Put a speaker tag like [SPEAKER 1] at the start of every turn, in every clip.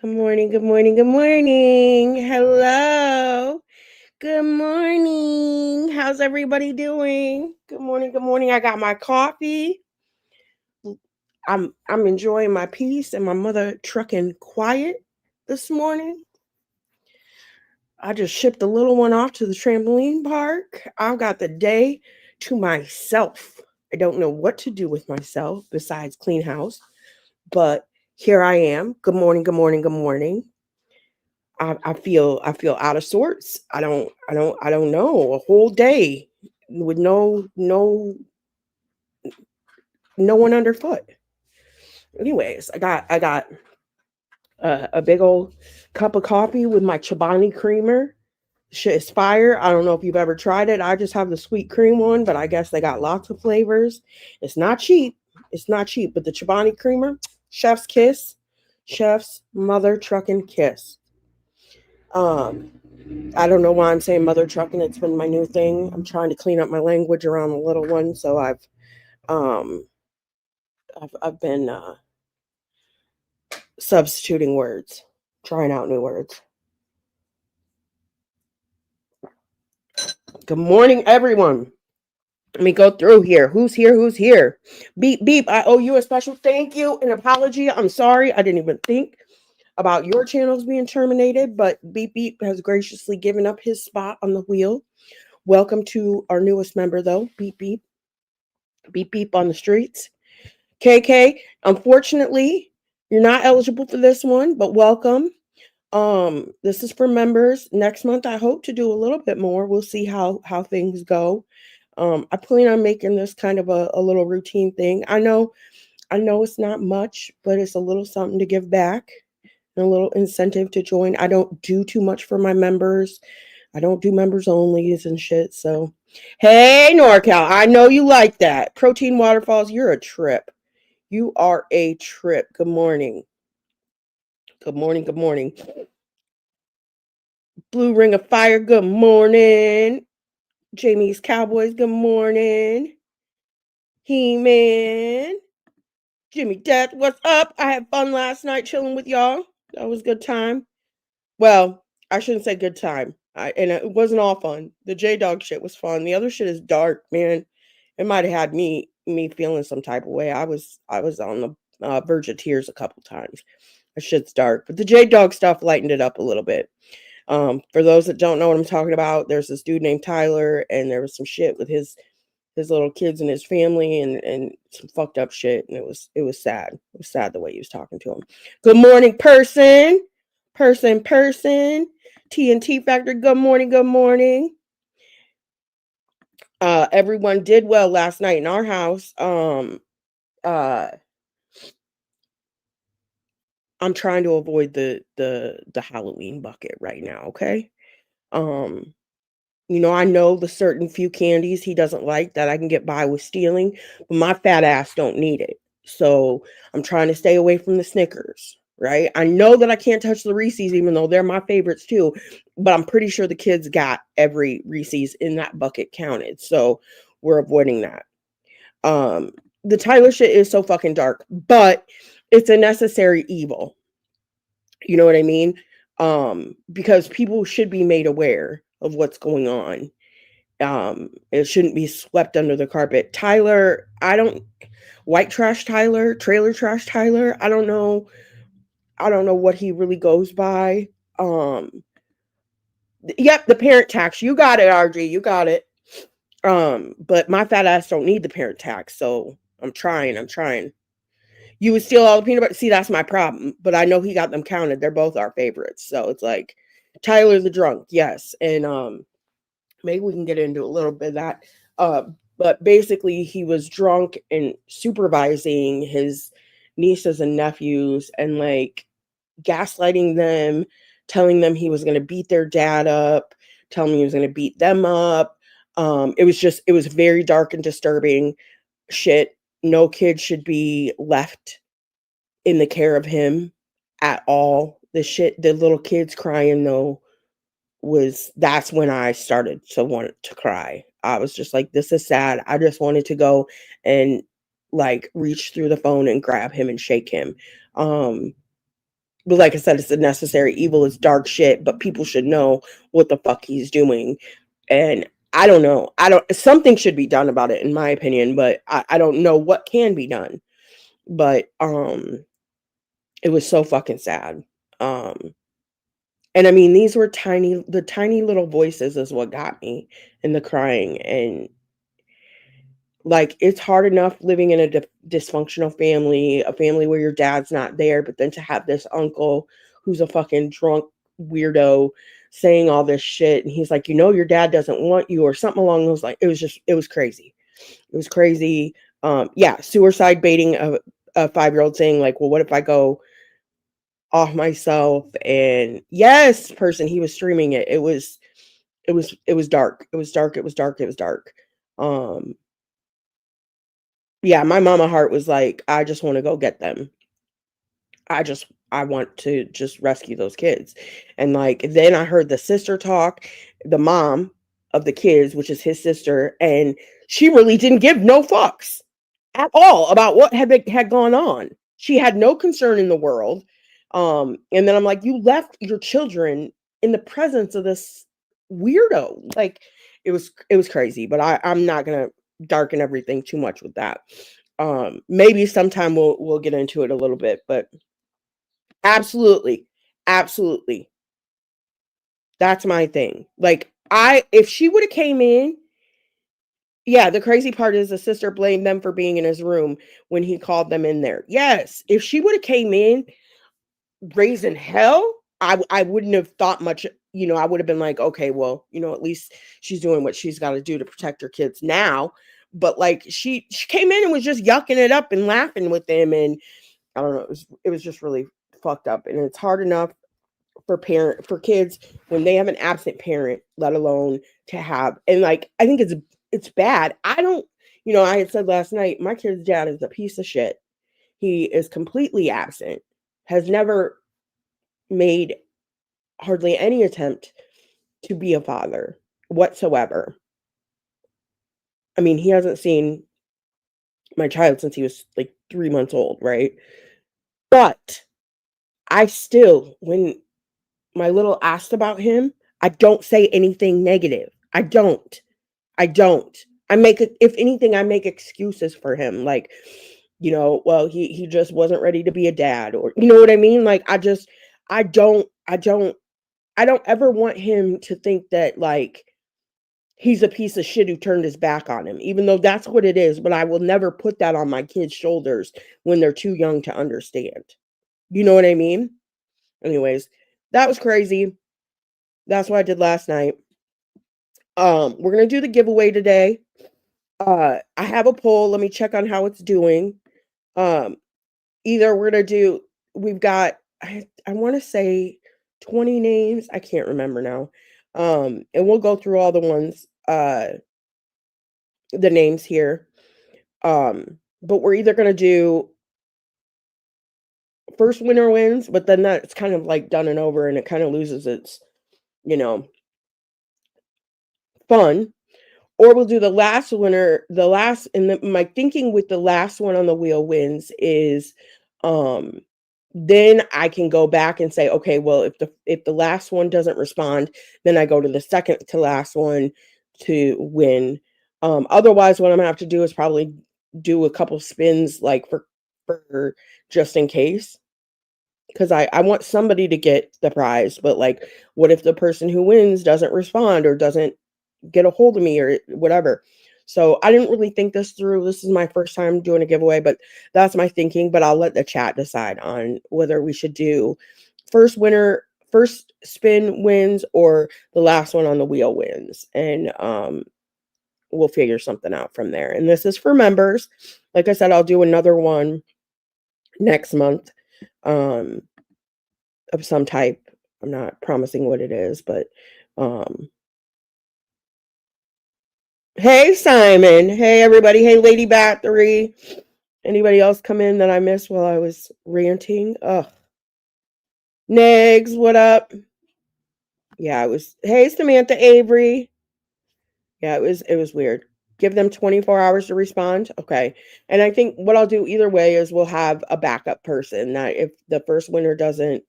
[SPEAKER 1] Good morning, good morning, good morning. Hello. Good morning. How's everybody doing? Good morning, good morning. I got my coffee. I'm enjoying my peace and my mother trucking quiet this morning. I just shipped the little one off to the trampoline park. I've got the day to myself. I don't know what to do with myself besides clean house, but here I am. Good morning, good morning, good morning. I feel out of sorts. I don't know. A whole day with no one underfoot. Anyways, I got a big old cup of coffee with my Chobani creamer. Shit is fire. I don't know if you've ever tried it. I just have the sweet cream one, but I guess they got lots of flavors. It's not cheap. It's not cheap, but the Chobani creamer, chef's kiss, chef's mother trucking kiss. Um, I don't know why I'm saying mother trucking. It's been my new thing. I'm trying to clean up my language around the little one, so um I've been substituting words, trying out new words. Good morning, everyone. Let me go through here. Who's here? Who's here? Beep beep. I owe you a special thank you and apology. I'm sorry. I didn't even think about your channels being terminated, but Beep Beep has graciously given up his spot on the wheel. Welcome to our newest member, though. Beep beep. Beep beep on the streets. KK, unfortunately, you're not eligible for this one, but welcome. This is for members. Next month, I hope to do a little bit more. We'll see how things go. I plan on making this kind of a little routine thing. I know it's not much, but it's a little something to give back and a little incentive to join. I don't do too much for my members. I don't do members onlys and shit. So, hey NorCal, I know you like that. Protein Waterfalls, you're a trip. You are a trip. Good morning. Good morning. Good morning. Blue Ring of Fire. Good morning. Jamie's Cowboys. Good morning. He Man. Jimmy Death. What's up? I had fun last night chilling with y'all. That was a good time. Well, I shouldn't say good time. And it wasn't all fun. The J Dog shit was fun. The other shit is dark, man. It might have had me feeling some type of way. I was on the verge of tears a couple times. That shit's dark, but the J Dog stuff lightened it up a little bit. For those that don't know what I'm talking about, there's this dude named Tyler, and there was some shit with his little kids and his family, and some fucked up shit, and it was sad. It was sad the way he was talking to him. Good morning, person. TNT Factor. Good morning. Good morning. Everyone did well last night in our house. Uh, I'm trying to avoid the Halloween bucket right now. Okay. Um, I know the certain few candies he doesn't like that I can get by with stealing, but my fat ass don't need it. So I'm trying to stay away from the Snickers, right? I know that I can't touch the Reese's, even though they're my favorites too, but I'm pretty sure the kids got every Reese's in that bucket counted. So we're avoiding that. Um, the Tyler shit is so fucking dark, but it's a necessary evil. You know what I mean? Because people should be made aware of what's going on. It shouldn't be swept under the carpet. Tyler, I don't white trash Tyler, trailer trash Tyler. I don't know. I don't know what he really goes by. Um, yep, the parent tax. You got it, RG. You got it. But my fat ass don't need the parent tax, so I'm trying. I'm trying. You would steal all the peanut butter. See, that's my problem. But I know he got them counted. They're both our favorites. So it's like Tyler the drunk, yes. And maybe we can get into a little bit of that. Uh, but basically, he was drunk and supervising his nieces and nephews and like gaslighting them, telling them he was going to beat their dad up, telling me he was going to beat them up. It was very dark and disturbing shit. No kid should be left in the care of him at all. The little kids crying though that's when I started to want to cry. I was just like, this is sad. I just wanted to go and like reach through the phone and grab him and shake him. Um, But like I said, it's a necessary evil. It's dark shit, but people should know what the fuck he's doing. And I don't know. Something should be done about it, in my opinion, but I don't know what can be done. But it was so fucking sad. Um and I mean, these were the tiny little voices is what got me, and the crying. And like, it's hard enough living in a dysfunctional family, a family where your dad's not there, but then to have this uncle who's a fucking drunk weirdo saying all this shit, and he's like, your dad doesn't want you, or something along those lines. It was crazy. It was crazy. Yeah, suicide baiting a 5-year-old saying like, well, what if I go off myself? And yes, person, he was streaming it. It was dark. It was dark. It was dark. It was dark. Um, yeah, my mama heart was like, I just want to go get them. I want to just rescue those kids. And like, then I heard the sister talk, the mom of the kids, which is his sister, and she really didn't give no fucks at all about what had gone on. She had no concern in the world. And then I'm like, you left your children in the presence of this weirdo. Like, it was crazy, but I'm not gonna darken everything too much with that. Maybe sometime we'll get into it a little bit, but absolutely, absolutely, that's my thing. Like, if she would have came in, yeah, the crazy part is the sister blamed them for being in his room when he called them in there. Yes, if she would have came in raising hell, I wouldn't have thought much. I would have been like, okay, well, at least she's doing what she's got to do to protect her kids now. But like, she came in and was just yucking it up and laughing with them, and I don't know, it was just really fucked up. And it's hard enough for kids when they have an absent parent, let alone to have. And like, I think it's bad. I don't, I had said last night, my kid's dad is a piece of shit. He is completely absent, has never made hardly any attempt to be a father whatsoever. I mean, he hasn't seen my child since he was like 3 months old, right? But I still, when my little asked about him, I don't say anything negative. I don't. I don't. If anything, I make excuses for him. Like, well, he just wasn't ready to be a dad, or you know what I mean? Like, I don't ever want him to think that like he's a piece of shit who turned his back on him, even though that's what it is. But I will never put that on my kids' shoulders when they're too young to understand. You know what I mean? Anyways, that was crazy. That's what I did last night. We're gonna do the giveaway today. I have a poll. Let me check on how it's doing. Um, Either we're gonna do. We've got. I want to say 20 names. I can't remember now. And we'll go through all the ones. The names here. But we're either gonna do first winner wins, but then that's kind of like done and over, and it kind of loses its, you know, fun. Or we'll do the last winner, my thinking with the last one on the wheel wins is, um, then I can go back and say, okay, well, if the last one doesn't respond, then I go to the second to last one to win. Otherwise, what I'm gonna have to do is probably do a couple spins, like for just in case, because I want somebody to get the prize. But like, what if the person who wins doesn't respond or doesn't get a hold of me or whatever? So I didn't really think this through. This is my first time doing a giveaway, but that's my thinking. But I'll let the chat decide on whether we should do first spin wins, or the last one on the wheel wins. And we'll figure something out from there. And this is for members. Like I said, I'll do another one next month, of some type. I'm not promising what it is, but hey Simon, hey everybody, hey Lady Bat 3. Anybody else come in that I missed while I was ranting? Negs, what up? Yeah, it was. Hey Samantha Avery. Yeah, it was weird. Give them 24 hours to respond. Okay. And I think what I'll do either way is we'll have a backup person that if the first winner doesn't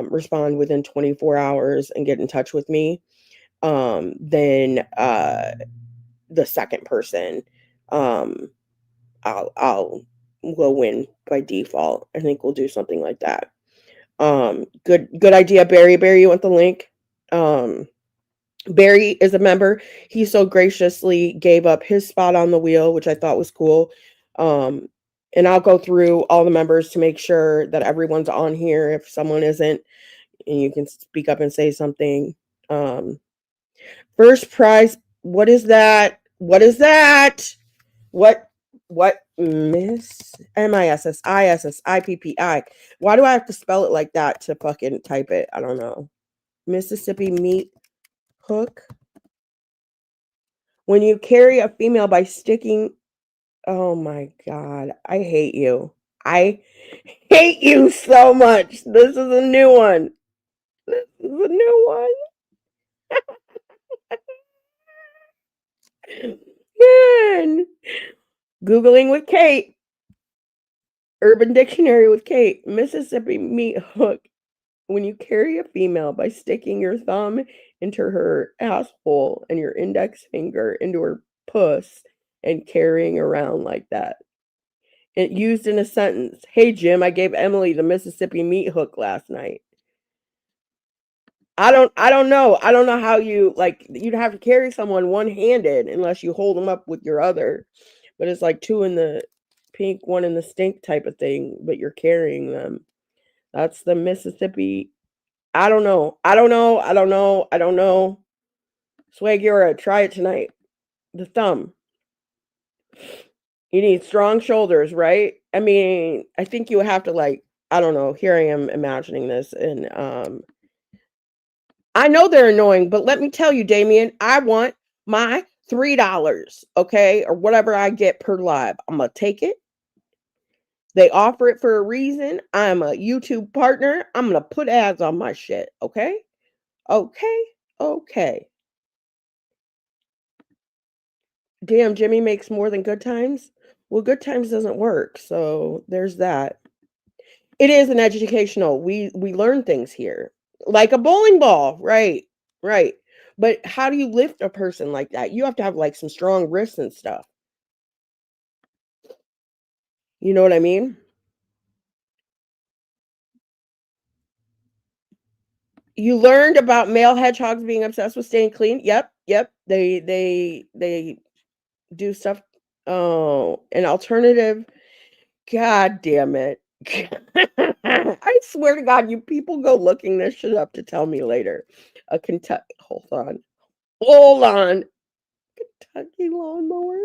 [SPEAKER 1] respond within 24 hours and get in touch with me, then the second person, um, I'll will win by default. I think we'll do something like that. Good idea, Barry. Barry, you want the link? Um, Barry is a member. He so graciously gave up his spot on the wheel, which I thought was cool. Um, and I'll go through all the members to make sure that everyone's on here. If someone isn't, and you can speak up and say something. Um, First prize. What is that? What is that? What? What? Miss MISSISSIPPI. Why do I have to spell it like that to fucking type it? I don't know. Mississippi meat hook. When you carry a female by sticking, oh my God, I hate you. I hate you so much. This is a new one. This is a new one. Man. Googling with Kate. Urban Dictionary with Kate. Mississippi meat hook. When you carry a female by sticking your thumb into her asshole and your index finger into her puss and carrying around like that. It used in a sentence. Hey Jim, I gave Emily the Mississippi meat hook last night. I don't know. I don't know how you like you'd have to carry someone one-handed unless you hold them up with your other. But it's like two in the pink, one in the stink type of thing, but you're carrying them. That's the Mississippi. I don't know. I don't know. I don't know. I don't know. Swagura, try it tonight. The thumb. You need strong shoulders, right? I mean, I think you have to like, I don't know. Here I am imagining this, and I know they're annoying, but let me tell you, Damien, I want my $3, okay, or whatever I get per live. I'm gonna take it. They offer it for a reason. I'm a YouTube partner. I'm gonna put ads on my shit, okay? Okay, okay. Damn, Jimmy makes more than Good Times. Well, Good Times doesn't work, so there's that. It is an educational. We learn things here, like a bowling ball, right? Right. But how do you lift a person like that? You have to have like some strong wrists and stuff. You know what I mean? You learned about male hedgehogs being obsessed with staying clean. Yep, yep. They do stuff. Oh, an alternative. God damn it. I swear to God, you people go looking this shit up to tell me later. A Kentucky, hold on. Hold on. Kentucky lawnmower.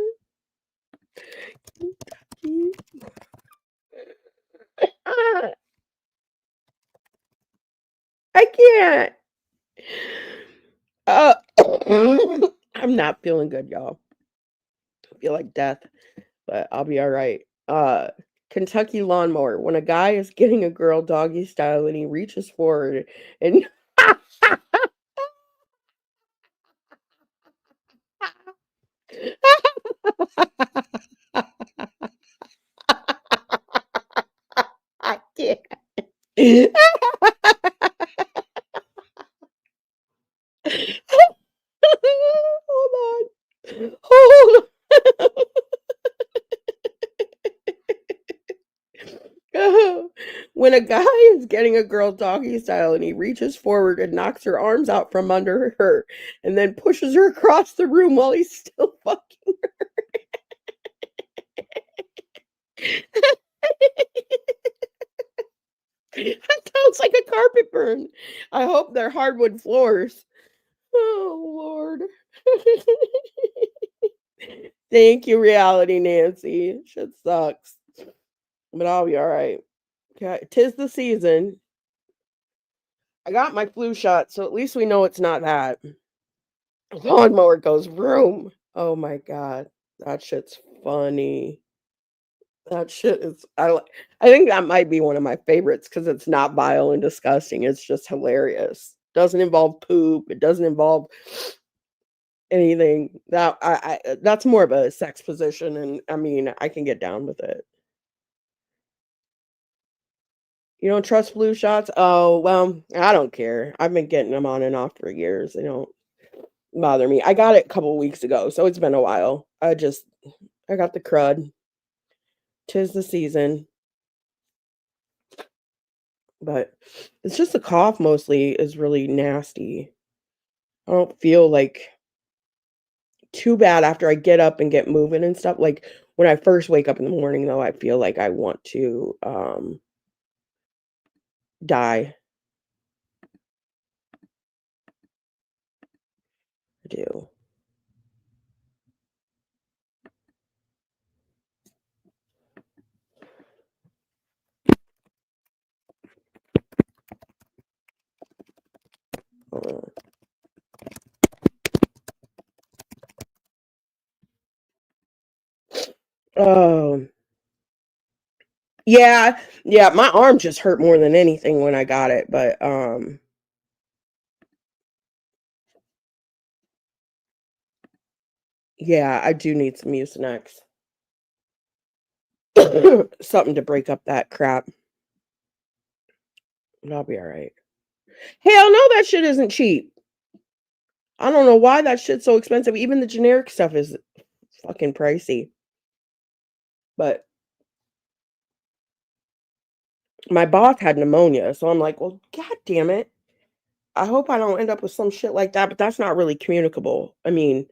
[SPEAKER 1] Kentucky. I can't. Uh, I'm not feeling good, y'all. I feel like death, but I'll be all right. Kentucky lawnmower. When a guy is getting a girl doggy style and he reaches forward and I can't. Hold on. Hold on. When a guy is getting a girl doggy style and he reaches forward and knocks her arms out from under her and then pushes her across the room while he's still fucking her. That sounds like a carpet burn. I hope they're hardwood floors. Oh, Lord. Thank you, reality Nancy. Shit sucks. But I'll be all right. Okay. 'Tis the season. I got my flu shot, so at least we know it's not that. Lawnmower goes vroom. Oh my God. That shit's funny. That shit is I think that might be one of my favorites because it's not vile and disgusting. It's just hilarious. Doesn't involve poop. It doesn't involve anything. That I that's more of a sex position, and I mean I can get down with it. You don't trust flu shots? Oh, well, I don't care. I've been getting them on and off for years. They don't bother me. I got it a couple weeks ago, so it's been a while. I got the crud. 'Tis the season, but it's just the cough mostly is really nasty. I don't feel like too bad after I get up and get moving and stuff. Like when I first wake up in the morning though, I feel like I want to die. I do. Uh, oh, yeah, yeah, my arm just hurt more than anything when I got it, but yeah, I do need some Mucinex. Something to break up that crap. But I'll be all right. Hell no, that shit isn't cheap. I don't know why that shit's so expensive. Even the generic stuff is fucking pricey. But my boss had pneumonia, so I'm like, well, god damn it. I hope I don't end up with some shit like that, but that's not really communicable. I mean,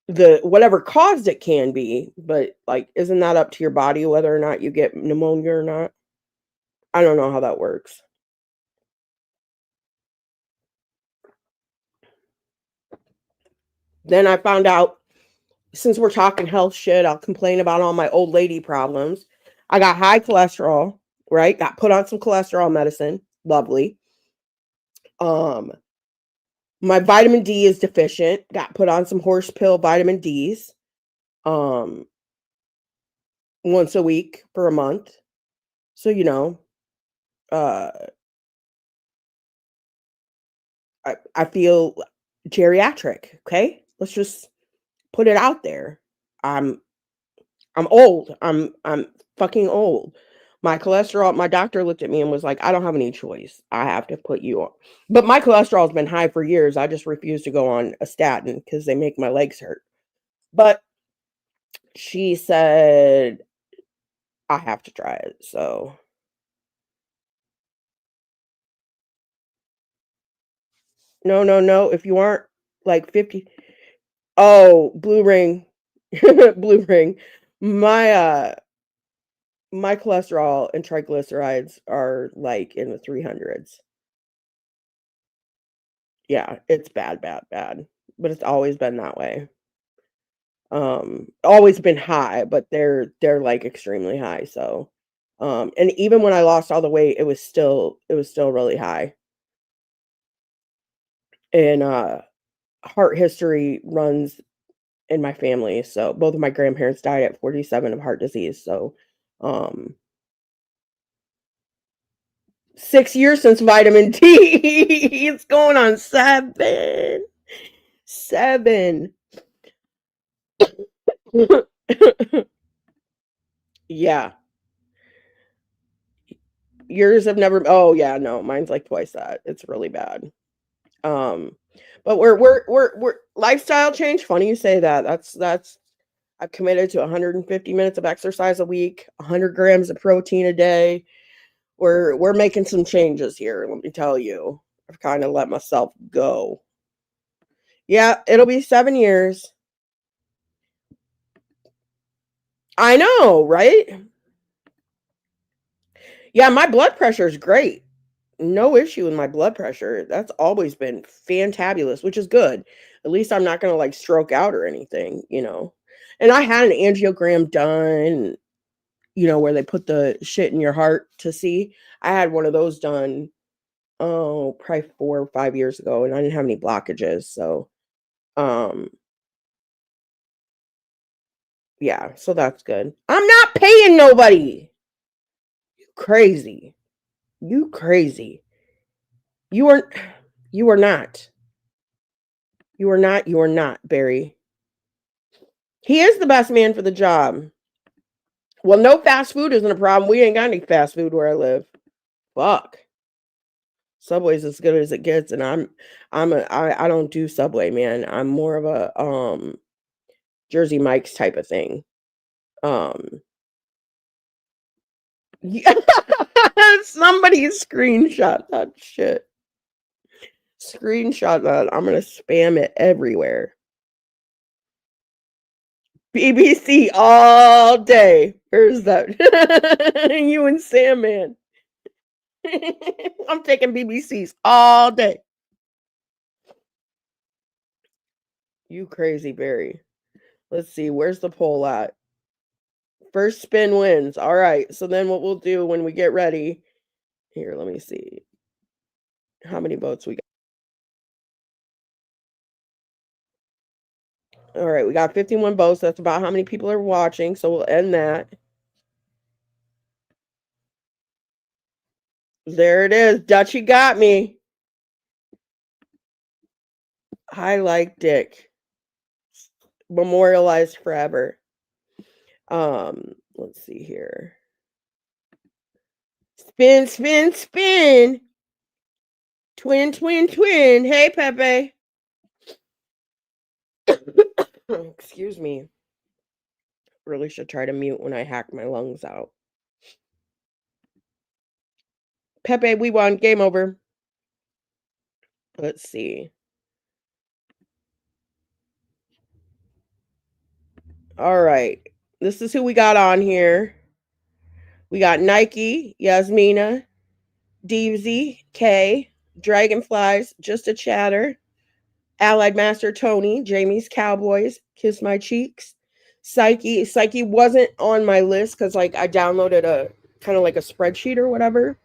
[SPEAKER 1] the whatever caused it can be, but like, isn't that up to your body whether or not you get pneumonia or not? I don't know how that works. Then I found out, since we're talking health shit, I'll complain about all my old lady problems. I got high cholesterol, right? Got put on some cholesterol medicine. Lovely. Um, my vitamin D is deficient. Got put on some horse pill vitamin Ds. Um, once a week for a month. So, uh I feel geriatric, okay? Let's just put it out there. I'm I'm old. I'm fucking old. My doctor looked at me and was like, "I don't have any choice. I have to put you on." But my cholesterol's been high for years. I just refuse to go on a statin because they make my legs hurt. But she said I have to try it. So no, no, no. If you aren't like 50, oh, blue ring. Blue ring. My my cholesterol and triglycerides are like in the 300s. Yeah, it's bad, bad, bad. But it's always been that way. Always been high, but they're like extremely high. So and even when I lost all the weight, it was still really high. And heart history runs in my family. So both of my grandparents died at 47 of heart disease. So um 6 years since vitamin D. It's going on 7. 7. Yeah. Yours have never, oh, yeah, no, mine's like twice that. It's really bad. Um, but we're lifestyle change, funny you say that. That's I've committed to 150 minutes of exercise a week, 100 grams of protein a day. We're making some changes here, let me tell you. I've kinda let myself go. Yeah, it'll be 7 years. I know, right? Yeah, my blood pressure is great. No issue with my blood pressure. That's always been fantabulous, which is good. At least I'm not gonna, like, stroke out or anything, you know? And I had an angiogram done, where they put the shit in your heart to see. I had one of those done, oh, probably 4 or 5 years ago, and I didn't have any blockages, so, um, yeah, so that's good. I'm not paying nobody! You crazy. You crazy. You are you are not. You are not, Barry. He is the best man for the job. Well, no fast food isn't a problem. We ain't got any fast food where I live. Fuck. Subway's as good as it gets, and I don't do Subway, man. I'm more of a, Jersey Mike's type of thing. Um Yeah. Somebody screenshot that shit. Screenshot that. I'm gonna spam it everywhere. BBC all day. Where's that? You and Sam, man. I'm taking BBCs all day. You crazy, Barry. Let's see. Where's the poll at? First spin wins. All right. So then what we'll do when we get ready. Here, let me see. How many votes we got? All right, we got 51 votes. That's about how many people are watching. So we'll end that. There it is. Dutchie got me. I like Dick. Memorialized forever. Let's see here. Spin, spin, spin. Twin, twin, twin. Hey, Pepe. Excuse me. Really should try to mute when I hack my lungs out. Pepe, we won. Game over. Let's see. All right. This is who we got on here. We got Nike, Yasmina, Deevzy, Kay, Dragonflies, Just a Chatter, Allied Master Tony, Jamie's Cowboys, Kiss My Cheeks, Psyche. Psyche wasn't on my list because like I downloaded a kind of like a spreadsheet or whatever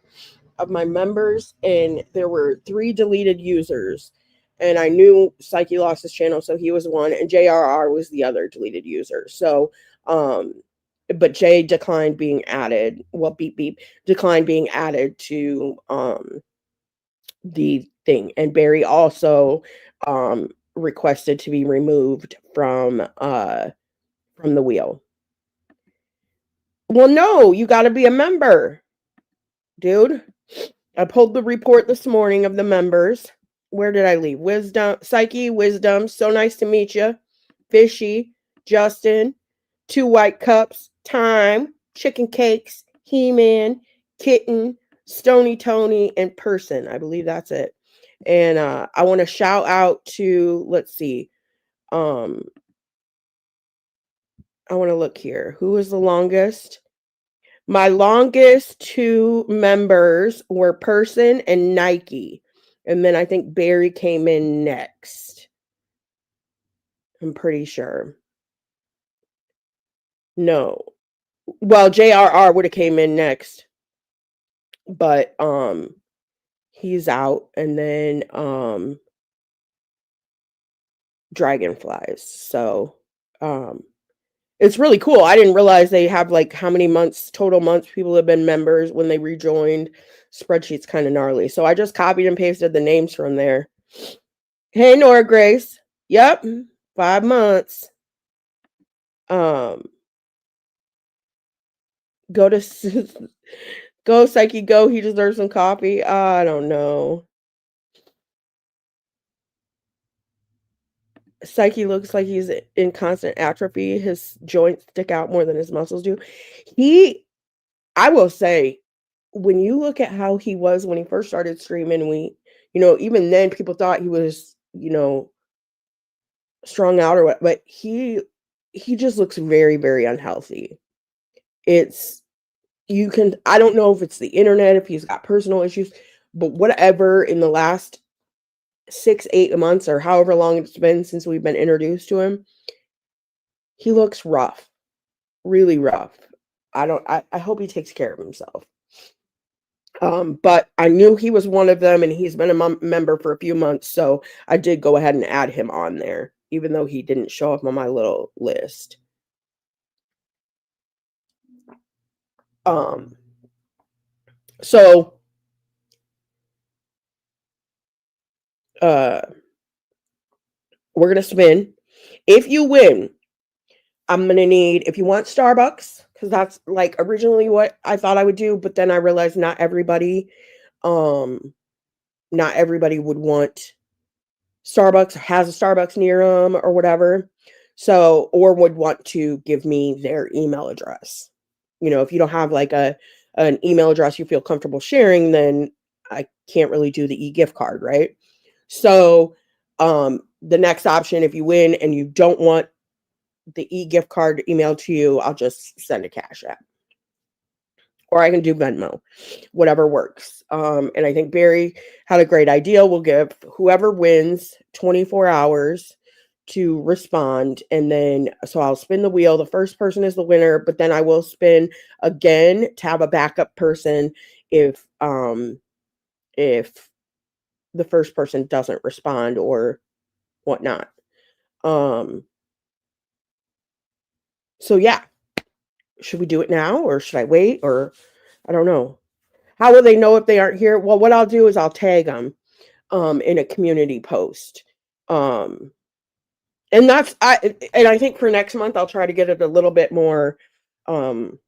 [SPEAKER 1] of my members, and there were 3 deleted users. And I knew Psyche lost his channel, so he was one, and JRR was the other deleted user. So but Jay declined being added. Well, beep beep declined being added to the thing, and Barry also requested to be removed from the wheel. Well, no, you got to be a member, dude. I pulled the report this morning of the members. Where did I leave? Wisdom, Psyche, Wisdom. So nice to meet you. Fishy, Justin, 2 White Cups, Time, Chicken Cakes, He-Man, Kitten, Stony Tony, and Person. I believe that's it. And I want to shout out to, let's see. I want to look here. Who is the longest? My longest 2 members were Person and Nike. And then I think Barry came in next. I'm pretty sure. No. Well, JRR would have came in next. But he's out, and then Dragonflies. So it's really cool. I didn't realize they have like how many total months people have been members when they rejoined. Spreadsheet's kind of gnarly. So I just copied and pasted the names from there. Hey, Nora Grace. Yep. 5 months. Go to go Psyche, go. He deserves some coffee. I don't know. Psyche looks like he's in constant atrophy. His joints stick out more than his muscles do. I will say, when you look at how he was when he first started streaming, even then people thought he was, strung out or what, but he just looks very, very unhealthy. I don't know if it's the internet, if he's got personal issues, but whatever, in the last 6-8 months or however long it's been since we've been introduced to him, he looks rough, really rough. I hope he takes care of himself. But I knew he was one of them, and he's been a member for a few months, so I did go ahead and add him on there, even though he didn't show up on my little list. So we're gonna spin. If you win, I'm gonna need, if you want Starbucks, because that's like originally what I thought I would do, but then I realized um, not everybody would want Starbucks, has a Starbucks near them or whatever. So, or would want to give me their email address. If you don't have like an email address you feel comfortable sharing, then I can't really do the e-gift card, right? So, the next option, if you win and you don't want the e-gift card emailed to you, I'll just send a Cash App. Or I can do Venmo, whatever works. And I think Barry had a great idea. We'll give whoever wins 24 hours to respond. And then, so I'll spin the wheel. The first person is the winner, but then I will spin again to have a backup person if the first person doesn't respond or whatnot. So yeah, should we do it now or should I wait? Or I don't know. How will they know if they aren't here? Well, what I'll do is I'll tag them in a community post. Um, and I think for next month I'll try to get it a little bit more um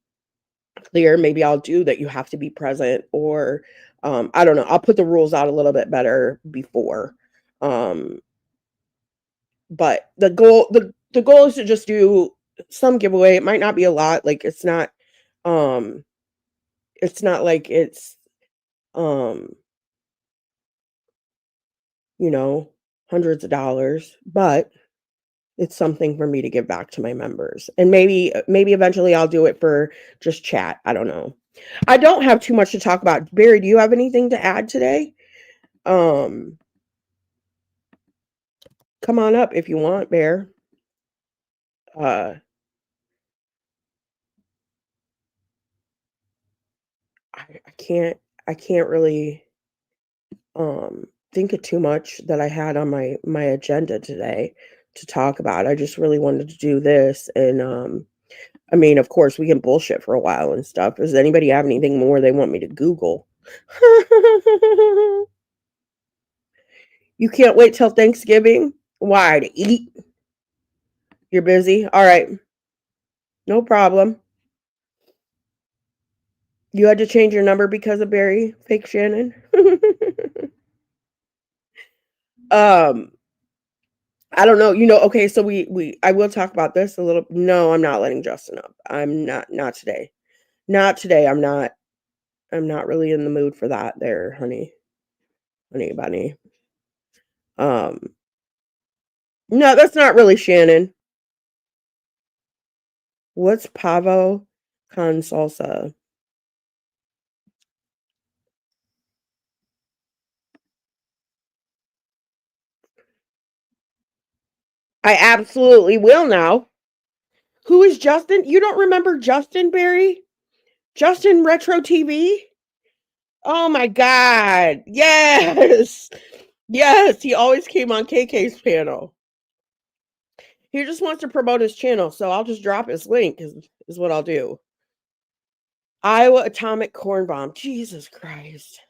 [SPEAKER 1] clear. Maybe I'll do that you have to be present, or I don't know. I'll put the rules out a little bit better before. Um, but the goal is to just do some giveaway. It might not be a lot. Like um it's not like it's um you know, hundreds of dollars, but it's something for me to give back to my members. And maybe eventually I'll do it for just chat. I don't know. I don't have too much to talk about. Barry, do you have anything to add today? Um, Come on up if you want, Bear. Uh, I can't really think of too much that I had on my agenda today to talk about. I just really wanted to do this, and I mean, of course, we can bullshit for a while and stuff. Does anybody have anything more they want me to Google? You can't wait till Thanksgiving? Why? To eat? You're busy? All right. No problem. You had to change your number because of Barry, fake Shannon? um, I don't know. Okay, so I will talk about this a little. No, I'm not letting Justin up. I'm not today. Not today. I'm not really in the mood for that there, honey. Honey bunny. Um, no, that's not really Shannon. What's pavo con salsa? I absolutely will now. Who is Justin? You don't remember Justin, Barry? Justin Retro TV? Oh my God. Yes. Yes. He always came on KK's panel. He just wants to promote his channel, so I'll just drop his link, is what I'll do. Iowa Atomic Corn Bomb. Jesus Christ.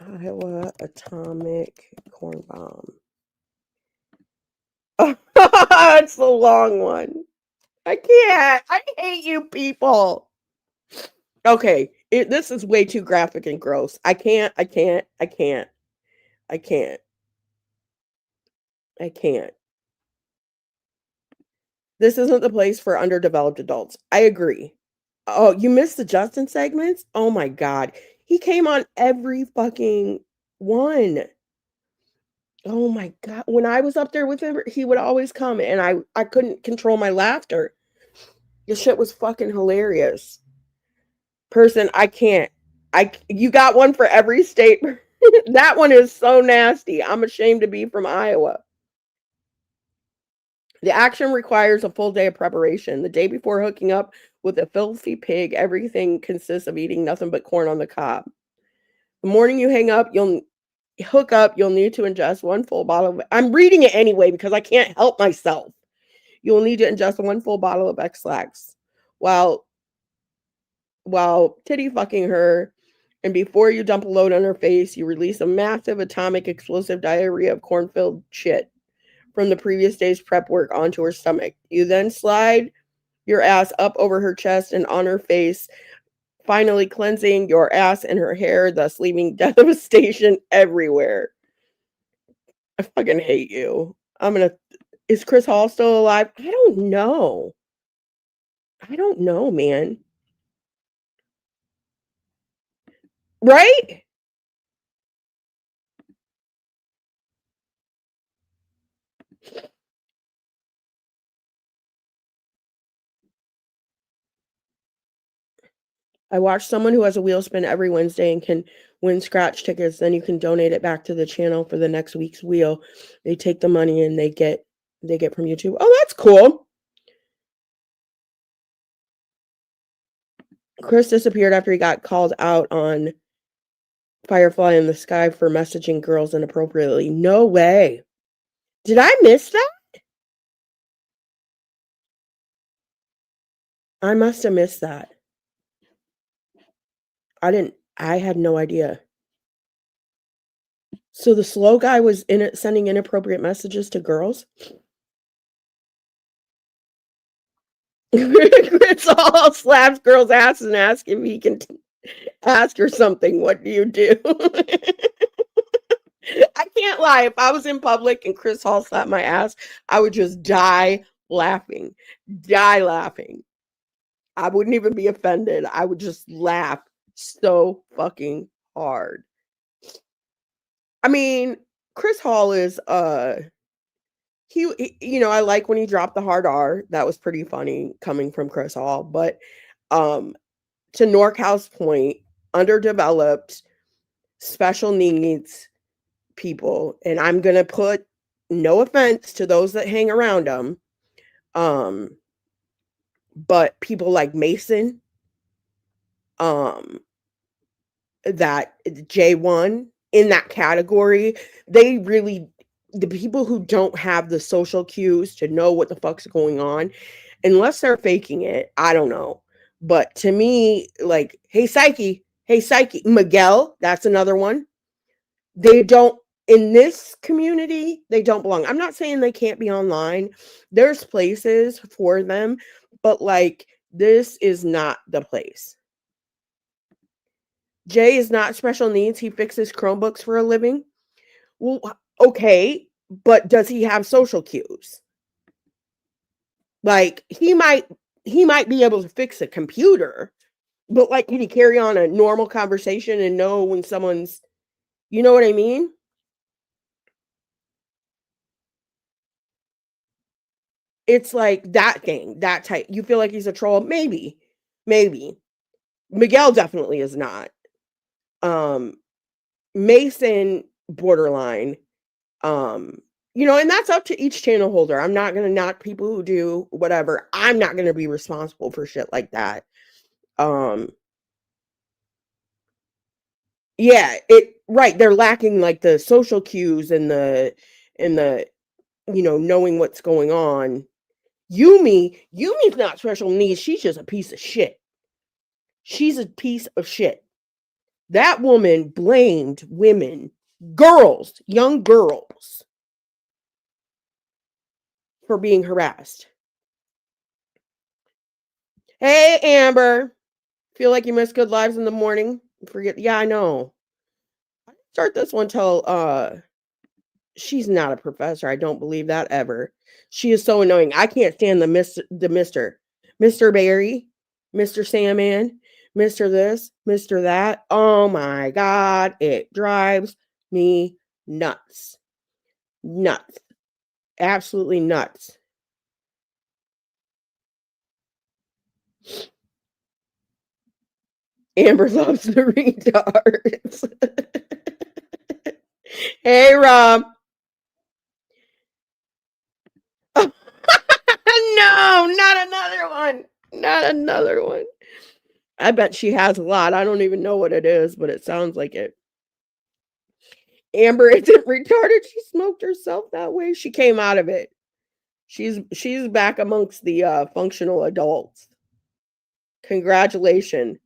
[SPEAKER 1] Iowa Atomic Corn Bomb. It's the long one. I can't. I hate you people. Okay, this is way too graphic and gross. I can't. I can't. I can't. I can't. I can't. This isn't the place for underdeveloped adults. I agree. Oh, you missed the Justin segments? Oh my God. He came on every fucking one. Oh my God. When I was up there with him, he would always come and I couldn't control my laughter. This shit was fucking hilarious. Person, I can't. You got one for every state. That one is so nasty. I'm ashamed to be from Iowa. The action requires a full day of preparation. The day before hooking up with a filthy pig, everything consists of eating nothing but corn on the cob. The morning you hook up, you'll need to ingest one full bottle of, I'm reading it anyway because I can't help myself. You'll need to ingest one full bottle of X-Lax while titty fucking her, and before you dump a load on her face, you release a massive atomic explosive diarrhea of corn-filled shit from the previous day's prep work onto her stomach. You then slide your ass up over her chest and on her face, finally cleansing your ass and her hair, thus leaving devastation everywhere. I fucking hate you. I'm gonna Is Chris Hall still alive? I don't know. I don't know, man. Right? I watched someone who has a wheel spin every Wednesday and can win scratch tickets. Then you can donate it back to the channel for the next week's wheel. They take the money and they get from YouTube. Oh, that's cool. Chris disappeared after he got called out on Firefly in the Sky for messaging girls inappropriately. No way. Did I miss that? I must have missed that. I had no idea. So the slow guy was in it sending inappropriate messages to girls? Chris all slaps girls' asses and asks if he can ask her something. What do you do? I can't lie. If I was in public and Chris Hall slapped my ass, I would just die laughing. Die laughing. I wouldn't even be offended. I would just laugh so fucking hard. I mean, Chris Hall is I like when he dropped the hard R. That was pretty funny coming from Chris Hall, but um to NorCal's point, underdeveloped, special needs people, and I'm gonna put no offense to those that hang around them, um, but people like Mason, um, that J1 in that category, they really the people who don't have the social cues to know what the fuck's going on, unless they're faking it, I don't know. But to me, like, hey Psyche, Miguel, that's another one. They don't in this community, they don't belong. I'm not saying they can't be online. There's places for them, but like this is not the place. Jay is not special needs. He fixes Chromebooks for a living. Well, okay, but does he have social cues? Like he might be able to fix a computer, but like can he carry on a normal conversation and know when someone's you know what I mean? It's like that thing, that type. You feel like he's a troll? Maybe. Maybe. Miguel definitely is not. Um Mason borderline. Um and that's up to each channel holder. I'm not going to knock people who do whatever. I'm not going to be responsible for shit like that. Um yeah, they're lacking like the social cues and the knowing what's going on. Yumi's not special needs. She's just a piece of shit. She's a piece of shit. That woman blamed women, girls, young girls, for being harassed. Hey, Amber. Feel like you missed good lives in the morning? Forget. Yeah, I know. I didn't start this one till she's not a professor. I don't believe that ever. She is so annoying. I can't stand Mr. Barry, Mr. Sandman, Mr. This, Mr. That. Oh my god, it drives me nuts. Nuts. Absolutely nuts. Amber loves the retards. Hey, Rob. No, not another one. Not another one. I bet she has a lot. I don't even know what it is, but it sounds like it. Amber isn't retarded. She smoked herself that way. She came out of it. She's back amongst the functional adults. Congratulations.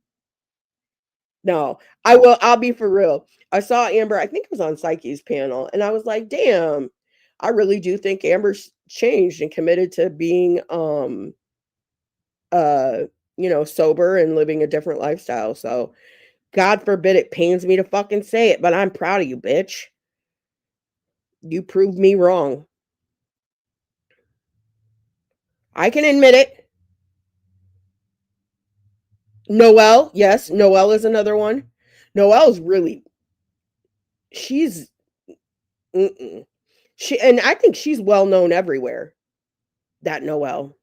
[SPEAKER 1] No, I'll be for real. I saw Amber, I think it was on Psyche's panel, and I was like, damn, I really do think Amber's changed and committed to being sober and living a different lifestyle. So God forbid it pains me to fucking say it, but I'm proud of you, bitch. You proved me wrong. I can admit it. Noelle, yes, Noelle is another one. Noelle's really, she's, mm-mm. And I think she's well known everywhere. That Noelle.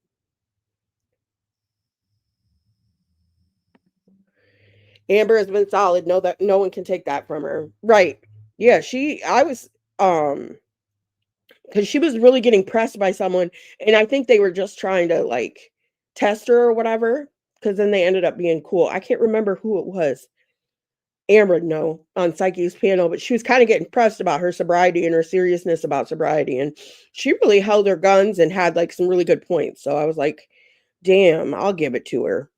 [SPEAKER 1] Amber has been solid. No, that no one can take that from her. Right. Yeah, I was, because she was really getting pressed by someone, and I think they were just trying to like test her or whatever. Because then they ended up being cool. I can't remember who it was. Amber, no, on Psyche's panel, but she was kind of getting pressed about her sobriety and her seriousness about sobriety, and she really held her guns and had like some really good points. So I was like, damn, I'll give it to her.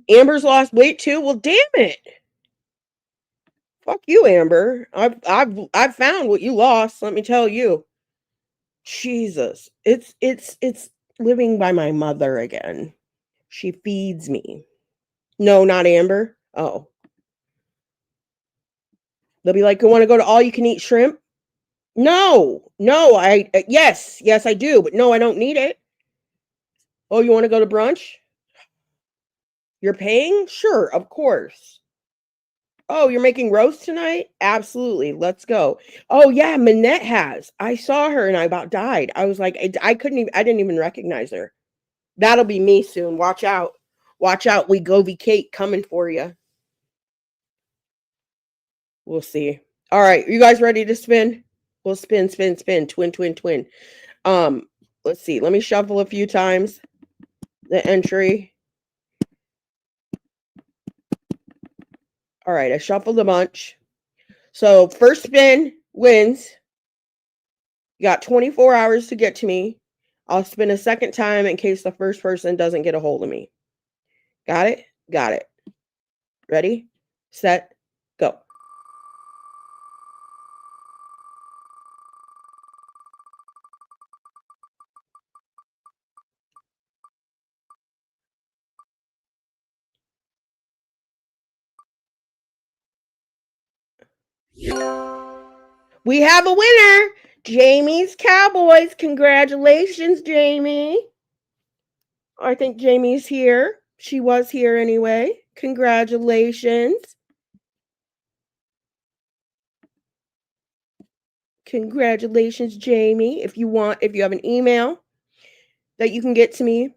[SPEAKER 1] Amber's lost weight too. Well, damn it. Fuck you, Amber. I've found what you lost. Let me tell you. Jesus, it's living by my mother again. She feeds me. No, not Amber. Oh, they'll be like, "You want to go to all you can eat shrimp?" No, no. Yes, I do, but no, I don't need it. Oh, you want to go to brunch? You're paying? Sure, of course. Oh, you're making roast tonight? Absolutely. Let's go. Oh yeah, Manette has. I saw her and I about died. I was like, I couldn't even. I didn't even recognize her. That'll be me soon. Watch out. Watch out. We Govy Kate coming for you. We'll see. All right. You guys ready to spin? We'll spin, spin, spin. Twin, twin, twin. Let's see. Let me shuffle a few times. The entry. All right. I shuffled a bunch. So first spin wins. You got 24 hours to get to me. I'll spin a second time in case the first person doesn't get a hold of me. Got it? Got it. Ready, set, go. We have a winner. Jamie's Cowboys. Congratulations, Jamie. I think Jamie's here. She was here anyway. Congratulations. Congratulations, Jamie. If you have an email that you can get to me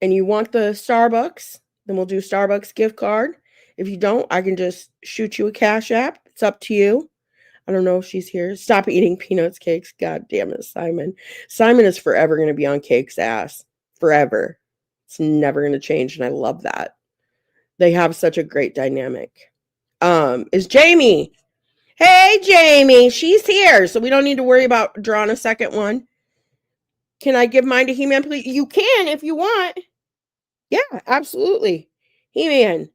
[SPEAKER 1] and you want the Starbucks, then we'll do Starbucks gift card. If you don't, I can just shoot you a Cash App. It's up to you. I don't know if she's here. Stop eating peanuts cakes. God damn it, Simon. Simon is forever going to be on Cake's ass. Forever. It's never going to change, and I love that. They have such a great dynamic. Is Jamie. Hey, Jamie. She's here, so we don't need to worry about drawing a second one. Can I give mine to He-Man, please? You can if you want. Yeah, absolutely. He-Man.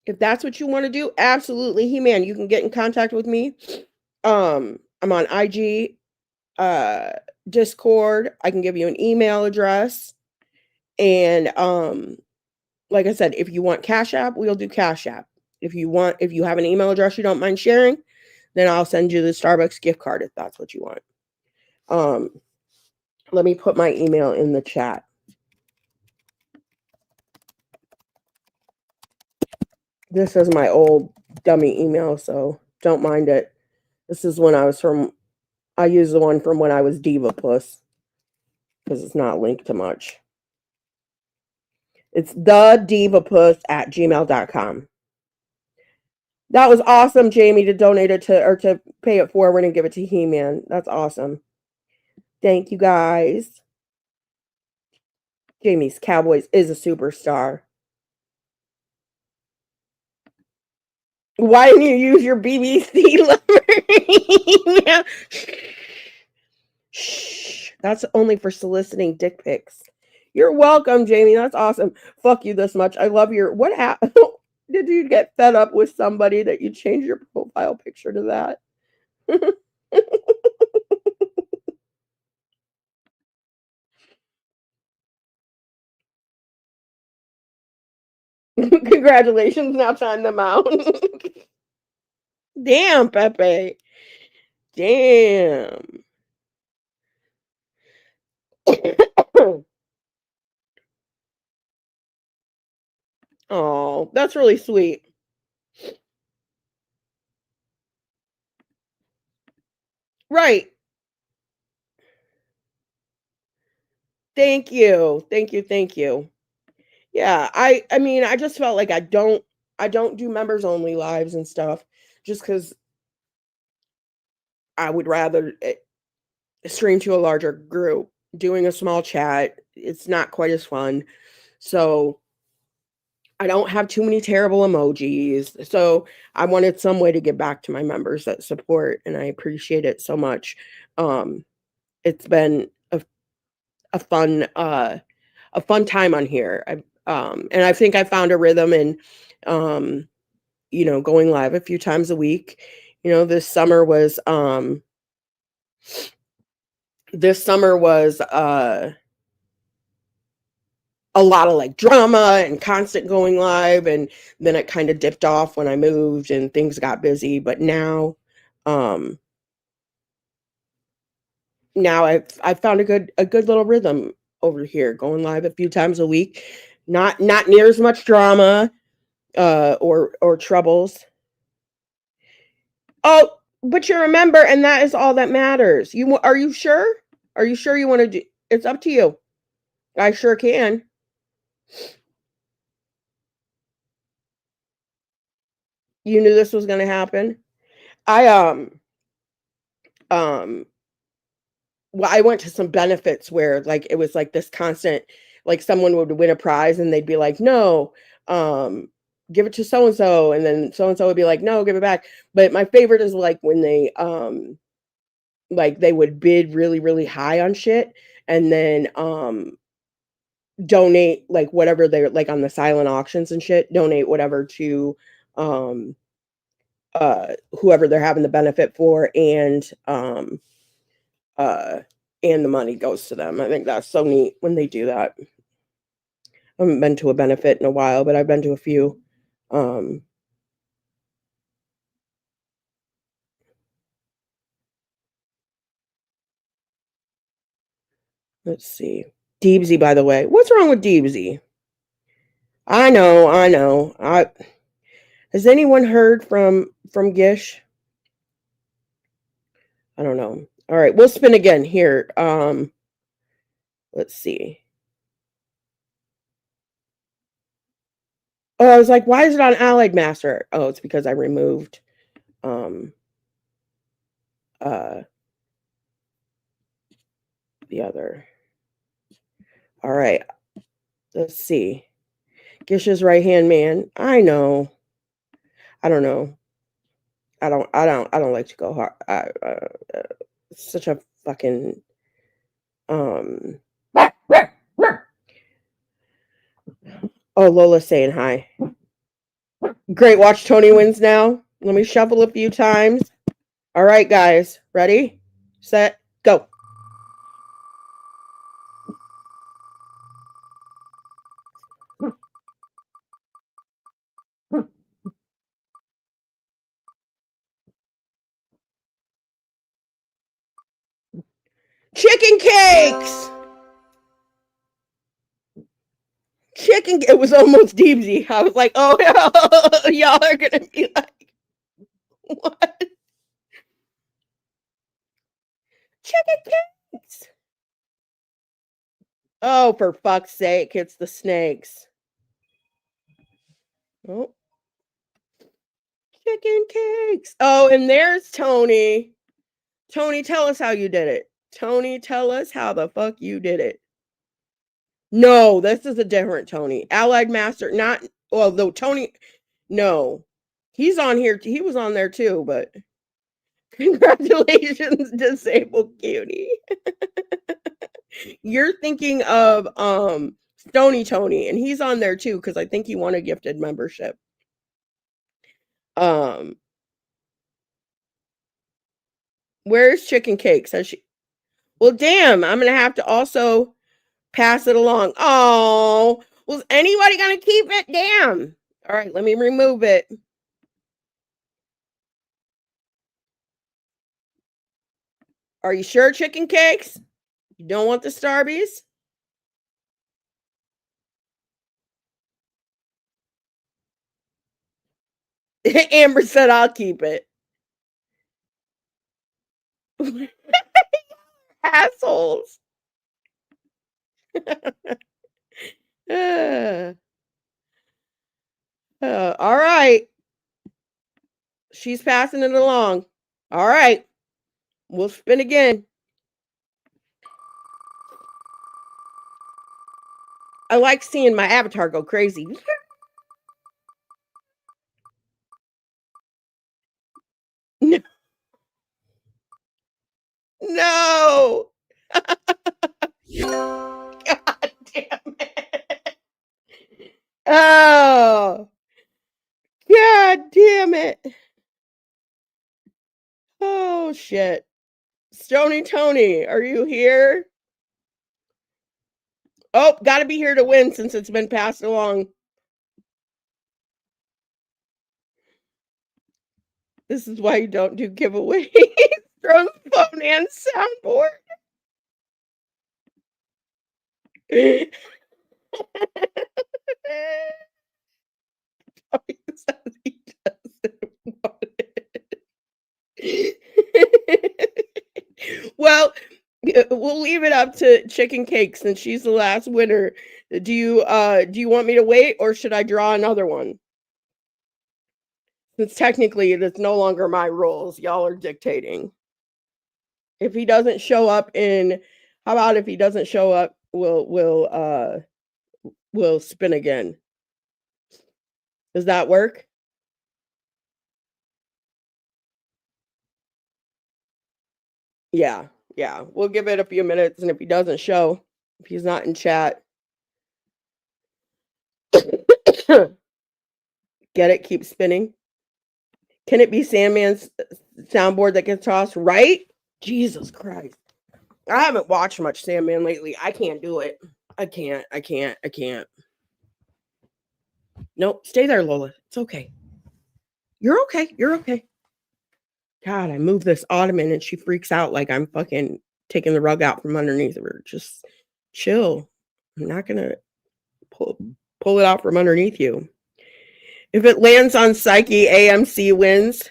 [SPEAKER 1] If that's what you want to do, absolutely. He-Man, you can get in contact with me. I'm on IG, Discord. I can give you an email address. And like I said, if you want Cash App, we'll do Cash App. If you have an email address you don't mind sharing, then I'll send you the Starbucks gift card if that's what you want. Let me put my email in the chat. This is my old dummy email, so don't mind it. This is when I use the one from when I was Diva Puss because it's not linked to much. It's thedivapus@gmail.com. That was awesome, Jamie, to donate it to pay it forward and give it to He-Man. That's awesome. Thank you, guys. Jamie's Cowboys is a superstar. Why didn't you use your BBC lover? Yeah. Shh. That's only for soliciting dick pics. You're welcome, Jamie. That's awesome. Fuck you this much. I love your what did you get fed up with somebody that you changed your profile picture to that? Congratulations. Now time them out. Damn, Pepe. Damn. Oh, that's really sweet. Right. Thank you. Thank you. Thank you. Yeah, I mean, I just felt like I don't do members only lives and stuff just cuz I would rather stream to a larger group. Doing a small chat, it's not quite as fun. So, I don't have too many terrible emojis. So, I wanted some way to get back to my members that support and I appreciate it so much. Um it's been a a fun time on here. And I think I found a rhythm in um going live a few times a week. This summer was a lot of like drama and constant going live, and then it kind of dipped off when I moved and things got busy, but um now I've found a good little rhythm over here, going live a few times a week. Not near as much drama or troubles. Oh, but you're a member, and that is all that matters. Are you sure? Are you sure you want to do? It's up to you. I sure can. You knew this was going to happen. I um well, I went to some benefits where like it was like this constant, like someone would win a prize and they'd be like, no, give it to so and so, and then so and so would be like, no, give it back. But my favorite is like when they like they would bid really really high on shit and then donate like whatever they're like on the silent auctions and shit, donate whatever to um whoever they're having the benefit for, uh and the money goes to them. I think that's so neat when they do that. I haven't been to a benefit in a while, but I've been to a few. um let's see. Deebsy, by the way, what's wrong with Deebsy? I know. I Has anyone heard from Gish? I don't know. All right, we'll spin again here. Let's see. Oh, I was like, why is it on Allied Master? Oh, it's because I removed um uh the other. All right, let's see. Gish's right hand man. I know. I don't know. I don't like to go hard. Such a fucking um. Oh, Lola's saying hi. Great, watch Tony wins now. Let me shuffle a few times. All right, guys, ready, set, go. Chicken cakes. It was almost Deepsy. I was like, oh, y'all are gonna be like, what? Chicken cakes. Oh, for fuck's sake, it's the snakes. Oh, chicken cakes. Oh, and there's Tony. Tony, tell us how you did it. Tony, tell us how the fuck you did it. No, this is a different Tony. Allied Master, not, well, though Tony, no. He's on here. He was on there too, but congratulations, disabled cutie. You're thinking of Stony Tony, and he's on there too because I think he won a gifted membership. Um, where's Chicken Cakes? Has she? Well, damn, I'm gonna have to also pass it along. Oh, was anybody gonna keep it? Damn. All right, let me remove it. Are you sure, Chicken Cakes? You don't want the Starbies? Amber said I'll keep it. Assholes. uh, all right. She's passing it along. All right. We'll spin again. I like seeing my avatar go crazy. No. No. God damn it. Oh. God damn it. Oh shit. Stony Tony, are you here? Oh, gotta be here to win since it's been passed along. This is why you don't do giveaways. Drone phone and soundboard. Says he doesn't want it. Well, we'll leave it up to Chicken Cake since she's the last winner. Do you want me to wait or should I draw another one? Since technically it's no longer my rules, y'all are dictating. If he doesn't show up in, how about if he doesn't show up, we'll spin again. Does that work? Yeah, yeah. We'll give it a few minutes, and if he doesn't show, if he's not in chat, get it, keep spinning. Can it be Sandman's soundboard that gets tossed? Right? Jesus Christ. I haven't watched much Sandman lately. I can't do it. I can't. Nope. Stay there, Lola. It's okay. You're okay. You're okay. God, I move this ottoman and she freaks out like I'm fucking taking the rug out from underneath her. Just chill. I'm not gonna pull it out from underneath you. If it lands on Psyche, AMC wins.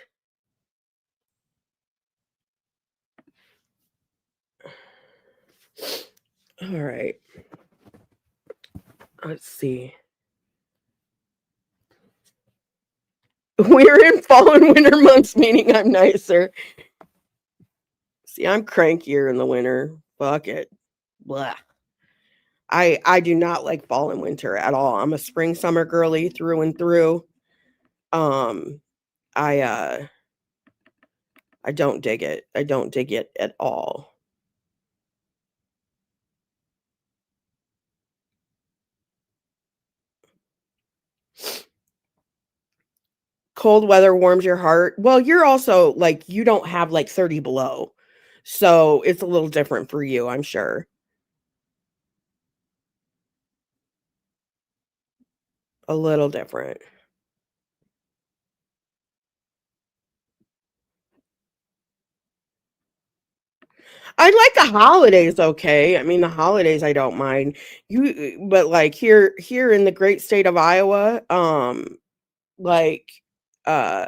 [SPEAKER 1] All right. Let's see. We're in fall and winter months, meaning I'm nicer. See, I'm crankier in the winter. Fuck it. Blah. I do not like fall and winter at all. I'm a spring summer girly through and through. I don't dig it. I don't dig it at all. Cold weather warms your heart. Well, you're also like you don't have like 30 below. So it's a little different for you, I'm sure. A little different. I like the holidays, okay. I mean, the holidays I don't mind. But like here in the great state of Iowa, like uh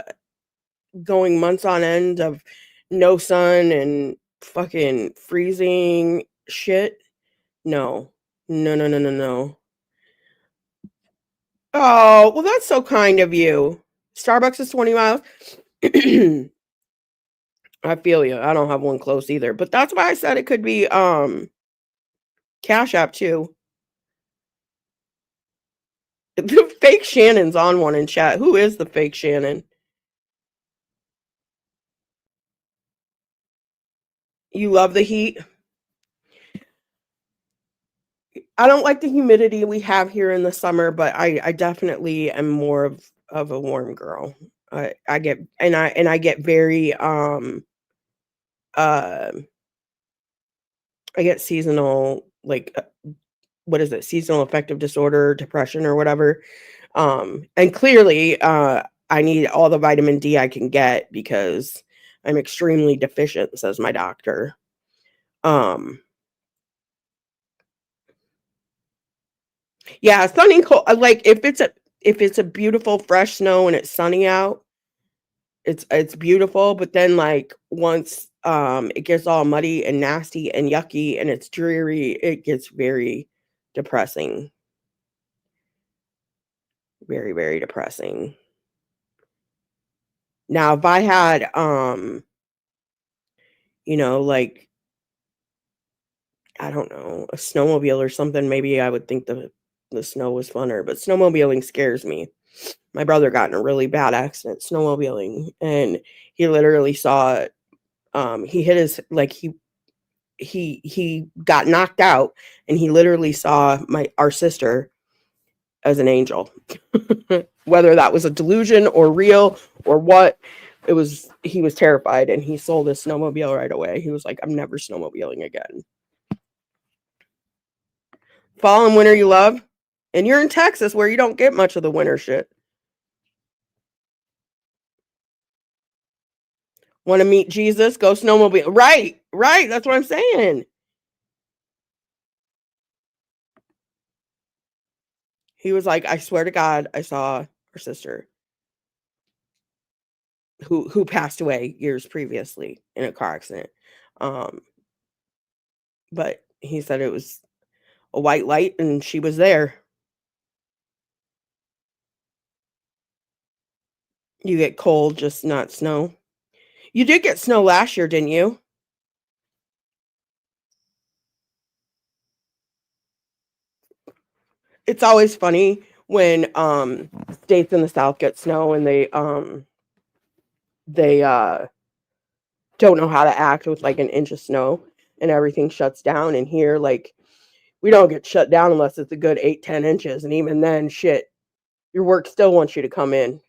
[SPEAKER 1] going months on end of no sun and fucking freezing shit. No. No, no, no, no, no. Oh, well, that's so kind of you. Starbucks is 20 miles. I feel you. I don't have one close either. But that's why I said it could be Cash App too. The fake Shannon's on one in chat. Who is the fake Shannon? You love the heat? I don't like the humidity we have here in the summer, but I definitely am more of a warm girl. I get and I get very, um, I get seasonal, like, what is it? Seasonal affective disorder, depression, or whatever. And clearly, I need all the vitamin D I can get because I'm extremely deficient, says my doctor. Um, yeah, sunny cold, like if it's a beautiful fresh snow and it's sunny out, it's beautiful, but then, like, once, it gets all muddy and nasty and yucky and it's dreary, it gets very depressing. Very, very depressing. Now, if I had, like, I don't know, a snowmobile or something, maybe I would think the snow was funner, but snowmobiling scares me. My brother got in a really bad accident snowmobiling, and he literally saw, he hit his like, he got knocked out, and he literally saw our sister as an angel. Whether that was a delusion or real or what, he was terrified, and he sold his snowmobile right away. He was like, "I'm never snowmobiling again." Fall and winter you love? And you're in Texas where you don't get much of the winter shit. Wanna meet Jesus? Go snowmobile. Right, right, that's what I'm saying. He was like, "I swear to God, I saw her sister who passed away years previously in a car accident." Um, but he said it was a white light and she was there. You get cold, just not snow. You did get snow last year, didn't you? It's always funny when, states in the South get snow and they don't know how to act with, like, an inch of snow and everything shuts down, and here, like, we don't get shut down unless it's a good 8, 10 inches, and even then, shit, your work still wants you to come in.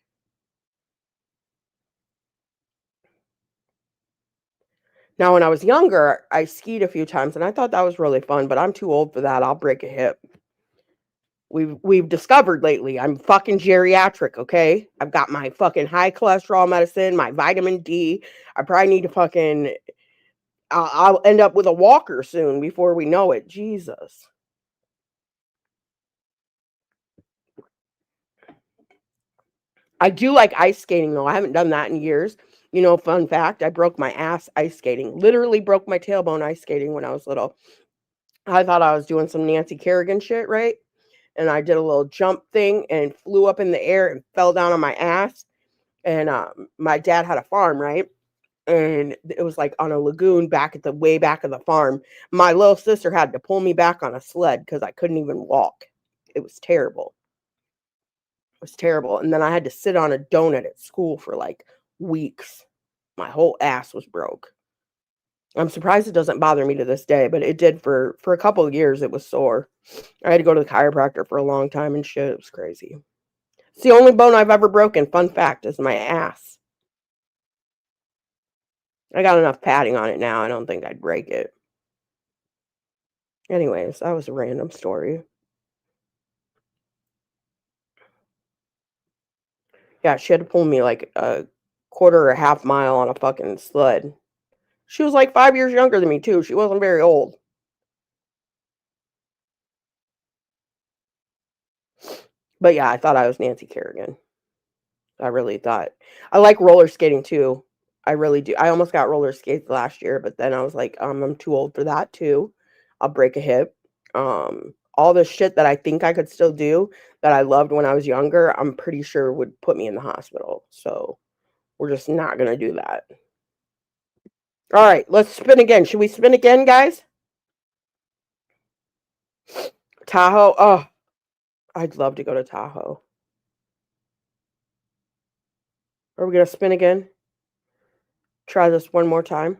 [SPEAKER 1] Now, when I was younger, I skied a few times, and I thought that was really fun, but I'm too old for that, I'll break a hip. We've discovered lately, I'm fucking geriatric, okay? I've got my fucking high cholesterol medicine, my vitamin D. I probably need to fucking I'll end up with a walker soon before we know it, Jesus. I do like ice skating, though, I haven't done that in years. Fun fact, I broke my ass ice skating, literally broke my tailbone ice skating when I was little. I thought I was doing some Nancy Kerrigan shit, right? And I did a little jump thing and flew up in the air and fell down on my ass, and, my dad had a farm, right? And it was, like, on a lagoon back at the way back of the farm. My little sister had to pull me back on a sled because I couldn't even walk. It was terrible. It was terrible, and then I had to sit on a donut at school for, like, weeks. My whole ass was broke. I'm surprised it doesn't bother me to this day, but it did for a couple of years, it was sore. I had to go to the chiropractor for a long time and shit, it was crazy. It's the only bone I've ever broken, fun fact, is my ass. I got enough padding on it now, I don't think I'd break it. Anyways, that was a random story. Yeah, she had to pull me, like, a quarter or a half mile on a fucking sled. She was, like, 5 years younger than me, too, she wasn't very old. But, yeah, I thought I was Nancy Kerrigan. I really thought. I like roller skating too. I really do. I almost got roller skates last year, but then I was like, I'm too old for that too. I'll break a hip. All the shit that I think I could still do that I loved when I was younger, I'm pretty sure would put me in the hospital. So we're just not gonna do that. All right, let's spin again. Should we spin again, guys? Tahoe. Oh, I'd love to go to Tahoe. Are we gonna spin again? Try this one more time.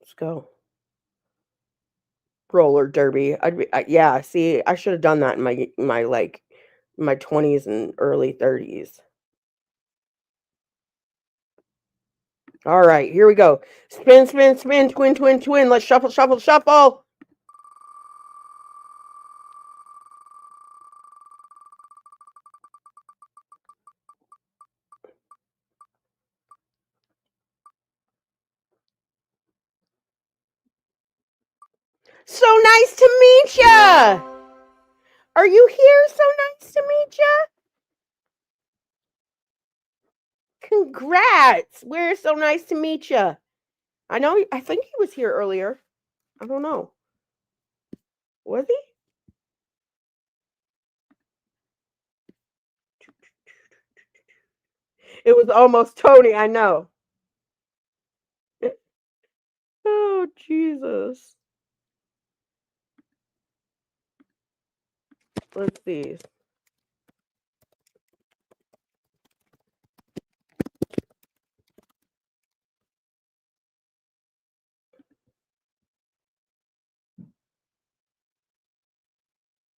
[SPEAKER 1] Let's go. roller derby. Yeah, see, I should have done that in my 20s and early 30s. All right, here we go. Spin, spin, spin, twin, twin, twin. Let's shuffle, shuffle, shuffle. So nice to meet ya. Are you here? So nice to meet ya. Congrats. We're so nice to meet ya. I think he was here earlier. I don't know. Was he? It was almost Tony, I know. Oh, Jesus. Let's see.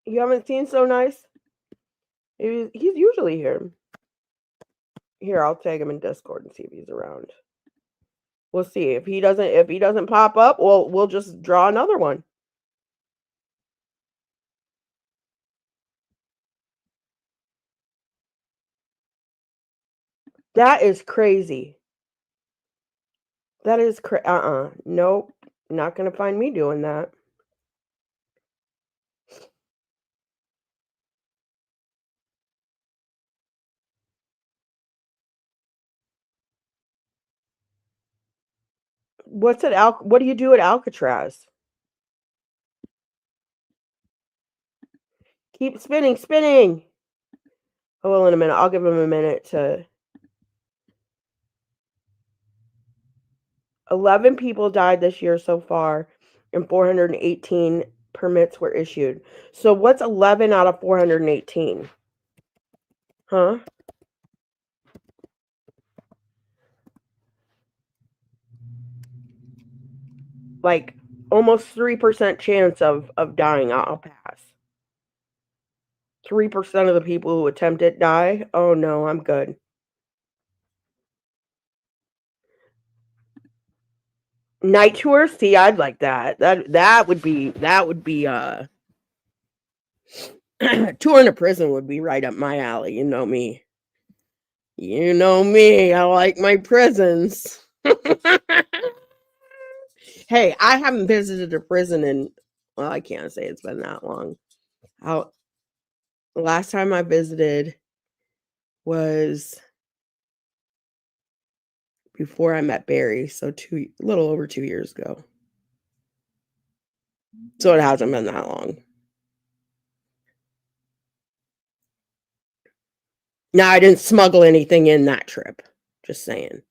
[SPEAKER 1] You haven't seen So Nice? He's usually here. Here, I'll tag him in Discord and see if he's around. We'll see. If he doesn't pop up, we'll just draw another one. That is crazy. That is Nope. Not gonna find me doing that. What do you do at Alcatraz? Keep spinning, spinning. Oh, well, in a minute. I'll give him a minute to. 11 people died this year so far, and 418 permits were issued. So what's 11 out of 418? Huh? Like almost 3% chance of dying. I'll pass. 3% of the people who attempt it die. Oh no, I'm good. Night tour? See, I'd like that. That would be touring a prison would be right up my alley. You know me. You know me. I like my prisons. Hey, I haven't visited a prison in, well, I can't say it's been that long. The last time I visited was before I met Barry, so a little over 2 years ago. So it hasn't been that long. Now, I didn't smuggle anything in that trip. Just saying.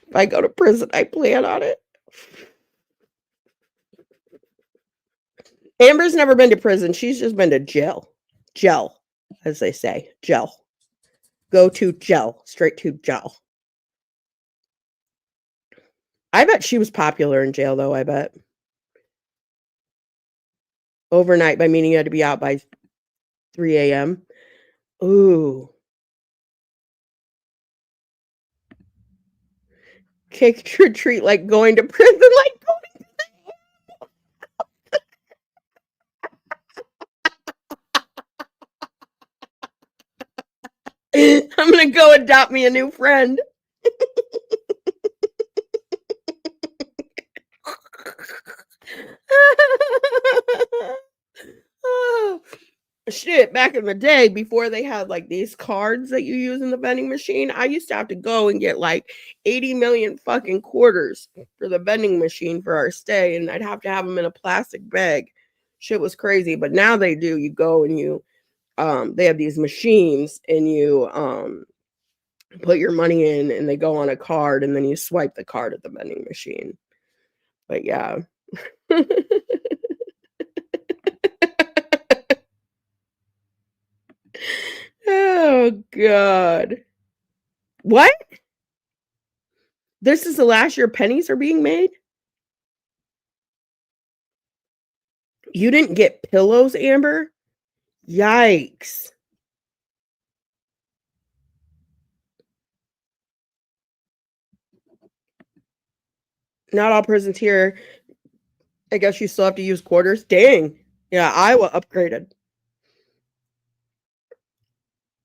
[SPEAKER 1] If I go to prison, I plan on it. Amber's never been to prison. She's just been to jail. Jail, as they say. Jail. Go to jail. Straight to jail. I bet she was popular in jail, though, I bet. Overnight, by meaning you had to be out by 3 a.m. Ooh. Kick or treat like going to prison, like going to I'm gonna go adopt me a new friend. Oh, shit, back in the day, before they had like these cards that you use in the vending machine, I used to have to go and get like 80 million fucking quarters for the vending machine for our stay, and I'd have to have them in a plastic bag. Shit was crazy, but now they do. You go and they have these machines, and you put your money in, and they go on a card, and then you swipe the card at the vending machine. But yeah. Oh God. What? This is the last year pennies are being made? You didn't get pillows, Amber? Yikes. Not all prisons here. I guess you still have to use quarters. Dang. Yeah, Iowa upgraded.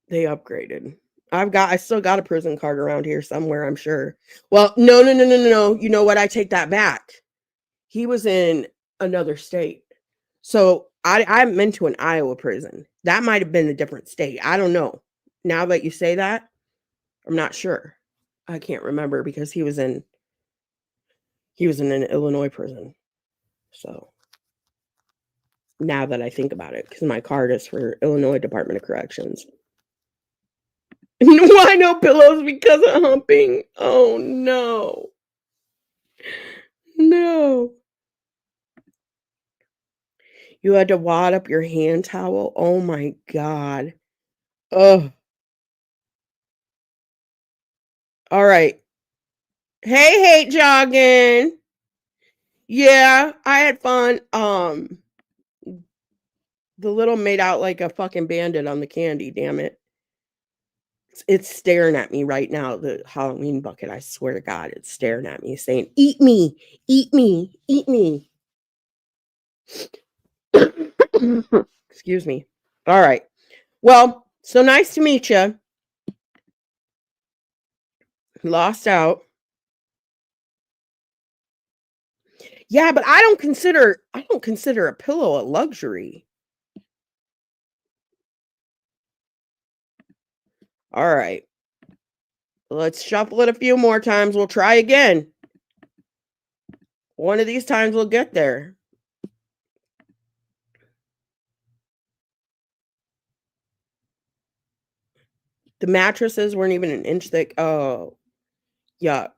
[SPEAKER 1] They upgraded. I still got a prison card around here somewhere, I'm sure. Well, no. You know what? I take that back. He was in another state. So I'm into an Iowa prison. That might have been a different state. I don't know. Now that you say that, I'm not sure. I can't remember because he was in an Illinois prison. So now that I think about it, because my card is for Illinois Department of Corrections. Why no pillows? Because of humping. Oh no. No. You had to wad up your hand towel. Oh my God. Oh. All right. Hey, jogging. Yeah, I had fun. The little made out like a fucking bandit on the candy, damn it. It's staring at me right now, the Halloween bucket. I swear to God, it's staring at me saying, eat me, eat me, eat me. Excuse me. All right. Well, so nice to meet you. Lost out. Yeah, but I don't consider a pillow a luxury. All right. Let's shuffle it a few more times. We'll try again. One of these times we'll get there. The mattresses weren't even an inch thick. Oh, yuck.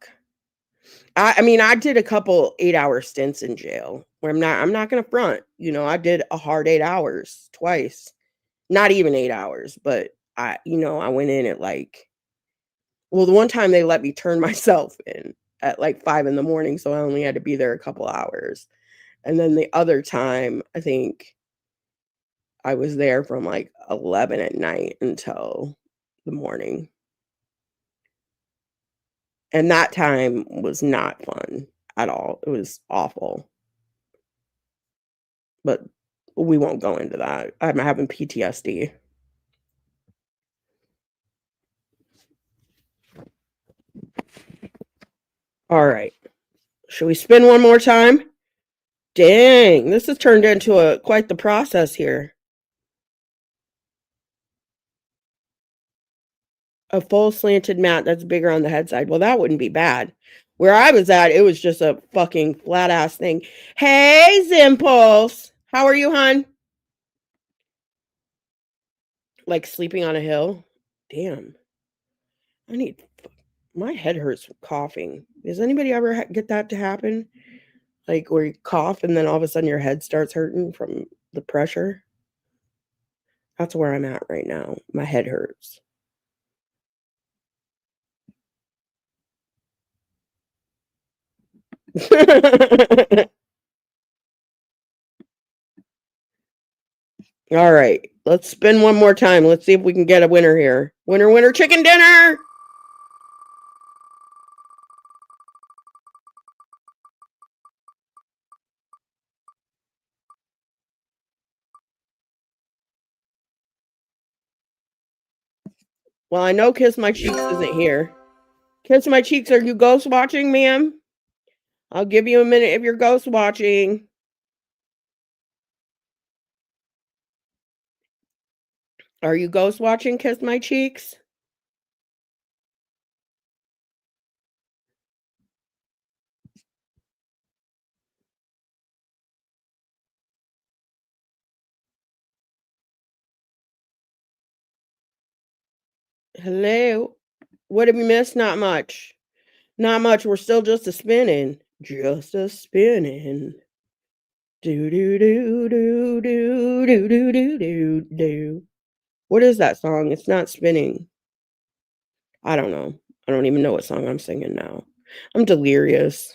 [SPEAKER 1] I mean, I did a couple 8-hour stints in jail where I'm not gonna front. I did a hard 8 hours twice. Not even 8 hours, but I went in at the one time they let me turn myself in at like 5 in the morning, so I only had to be there a couple hours. And then the other time, I think I was there from like 11 at night until the morning. And that time was not fun at all. It was awful. But we won't go into that. I'm having PTSD. All right. Should we spin one more time? Dang, this has turned into quite the process here. A full slanted mat that's bigger on the head side. Well, that wouldn't be bad. Where I was at, it was just a fucking flat ass thing. Hey, Zimpulse. How are you, hon? Like sleeping on a hill? Damn. I need. My head hurts from coughing. Does anybody ever get that to happen? Like where you cough and then all of a sudden your head starts hurting from the pressure? That's where I'm at right now. My head hurts. All right. Let's spin one more time. Let's see if we can get a winner here. Winner, winner, chicken dinner. Well, I know Kiss My Cheeks isn't here. Kiss My Cheeks, are you ghost watching, ma'am? I'll give you a minute if you're ghost watching. Are you ghost watching Kiss My Cheeks? Hello? What have you missed? Not much. Not much. We're still just a spinning. Just a spinning. Do do do do do do do do do do. What is that song? It's not spinning. I don't know. I don't even know what song I'm singing now. I'm delirious.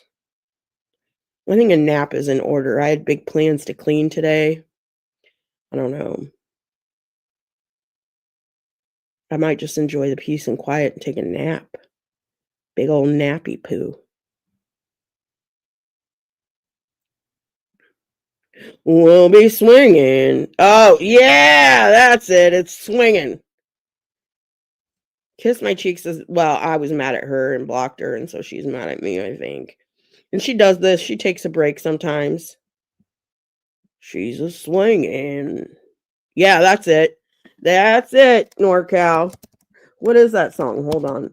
[SPEAKER 1] I think a nap is in order. I had big plans to clean today. I don't know. I might just enjoy the peace and quiet and take a nap. Big old nappy poo. We'll be swinging. Oh, yeah, that's it. It's swinging. Kiss My Cheeks is, well, I was mad at her and blocked her, and so she's mad at me, I think. And she does this. She takes a break sometimes. She's a swinging. Yeah, that's it. That's it, NorCal. What is that song? Hold on.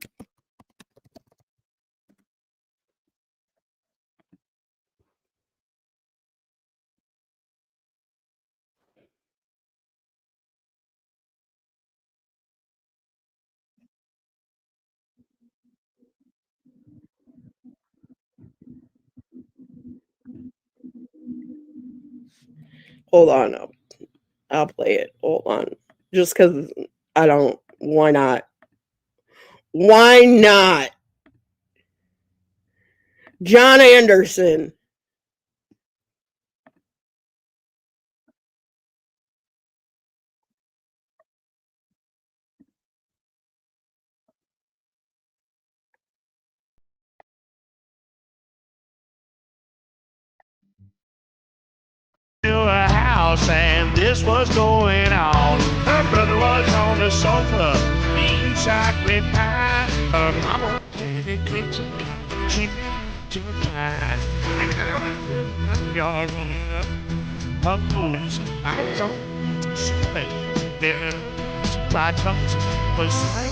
[SPEAKER 1] Hold on. I'll play it. Hold on. Just because I don't. Why not? Why not? John Anderson.
[SPEAKER 2] To a house and this was going on. Her brother was on the sofa eating chocolate pie. Her mama in the kitchen, she to pie. You're running up her moves. I don't say there. My tongue was like,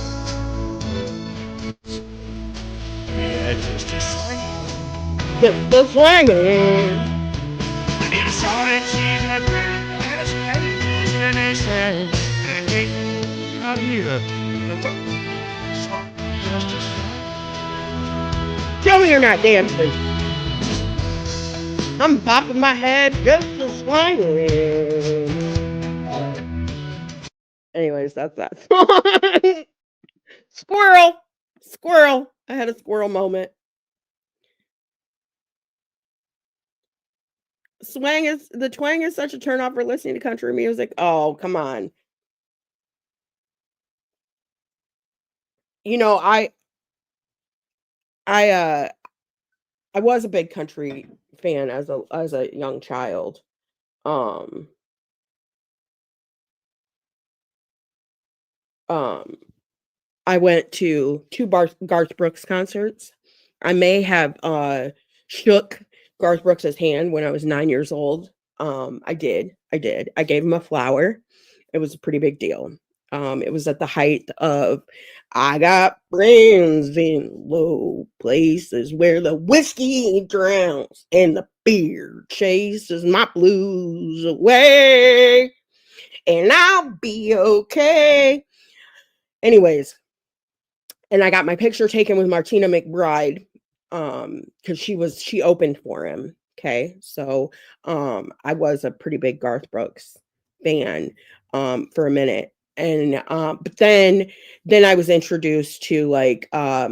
[SPEAKER 2] yeah, just a swing.
[SPEAKER 1] Just the swinging.
[SPEAKER 2] It started cheese and and they said, hey, out here.
[SPEAKER 1] Tell me you're not dancing. I'm popping my head just the swinging. Anyways, that's that song. Squirrel. Squirrel. I had a squirrel moment. The twang is such a turn off for listening to country music. Oh, come on. You know, I uh I was a big country fan as a young child. Um um I went to 2 Garth Brooks concerts. I may have shook Garth Brooks's hand when I was 9 years old. I did. I did. I gave him a flower. It was a pretty big deal. It was at the height of I got friends in low places where the whiskey drowns and the beer chases my blues away, and I'll be okay. Anyways, and I got my picture taken with Martina McBride, because she opened for him. Okay, so I was a pretty big Garth Brooks fan for a minute, and but then I was introduced to like uh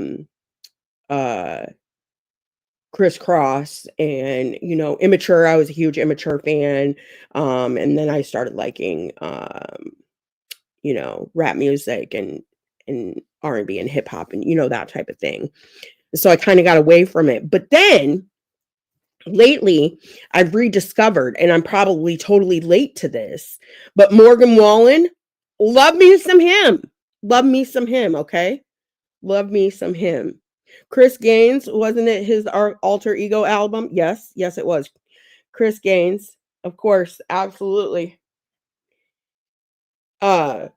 [SPEAKER 1] Chris Cross and Immature. I was a huge Immature fan, and then I started liking rap music and R&B and hip hop and that type of thing. So I kind of got away from it. But then lately I've rediscovered, and I'm probably totally late to this, but Morgan Wallen, love me some him. Love me some him, okay? Love me some him. Chris Gaines, wasn't it his alter ego album? Yes, yes it was. Chris Gaines, of course, absolutely. Uh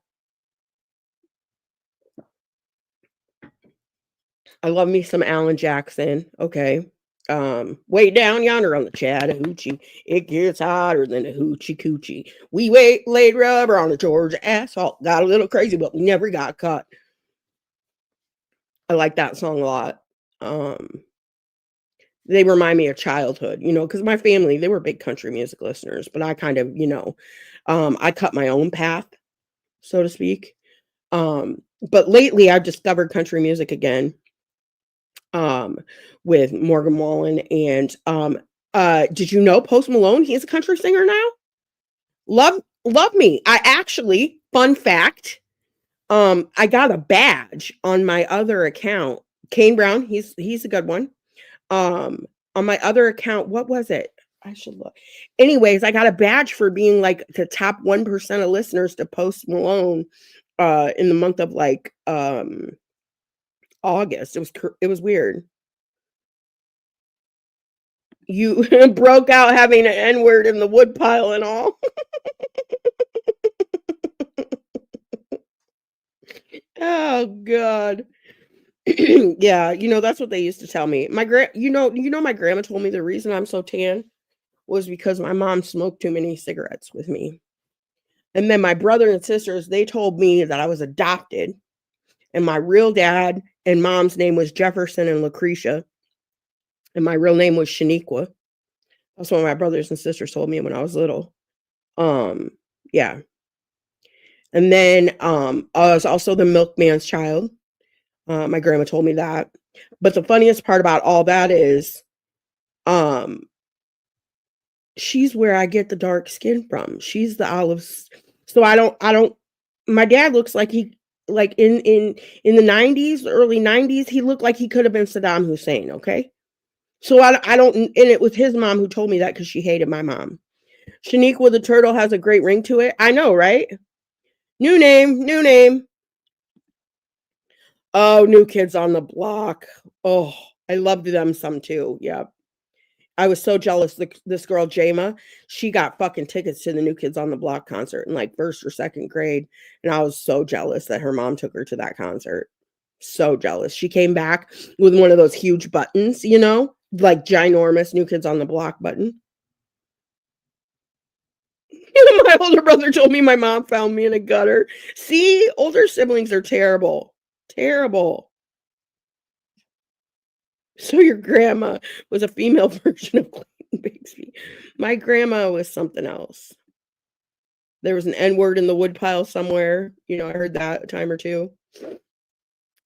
[SPEAKER 1] I love me some Alan Jackson. Okay. Way down yonder on the Chattahoochee, it gets hotter than a hoochie coochie. We laid rubber on the Georgia asphalt. Got a little crazy, but we never got caught. I like that song a lot. Um, they remind me of childhood, because my family, they were big country music listeners, but I kind of, I cut my own path, so to speak. But lately I've discovered country music again. um, with Morgan Wallen and did you know Post Malone? He's a country singer now. Love me. I actually, fun fact, I got a badge on my other account. Kane Brown, he's a good one. On my other account, what was it? I should look. Anyways, I got a badge for being like the top 1% of listeners to Post Malone in the month of like August. It was weird. You broke out having an N-word in the woodpile and all. Oh God. Yeah, that's what they used to tell me. My grandma told me the reason I'm so tan was because my mom smoked too many cigarettes with me. And then my brother and sisters, they told me that I was adopted and my real dad and mom's name was Jefferson and Lucretia. And my real name was Shaniqua. That's what my brothers and sisters told me when I was little. Yeah. And then I was also the milkman's child. My grandma told me that. But the funniest part about all that is she's where I get the dark skin from. She's the olives. So I don't my dad looks like he like in the 90s, early 90s, he looked like he could have been Saddam Hussein, okay? So I don't, and it was his mom who told me that because she hated my mom. Shaniqua the turtle has a great ring to it. I know, right? New name. Oh, New Kids on the Block. Oh, I loved them some too. Yeah. I was so jealous. This girl, Jama, she got fucking tickets to the New Kids on the Block concert in like first or second grade. And I was so jealous that her mom took her to that concert. So jealous. She came back with one of those huge buttons, like ginormous New Kids on the Block button. My older brother told me my mom found me in a gutter. See, older siblings are terrible. Terrible. So your grandma was a female version of Clayton Bigsby. My grandma was something else. There was an N-word in the woodpile somewhere. I heard that a time or two.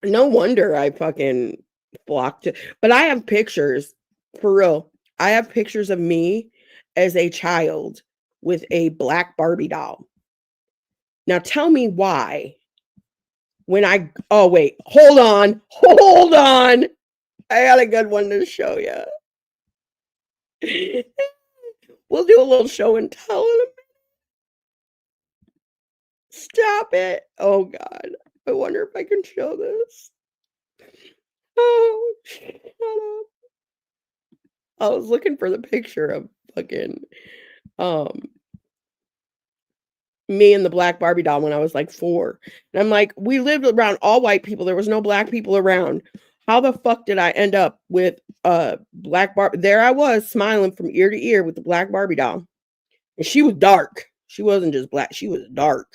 [SPEAKER 1] No wonder I fucking blocked it. But I have pictures, for real. I have pictures of me as a child with a black Barbie doll. Now tell me why. Oh wait, hold on. I got a good one to show you. We'll do a little show and tell in a minute. Stop it. Oh God. I wonder if I can show this. Oh, shut up. I was looking for the picture of fucking me and the black Barbie doll when I was like 4. And I'm like, we lived around all white people. There was no black people around. How the fuck did I end up with black Barbie? There I was smiling from ear to ear with the black Barbie doll. And she was dark. She wasn't just black. She was dark.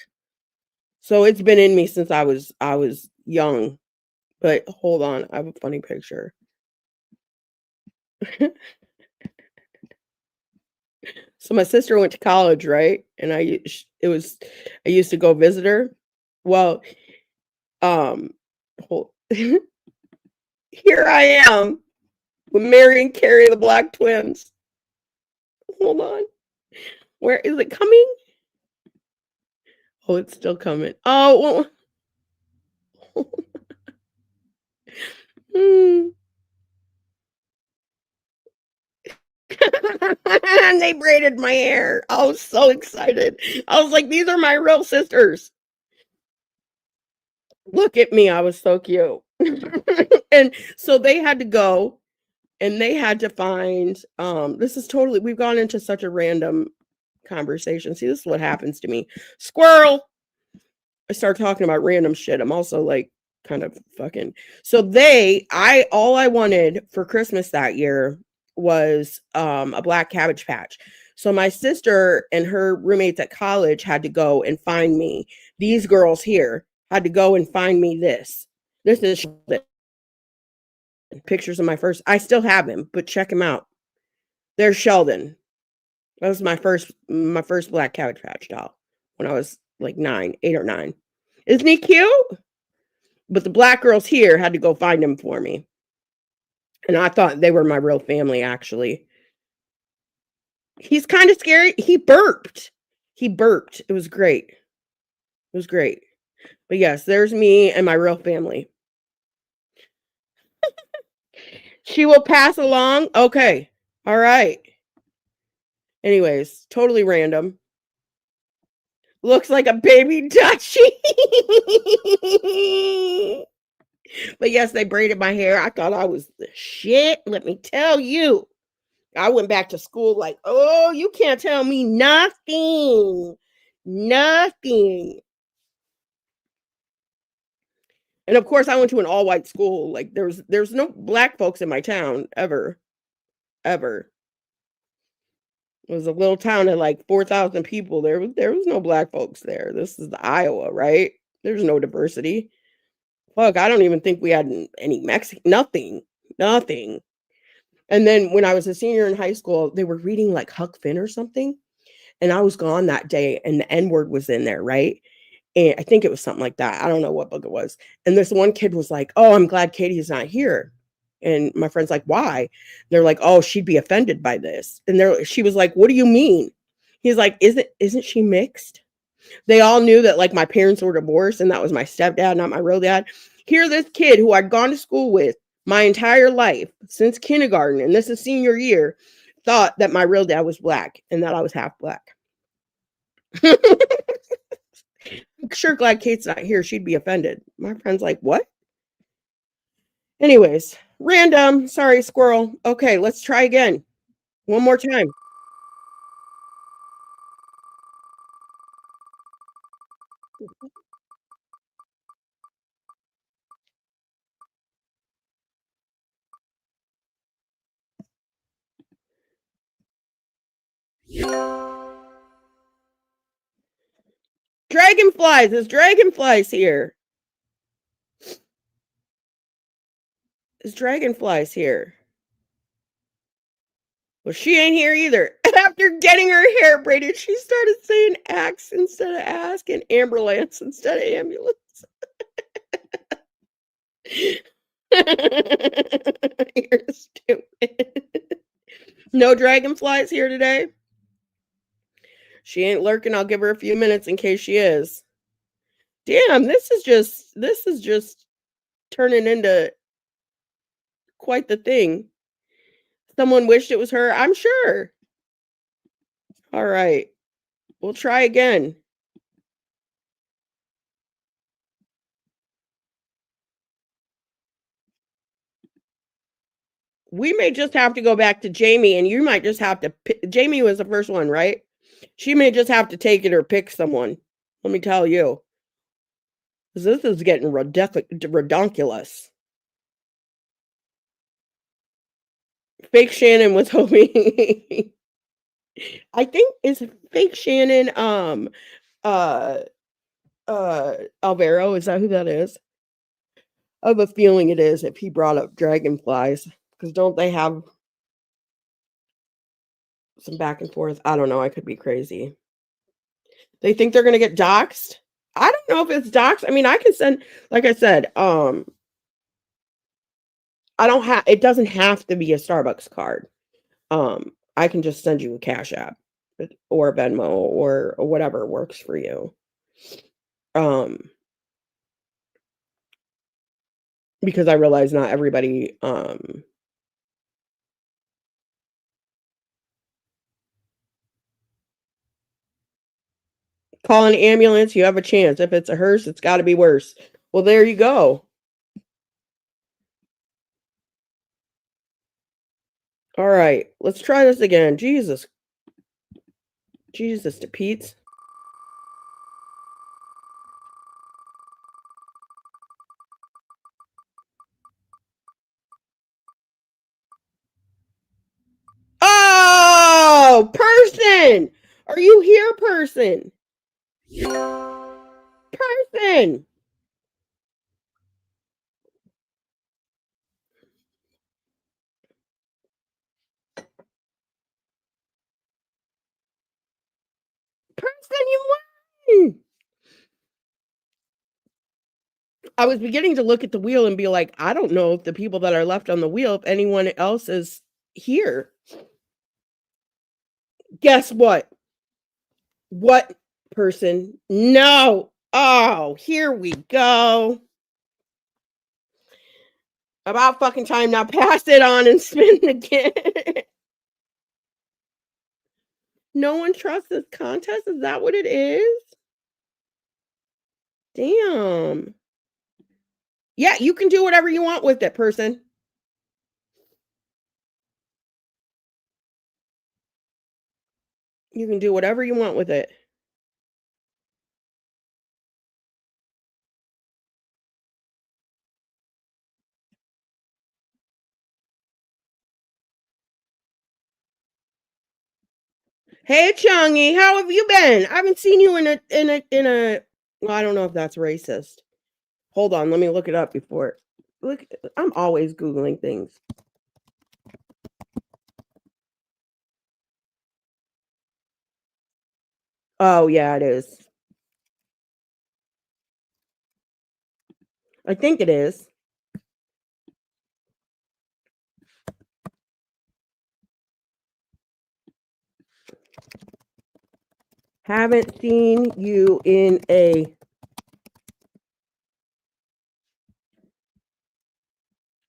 [SPEAKER 1] So it's been in me since I was young. But hold on, I have a funny picture. So my sister went to college, right? And I used to go visit her. Well, here I am with Mary and Carrie, the Black twins. Hold on. Where is it coming? Oh, it's still coming. Oh, well. And they braided my hair. I was so excited. I was like, these are my real sisters. Look at me. I was so cute. And so they had to go and they had to find we've gone into such a random conversation. See, this is what happens to me. Squirrel. I start talking about random shit. I'm also like kind of fucking. So all I wanted for Christmas that year was a black Cabbage Patch. So my sister and her roommates at college had to go and find me. These girls here had to go and find me this. This is Sheldon. Pictures of my first. I still have him, but check him out. There's Sheldon. That was my first black Cabbage Patch doll when I was like 8 or 9. Isn't he cute? But the black girls here had to go find him for me. And I thought they were my real family, actually. He's kinda scary. He burped. He burped. It was great. It was great. But yes, there's me and my real family. She will pass along? Okay. Alright. Anyways, totally random. Looks like a baby Dutchie. But yes, they braided my hair. I thought I was the shit, let me tell you. I went back to school like, "Oh, you can't tell me nothing. Nothing." And of course, I went to an all-white school. Like there's no black folks in my town ever, ever. It was a little town of like 4,000 people. There was no black folks there. This is the Iowa, right? There's no diversity. Fuck, I don't even think we had any Mexican. Nothing, nothing. And then when I was a senior in high school, they were reading like Huck Finn or something, and I was gone that day, and the N word was in there, right? And I think it was something like that. I don't know what book it was. And this one kid was like, "Oh, I'm glad Katie's not here." And my friend's like, "Why?" They're like, "Oh, she'd be offended by this." And she was like, "What do you mean?" He's like, "Isn't she mixed?" They all knew that like my parents were divorced and that was my stepdad, not my real dad. Here, this kid who I'd gone to school with my entire life since kindergarten, and this is senior year, thought that my real dad was black and that I was half black. I'm sure glad Kate's not here. She'd be offended. My friend's like, "What?" Anyways, random. Sorry, squirrel. Okay, let's try again. One more time. Dragonflies. There's dragonflies here. There's dragonflies here. Well, she ain't here either. After getting her hair braided, she started saying axe instead of ask and ambulance instead of ambulance. You're stupid. No dragonflies here today. She ain't lurking. I'll give her a few minutes in case she is. Damn, this is just turning into quite the thing. Someone wished it was her, I'm sure. All right. We'll try again. We may just have to go back to Jamie, and you might just have to Jamie was the first one, right? She may just have to take it or pick someone. Let me tell you. 'Cause this is getting redonkulous. Fake Shannon was hoping. I think is Fake Shannon uh Alvaro, is that who that is? I have a feeling it is if he brought up dragonflies. Because don't they have some back and forth? I don't know. I could be crazy. They think they're gonna get doxxed? I don't know if it's doxed. I mean, I can send, like I said, I don't have, it doesn't have to be a Starbucks card. I can just send you a Cash App or a Venmo or whatever works for you. Um, because I realize not everybody call an ambulance, you have a chance. If it's a hearse, it's got to be worse. Well, there you go. All right, let's try this again. Jesus. Jesus to Pete's. Oh, person. Are you here, person? Person. Person, you won. I was beginning to look at the wheel and be like, I don't know if the people that are left on the wheel, if anyone else is here. Guess what? What person? No. Oh, here we go. About fucking time. Now pass it on and spin again. No one trusts this contest? Is that what it is? Damn. Yeah, you can do whatever you want with it, person. You can do whatever you want with it. Hey, Chungy, how have you been? I haven't seen you in a. Well, I don't know if that's racist. Hold on, let me look it up before. Look, I'm always Googling things. Oh, yeah, it is. I think it is. Haven't seen you in a.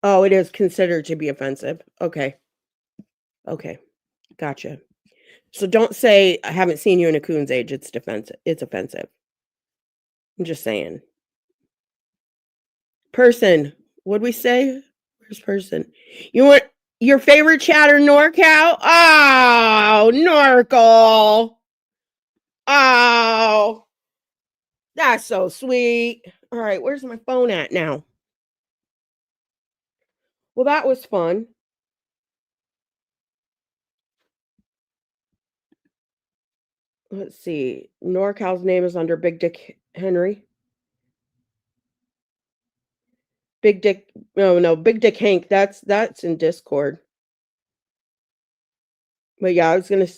[SPEAKER 1] Oh, it is considered to be offensive. Okay. Okay. Gotcha. So don't say I haven't seen you in a coon's age. It's defensive. It's offensive. I'm just saying. Person. What'd we say? Where's person? You want your favorite chatter NorCal? Oh, Norcal. Oh, that's so sweet. All right, where's my phone at now? Well, that was fun. Let's see. NorCal's name is under Big Dick Henry. Big Dick. No, Big Dick Hank. That's in Discord. But yeah, I was gonna.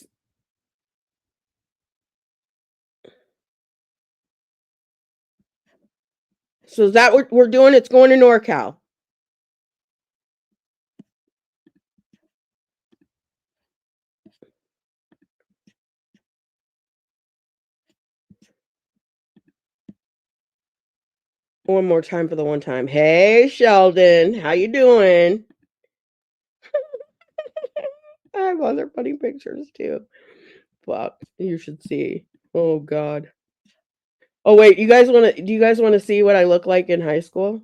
[SPEAKER 1] So is that what we're doing? It's going to NorCal. One more time for the one time. Hey, Sheldon, how you doing? I have other funny pictures too. Fuck, you should see. Oh God. Oh wait, do you guys want to see what I look like in high school?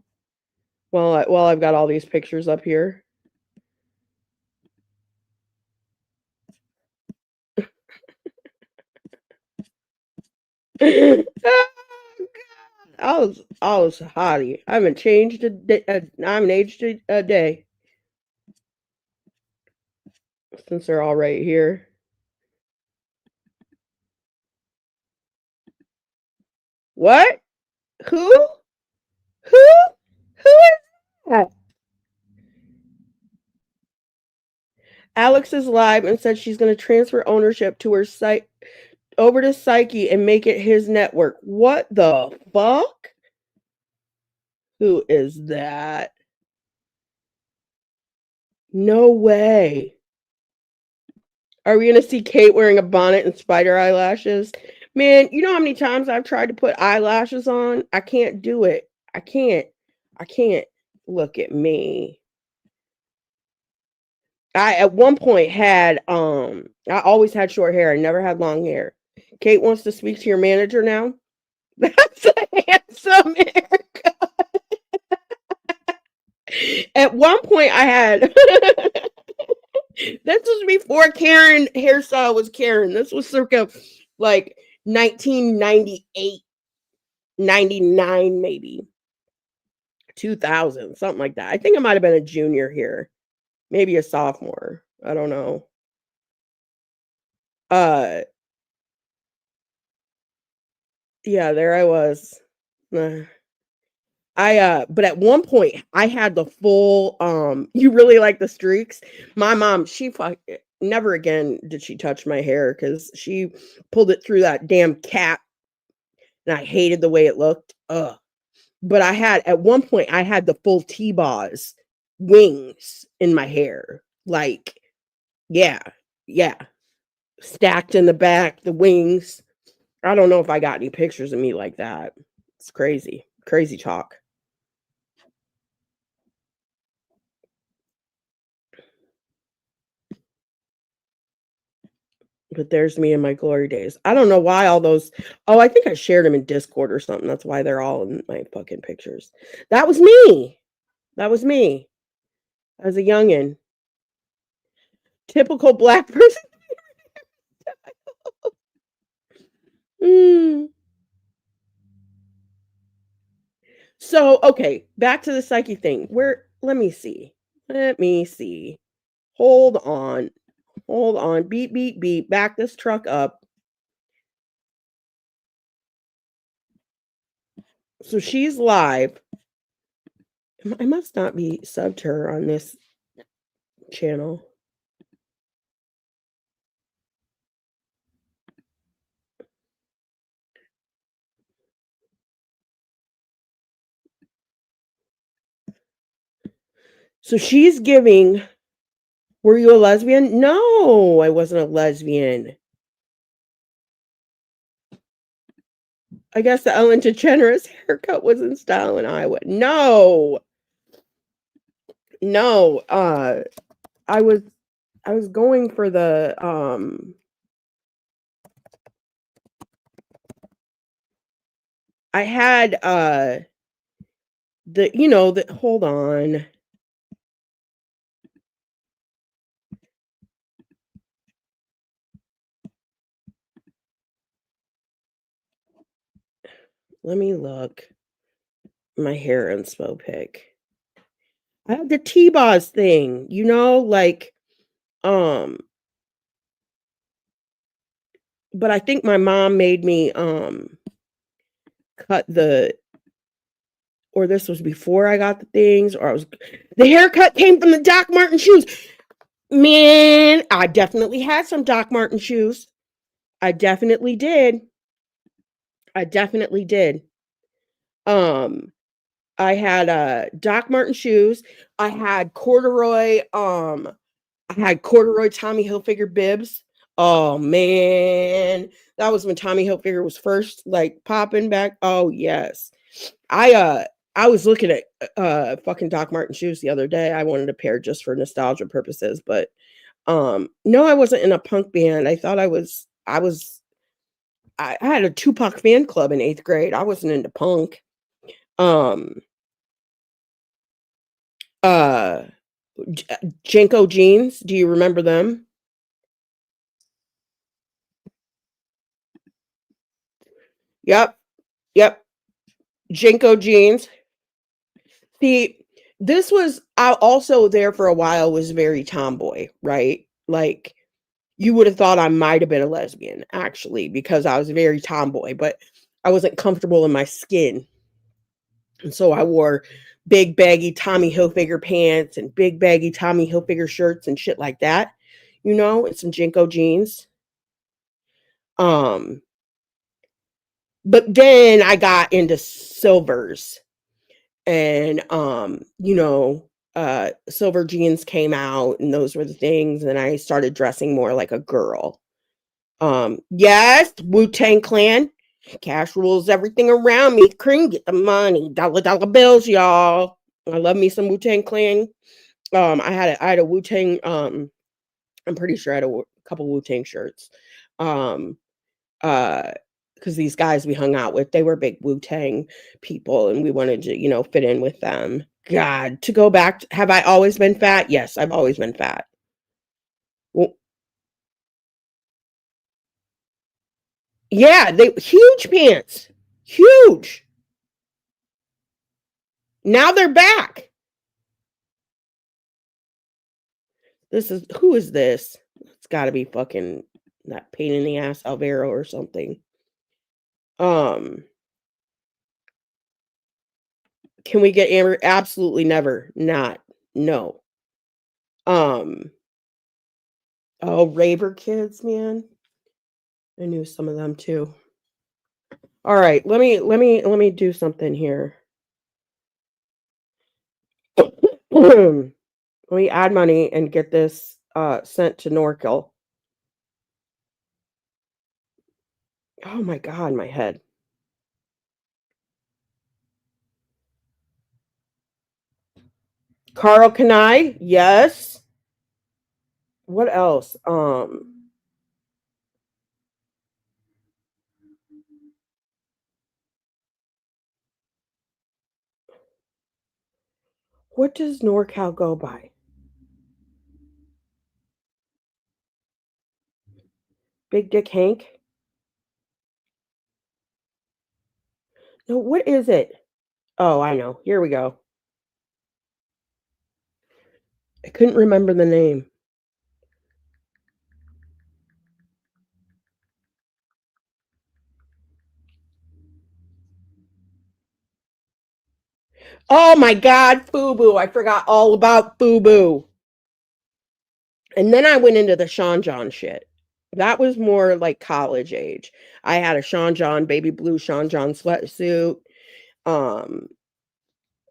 [SPEAKER 1] While I've got all these pictures up here. Oh, God. I was hottie. I haven't changed a day. I haven't aged a day since they're all right here. What? Who? Who? Who is that? Alex is live and said she's going to transfer ownership to her site over to Psyche and make it his network. What the fuck? Who is that? No way. Are we going to see Kate wearing a bonnet and spider eyelashes? Man, you know how many times I've tried to put eyelashes on? I can't do it. I can't. Look at me. I at one point had I always had short hair. I never had long hair. Kate wants to speak to your manager now. That's a handsome haircut. At one point I had this was before Karen hairstyle was Karen. This was circa like 1998, 99 maybe. 2000, something like that. I think I might have been a junior here. Maybe a sophomore. I don't know. Yeah, there I was. But at one point I had the full you really like the streaks. My mom, never again did she touch my hair because she pulled it through that damn cap and I hated the way it looked. Ugh. But at one point, I had the full T-Boz wings in my hair. Like, yeah, yeah. Stacked in the back, the wings. I don't know if I got any pictures of me like that. It's crazy. Crazy talk. But there's me in my glory days. I don't know why all those. Oh, I think I shared them in Discord or something. That's why they're all in my fucking pictures. That was me. That was me as a youngin. Typical black person. Mm. So, okay, back to the psyche thing. Let me see. Let me see. Hold on. Hold on. Beep, beep, beep. Back this truck up. So she's live. I must not be subbed her on this channel. So she's giving. Were you a lesbian? No, I wasn't a lesbian. I guess the Ellen DeGeneres haircut was in style in Iowa. No. No. I was going for the I had hold on. Let me look. My hair inspo pic. I had the T-Boz thing, like but I think my mom made me cut or this was before I got the things, or the haircut came from the Doc Martin shoes. Man, I definitely had some Doc Martin shoes. I definitely did. I had Doc Martin shoes. I had corduroy Tommy Hilfiger bibs. Oh man, that was when Tommy Hilfiger was first like popping back. Oh yes. I was looking at fucking Doc Martin shoes the other day. I wanted a pair just for nostalgia purposes, but no, I wasn't in a punk band. I thought I had a Tupac fan club in 8th grade. I wasn't into punk. JNCO jeans. Do you remember them? Yep. JNCO jeans. See, this was also there for a while was very tomboy, right? Like you would have thought I might have been a lesbian actually because I was very tomboy, but I wasn't comfortable in my skin. And so I wore big baggy Tommy Hilfiger pants and big baggy Tommy Hilfiger shirts and shit like that, and some JNCO jeans. But then I got into silvers and silver jeans came out and those were the things and I started dressing more like a girl. Yes, Wu-Tang Clan. Cash rules everything around me. Cream, get the money. Dollar bills, y'all. I love me some Wu-Tang Clan. I had a Wu-Tang, I'm pretty sure I had a couple Wu-Tang shirts. Because these guys we hung out with, they were big Wu-Tang people and we wanted to, fit in with them. God, to go back, have I always been fat? Yes, I've always been fat. Well, yeah, they huge pants. Huge. Now they're back. Who is this? It's got to be fucking that pain in the ass Alvaro or something. Can we get Amber? Absolutely never. Not. No. Oh, Raver kids, man. I knew some of them too. All right, let me do something here. Let me add money and get this sent to Norkel. Oh my god, my head. Carl Kanai, yes. What else? What does NorCal go by? Big Dick Hank? No, what is it? Oh, I know. Here we go. I couldn't remember the name. Oh my god, FUBU. I forgot all about FUBU. And then I went into the Sean John shit. That was more like college age. I had a Sean John baby blue Sean John sweatsuit. Um,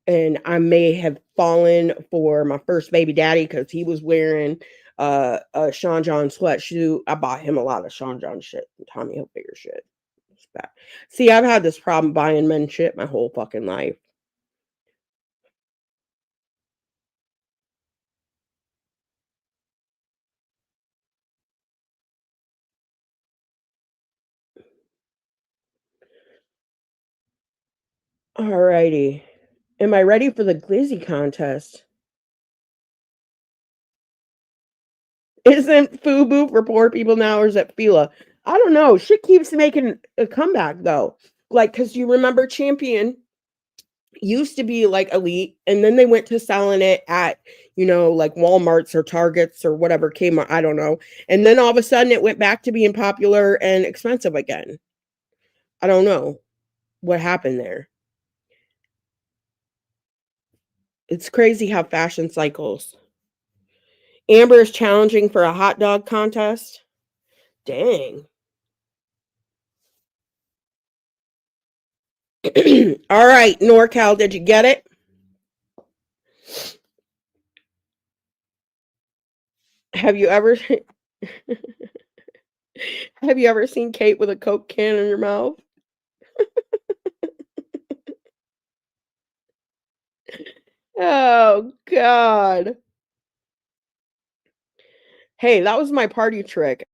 [SPEAKER 1] and I may have fallen for my first baby daddy because he was wearing a Sean John sweatsuit. I bought him a lot of Sean John shit and Tommy Hilfiger shit. It's bad. See, I've had this problem buying men shit my whole fucking life. Alrighty. Am I ready for the Glizzy contest? Isn't FUBU for poor people now, or is it Fila? I don't know. Shit keeps making a comeback though. Like, because you remember Champion used to be like elite, and then they went to selling it at, like Walmarts or Targets or whatever came. I don't know. And then all of a sudden it went back to being popular and expensive again. I don't know what happened there. It's crazy how fashion cycles. Amber is challenging for a hot dog contest. Dang. All right, NorCal, did you get it? Have you ever have you ever seen Kate with a Coke can in your mouth? Oh god. Hey, that was my party trick.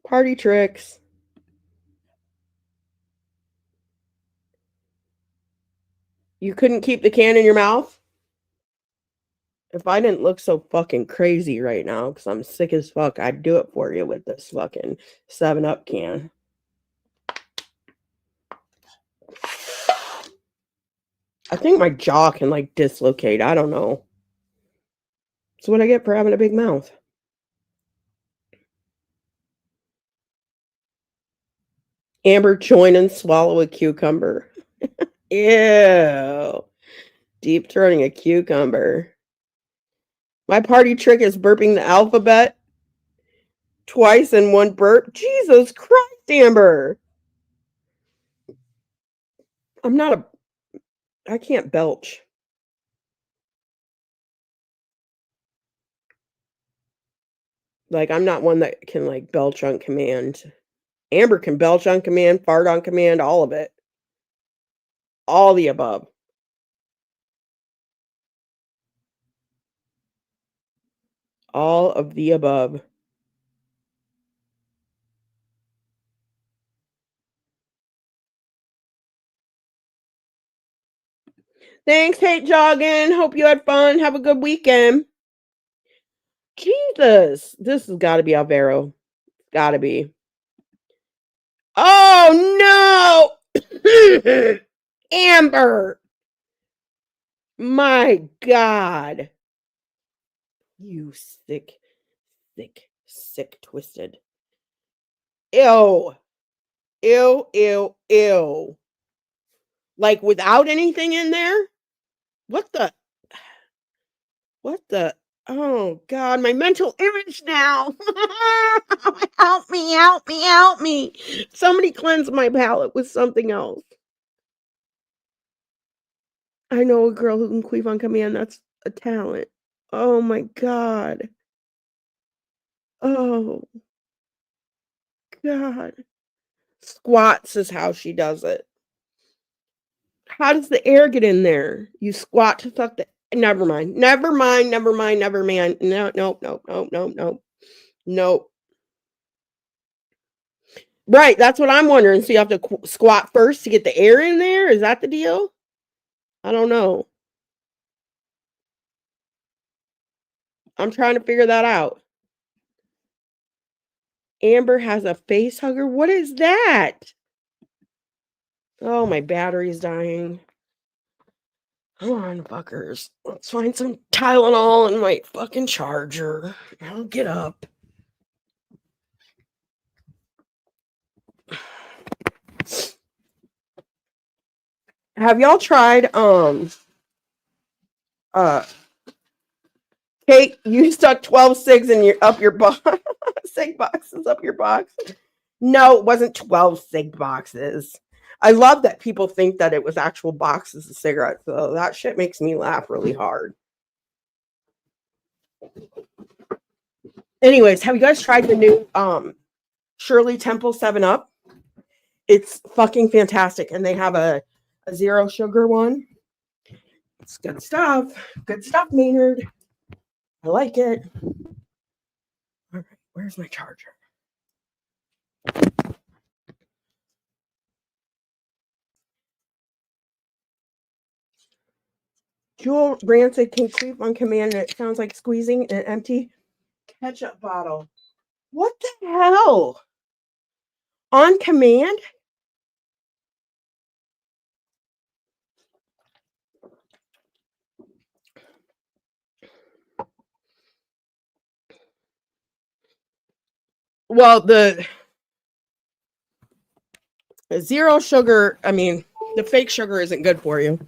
[SPEAKER 1] Party tricks. You couldn't keep the can in your mouth? If I didn't look so fucking crazy right now, because I'm sick as fuck, I'd do it for you with this fucking 7-Up can. I think my jaw can like dislocate. I don't know. That's what I get for having a big mouth. Amber, join and swallow a cucumber. Ew. Deep throating a cucumber. My party trick is burping the alphabet twice in one burp. Jesus Christ, Amber. I can't belch. Like, I'm not one that can like belch on command. Amber can belch on command, fart on command, all of it. All the above. All of the above. Thanks, Hate Jogging. Hope you had fun. Have a good weekend. Jesus. This has got to be Alvaro. Gotta be. Oh no! Amber! My God. You sick, twisted. Ew. Ew, ew, ew. Like, without anything in there? What the what the oh god, my mental image now. Help me, help me, help me. Somebody cleanse my palate with something else. I know a girl who can queef on command. That's a talent. Oh my god. Oh god. Squats is how she does it. How does the air get in there? You squat to suck the never mind. Never mind, never mind, never mind. No, nope, nope, nope, nope, nope. Nope. Right, that's what I'm wondering. So you have to squat first to get the air in there? Is that the deal? I don't know. I'm trying to figure that out. Amber has a face hugger. What is that? Oh, my battery's dying. Come on, fuckers. Let's find some Tylenol in my fucking charger. I'll get up. Have y'all tried Kate, you stuck 12 cigs in your up your box. Cig boxes up your box. No, it wasn't 12 cig boxes. I love that people think that it was actual boxes of cigarettes, though. That shit makes me laugh really hard. Anyways, have you guys tried the new Shirley Temple 7-Up? It's fucking fantastic. And they have a zero sugar one. It's good stuff. Good stuff, Maynard. I like it. All right, where's my charger? Jewel Rancid can creep on command, and it sounds like squeezing an empty ketchup bottle. What the hell? On command? Well, the zero sugar, I mean, the fake sugar isn't good for you.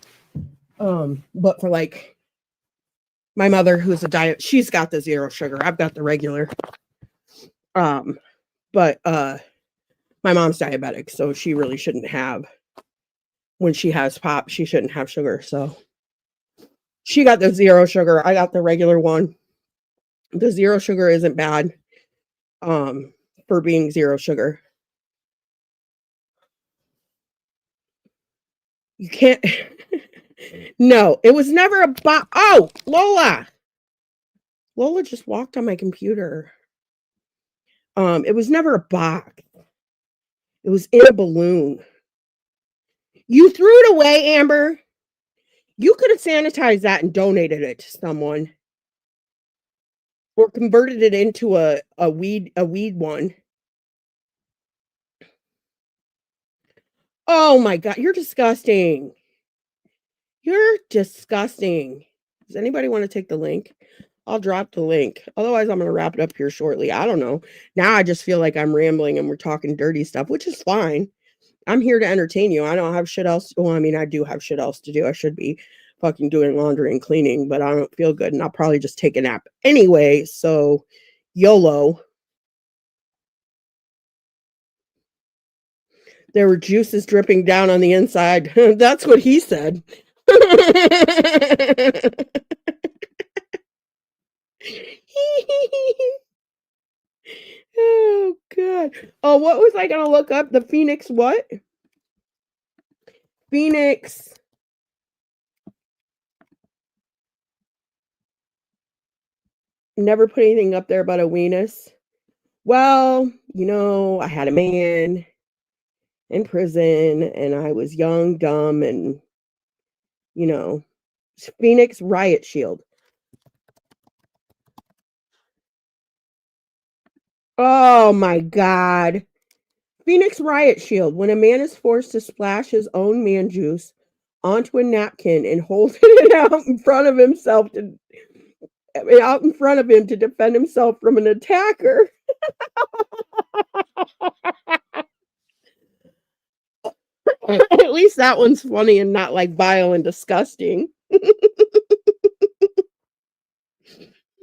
[SPEAKER 1] But for like my mother who's a diet, she's got the zero sugar. I've got the regular. But my mom's diabetic, so she really shouldn't have, when she has pop, she shouldn't have sugar. So she got the zero sugar. I got the regular one. The zero sugar isn't bad for being zero sugar. You can't. No, it was never a box. Oh, Lola. Lola just walked on my computer. It was never a box. It was in a balloon. You threw it away, Amber. You could have sanitized that and donated it to someone. Or converted it into a weed one. Oh my god, you're disgusting. You're disgusting. Does anybody want to take the link? I'll drop the link. Otherwise, I'm going to wrap it up here shortly. I don't know. Now I just feel like I'm rambling and we're talking dirty stuff, which is fine. I'm here to entertain you. I don't have shit else. Well, I mean, I do have shit else to do. I should be fucking doing laundry and cleaning, but I don't feel good and I'll probably just take a nap anyway. So, YOLO. There were juices dripping down on the inside. That's what he said. Oh god. Oh, what was I gonna look up? The Phoenix what? Phoenix. Never put anything up there about a weenus. Well, you know, I had a man in prison and I was young, dumb, and you know, Phoenix Riot Shield. Oh my god. Phoenix Riot Shield. When a man is forced to splash his own man juice onto a napkin and hold it out in front of him to defend himself from an attacker. At least that one's funny and not like vile and disgusting.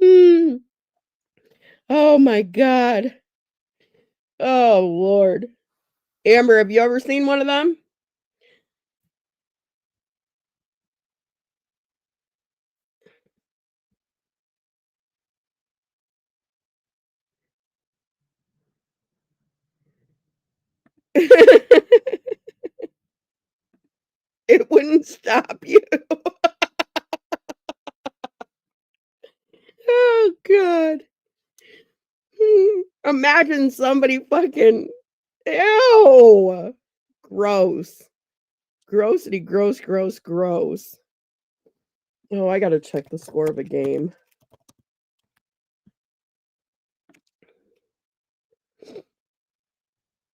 [SPEAKER 1] Hmm. Oh my God. Oh Lord. Amber, have you ever seen one of them? It wouldn't stop you. Oh God. Imagine somebody fucking ew. Gross. Grossity, gross, gross, gross. Oh, I gotta check the score of a game.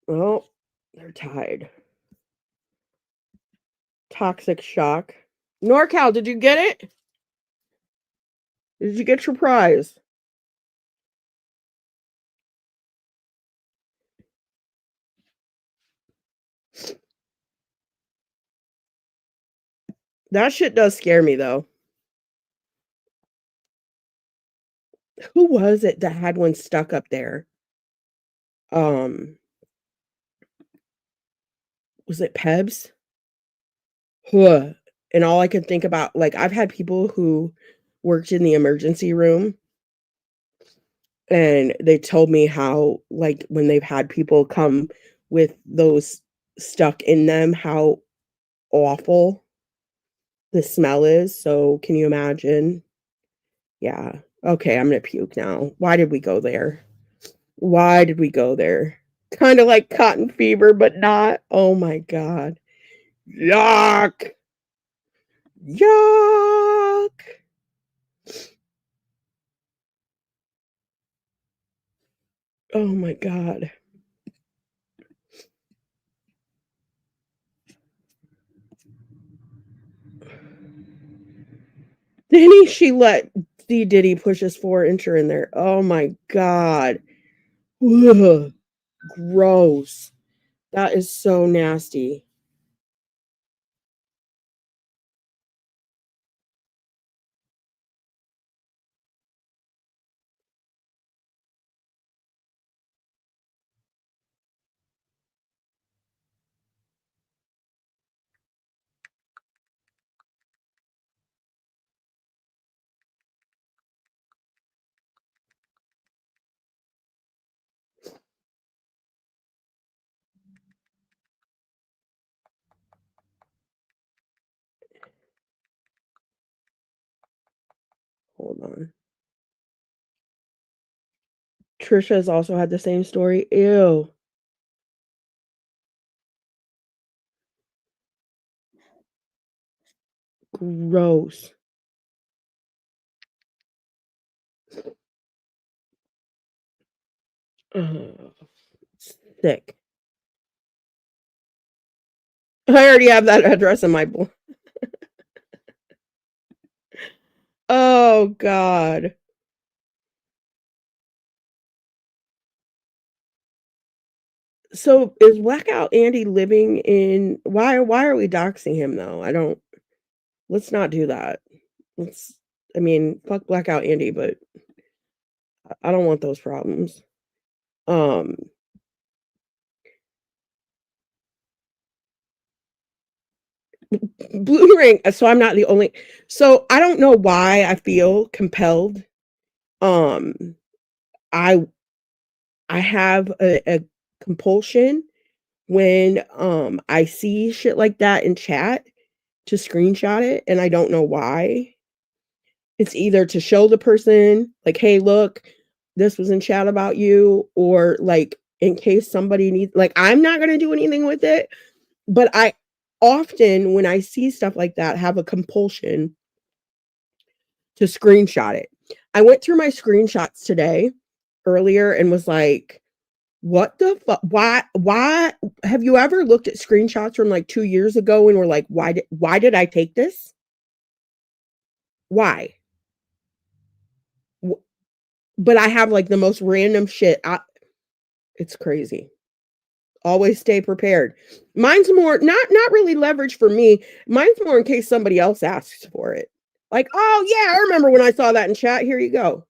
[SPEAKER 1] Well, they're tied. Toxic Shock. NorCal, did you get it? Did you get your prize? That shit does scare me though. Who was it that had one stuck up there? Um, was it Pebs? Huh. And all I could think about, like, I've had people who worked in the emergency room and they told me how, like, when they've had people come with those stuck in them, how awful the smell is. So, can you imagine? Yeah. Okay, I'm gonna puke now. Why did we go there? Why did we go there? Kind of like cotton fever, but not. Oh my God. Yuck. Yuck. Oh my God. Didn't she let D Diddy push his 4-incher in there? Oh my God. Ugh. Gross. That is so nasty. Hold on. Trisha has also had the same story. Ew. Gross. Ugh. Sick. I already have that address in my Oh God. So is Blackout Andy living in why are we doxing him though? I don't let's not do that. Let's I mean, fuck Blackout Andy, but I don't want those problems. Um Blue Ring, so I'm not the only so I don't know why I feel compelled. Um I I have a compulsion when I see shit like that in chat to screenshot it and I don't know why. It's either to show the person like, "Hey, look, this was in chat about you," or like in case somebody needs like I'm not going to do anything with it, but I often when I see stuff like that have a compulsion to screenshot it. I went through my screenshots today earlier and was like, what the fuck? Why have you ever looked at screenshots from like 2 years ago and were like, why did I take this? Why? But I have like the most random shit. It's crazy. Always stay prepared. Mine's more not really leverage for me. Mine's more in case somebody else asks for it. Like, oh yeah, I remember when I saw that in chat. Here you go.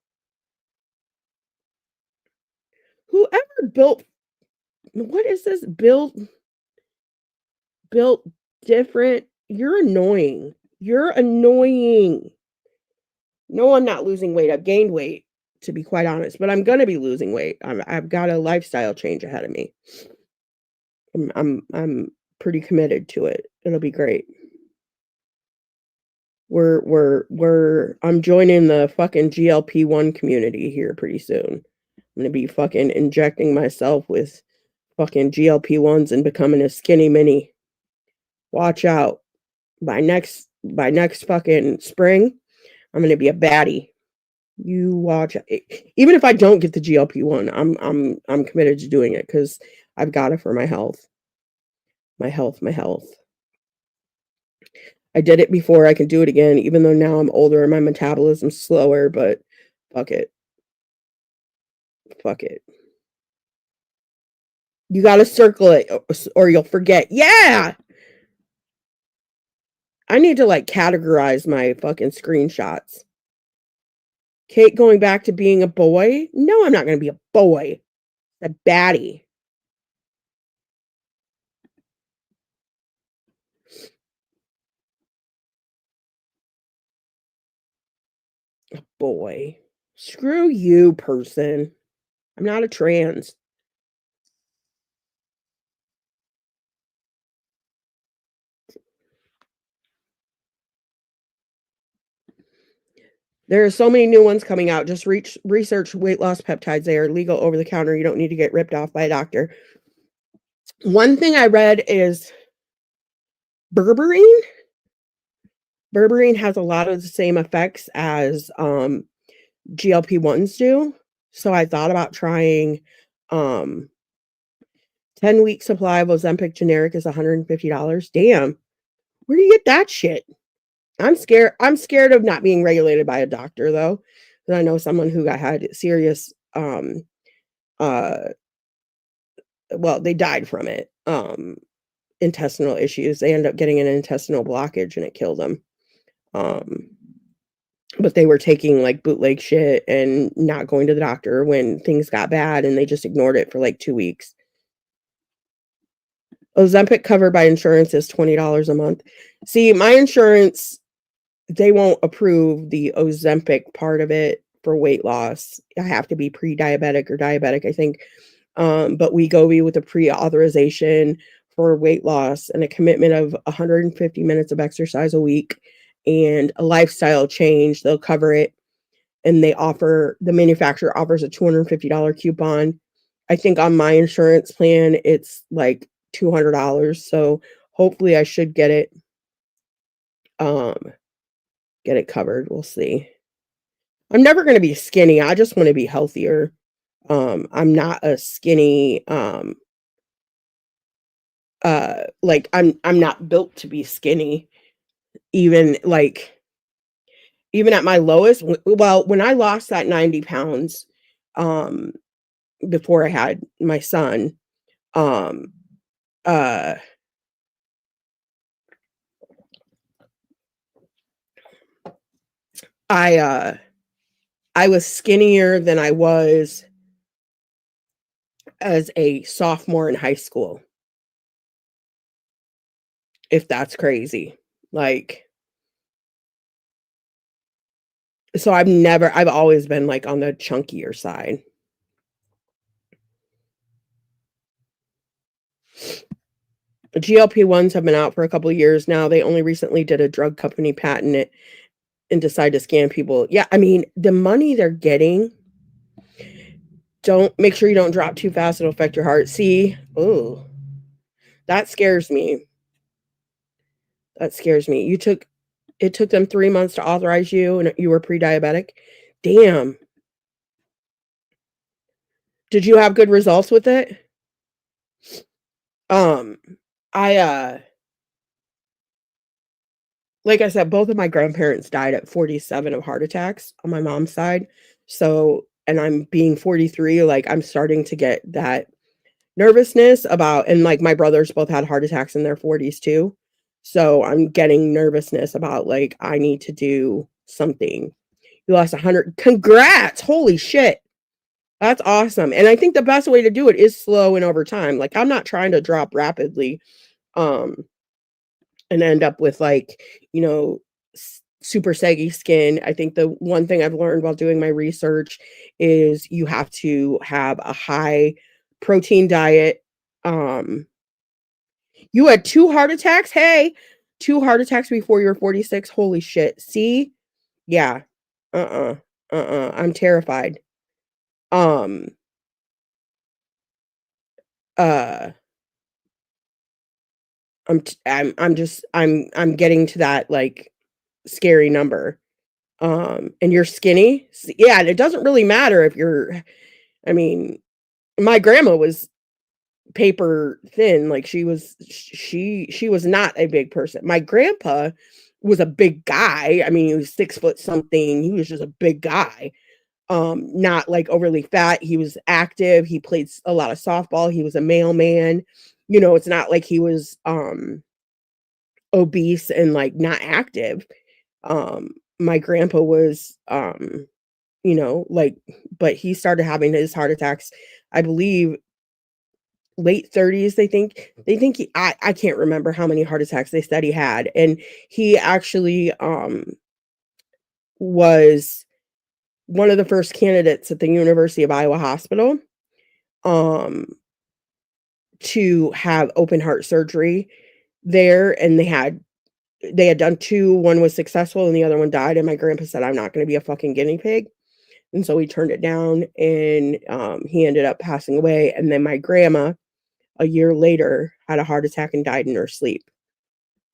[SPEAKER 1] Whoever built, what is this? Built different. You're annoying. You're annoying. No, I'm not losing weight. I've gained weight, to be quite honest, but I'm gonna be losing weight. I've got a lifestyle change ahead of me. I'm pretty committed to it. It'll be great. I'm joining the fucking GLP-1 community here pretty soon. I'm gonna be fucking injecting myself with fucking GLP-1s and becoming a skinny mini. Watch out. By next fucking spring, I'm gonna be a baddie. You watch. Even if I don't get the GLP-1, I'm committed to doing it because I've got it for my health. My health. I did it before. I can do it again, even though now I'm older and my metabolism's slower, but fuck it. Fuck it. You gotta circle it or you'll forget. Yeah! I need to like categorize my fucking screenshots. Kate going back to being a boy? No, I'm not gonna be a boy. A baddie. A boy. Screw you, person. I'm not a trans. There are so many new ones coming out. Just research weight loss peptides. They are legal over the counter. You don't need to get ripped off by a doctor. One thing I read is berberine. Berberine has a lot of the same effects as GLP-1s do. So I thought about trying 10-week supply of Ozempic generic is $150. Damn. Where do you get that shit? I'm scared of not being regulated by a doctor though. Because I know someone who had serious well, they died from it. Intestinal issues. They end up getting an intestinal blockage and it killed them. But they were taking like bootleg shit and not going to the doctor when things got bad and they just ignored it for like 2 weeks. Ozempic covered by insurance is $20 a month. See, my insurance, they won't approve the Ozempic part of it for weight loss. I have to be pre-diabetic or diabetic, I think. But Wegovy with a pre-authorization for weight loss and a commitment of 150 minutes of exercise a week and a lifestyle change, they'll cover it. And the manufacturer offers a $250 coupon. I think on my insurance plan, it's like $200. So hopefully I should get it covered. We'll see. I'm never going to be skinny. I just want to be healthier. I'm not a skinny, like I'm not built to be skinny. Even at my lowest, well, when I lost that 90 pounds, before I had my son, I was skinnier than I was as a sophomore in high school. If that's crazy. Like, so I've always been like on the chunkier side. GLP-1s have been out for a couple of years now. They only recently did a drug company patent it and decide to scam people. Yeah, I mean, the money they're getting, make sure you don't drop too fast. It'll affect your heart. See, oh, that scares me. It took them 3 months to authorize you and you were pre-diabetic. Damn. Did you have good results with it? Like I said, both of my grandparents died at 47 of heart attacks on my mom's side. So, and I'm being 43, like I'm starting to get that, nervousness about, and like my brothers both had heart attacks in their 40s too. So I'm getting nervousness about like I need to do something. You lost 100. Congrats. Holy shit. That's awesome. And I think the best way to do it is slow and over time. Like I'm not trying to drop rapidly um and end up with like, you know, super saggy skin. I think the one thing I've learned while doing my research is you have to have a high protein diet. Um you had 2 heart attacks? Hey, 2 heart attacks before you were 46. Holy shit. See? Yeah. Uh-uh. I'm terrified. Um uh I'm getting to that like scary number. And you're skinny? Yeah, and it doesn't really matter if you're, I mean, my grandma was paper thin, like she was not a big person. My grandpa was a big guy. I mean, he was 6 foot something. He was just a big guy. Not like overly fat. He was active. He played a lot of softball. He was a mailman. You know, it's not like he was obese and like not active. My grandpa was you know, like, but he started having his heart attacks, I believe, late 30s, they think I can't remember how many heart attacks they said he had. And he actually was one of the first candidates at the University of Iowa Hospital um to have open heart surgery there, and they had done 2, one was successful and the other one died, and my grandpa said, "I'm not gonna be a fucking guinea pig." And so he turned it down, and he ended up passing away. And then my grandma, a year later, had a heart attack and died in her sleep.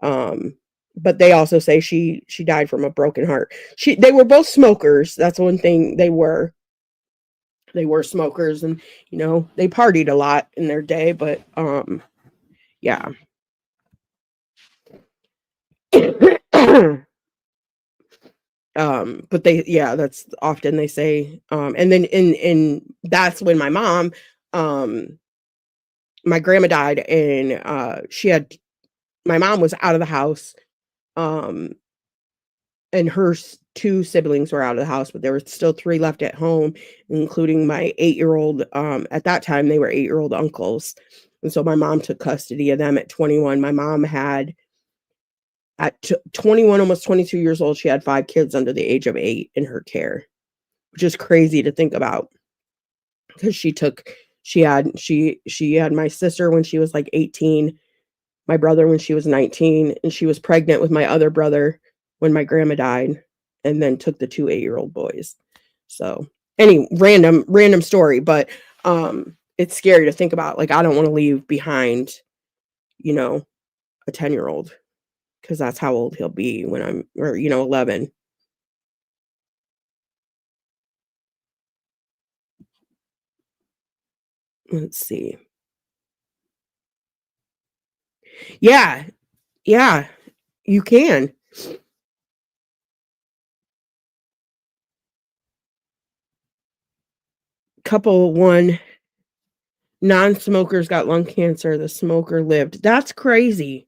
[SPEAKER 1] Um, but they also say she died from a broken heart. They were both smokers. That's one thing they were. They were smokers, and you know they partied a lot in their day. But yeah. But that's often they say. And then in that's when um my grandma died, and my mom was out of the house, um and her 2 siblings were out of the house, but there were still 3 left at home, including my 8-year-old. At that time they were 8-year-old uncles, and so my mom took custody of them at 21. My mom had at 21, almost 22 years old, she had 5 kids under the age of 8 in her care, which is crazy to think about, because she had my sister when she was like 18, my brother when she was 19, and she was pregnant with my other brother when my grandma died, and then took the 2 8-year-old boys. So, any random story, but it's scary to think about. Like I don't want to leave behind, you know, a 10-year-old, because that's how old he'll be when I'm, or 11. Let's see. Yeah, yeah, you can. Couple one non-smokers got lung cancer, the smoker lived. That's crazy.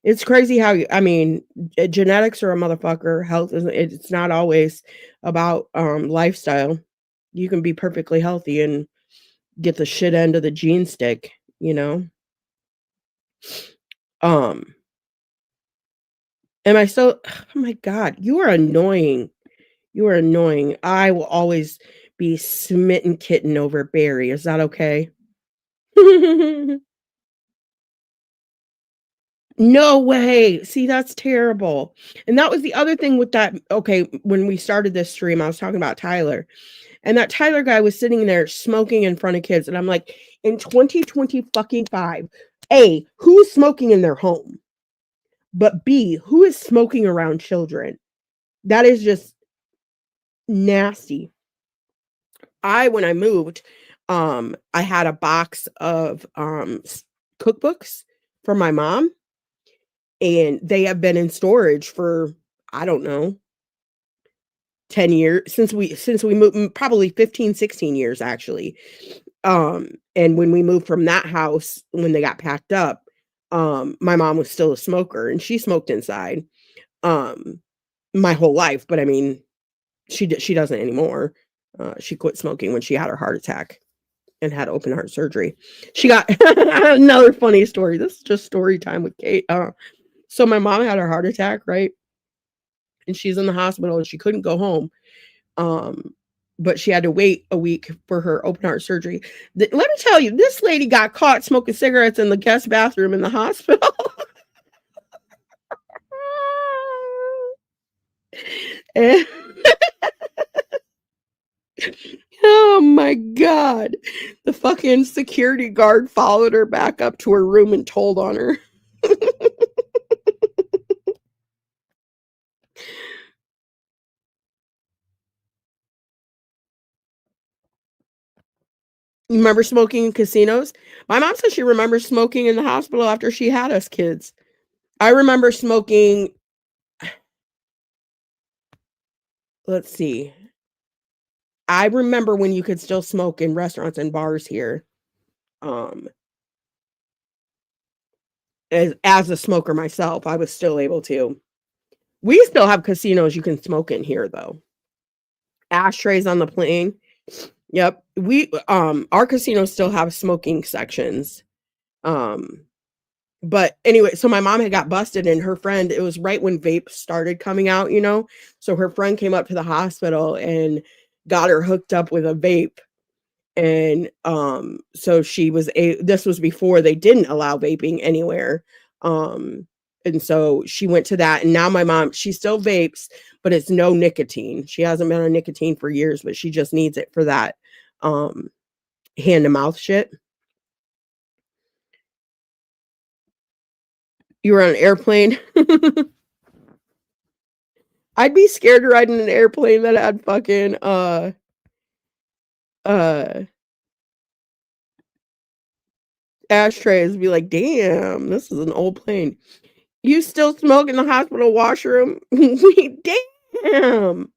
[SPEAKER 1] It's crazy how I mean, genetics are a motherfucker. Health is, it's not always about lifestyle. You can be perfectly healthy and get the shit end of the gene stick, you know? Um, am I so oh my god, you are annoying. You are annoying. I will always be smitten kitten over Barry. Is that okay? No way. See, that's terrible. And that was the other thing with that. Okay, when we started this stream, I was talking about Tyler. And that Tyler guy was sitting there smoking in front of kids. And I'm like, in 2020 fucking 5, A, who's smoking in their home? But B, who is smoking around children? That is just nasty. When I moved, I had a box of cookbooks for my mom, and they have been in storage for, I don't know, 10 years since we moved, probably 15, 16 years actually. And when we moved from that house, when they got packed up, my mom was still a smoker and she smoked inside, my whole life. But I mean, she doesn't anymore. She quit smoking when she had her heart attack and had open heart surgery. She got another funny story. This is just story time with Kate. So my mom had her heart attack, right? And she's in the hospital and she couldn't go home. But she had to wait a week for her open heart surgery. Let me tell you, this lady got caught smoking cigarettes in the guest bathroom in the hospital. And oh my God. The fucking security guard followed her back up to her room and told on her. You remember smoking in casinos? My mom said she remembers smoking in the hospital after she had us kids. I remember smoking. Let's see. I remember when you could still smoke in restaurants and bars here. Um, as a smoker myself, I was still able to. We still have casinos you can smoke in here though. Ashtrays on the plane. Yep. Our casinos still have smoking sections. But anyway, so my mom had got busted and her friend, it was right when vape started coming out, you know. So her friend came up to the hospital and got her hooked up with a vape. And so this was before they didn't allow vaping anywhere. And so she went to that, and now my mom, she still vapes, but it's no nicotine. She hasn't been on nicotine for years, but she just needs it for that hand to mouth shit. You were on an airplane. I'd be scared to ride in an airplane that had fucking ashtrays. Be like, damn, this is an old plane. You still smoke in the hospital washroom? Damn.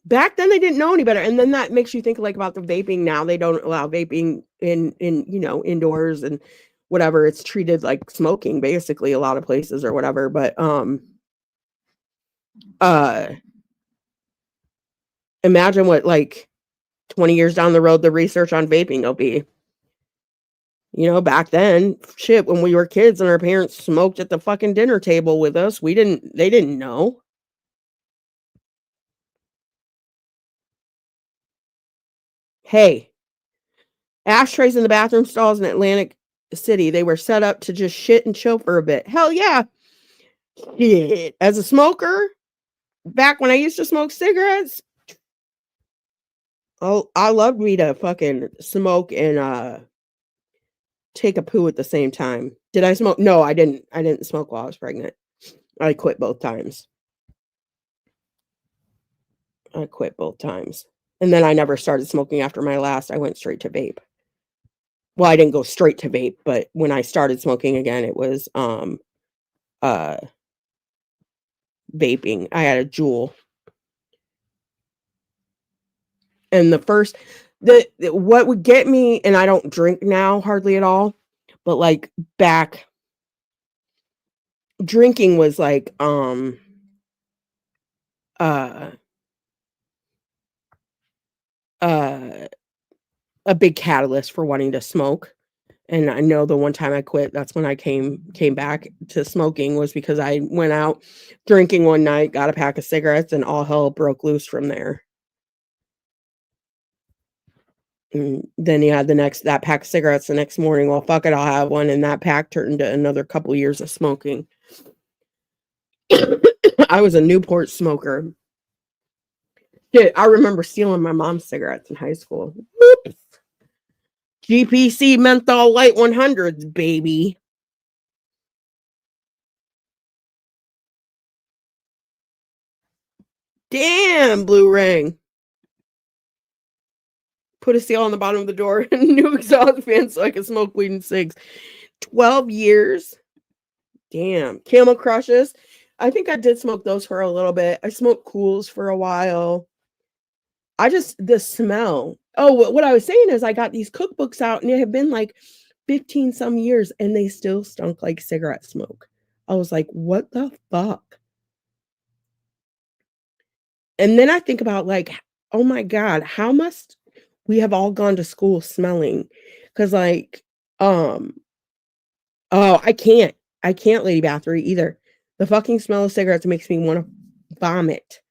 [SPEAKER 1] Back then they didn't know any better. And then that makes you think like about the vaping now. They don't allow vaping in indoors and whatever. It's treated like smoking basically a lot of places or whatever. But imagine what like 20 years down the road the research on vaping will be. Back then, shit, when we were kids and our parents smoked at the fucking dinner table with us, they didn't know. Hey, ashtrays in the bathroom stalls in Atlantic City, they were set up to just shit and chill for a bit. Hell yeah. Shit. As a smoker, back when I used to smoke cigarettes, I loved me to fucking smoke and take a poo at the same time. Did I smoke? No, I didn't. I didn't smoke while I was pregnant. I quit both times. And then I never started smoking after my last. I went straight to vape. Well, I didn't go straight to vape, but when I started smoking again, it was vaping. I had a Juul. And what would get me, and I don't drink now hardly at all, but like back, drinking was like a big catalyst for wanting to smoke. And I know the one time I quit, that's when I came back to smoking, was because I went out drinking one night, got a pack of cigarettes, and all hell broke loose from there. And then you had that pack of cigarettes the next morning. Well, fuck it, I'll have one. And that pack turned into another couple years of smoking. I was a Newport smoker. Shit, I remember stealing my mom's cigarettes in high school. Whoops. GPC menthol light 100s, baby. Damn, blue ring. Put a seal on the bottom of the door and new exhaust fan so I can smoke weed and cigs. 12 years. Damn. Camel Crushes. I think I did smoke those for a little bit. I smoked Cools for a while. The smell. Oh, what I was saying is I got these cookbooks out and it had been like 15 some years and they still stunk like cigarette smoke. I was like, what the fuck? And then I think about like, oh my God, how must we have all gone to school smelling? Cause like, oh, I can't. I can't, Lady Bathory, either. The fucking smell of cigarettes makes me want to vomit.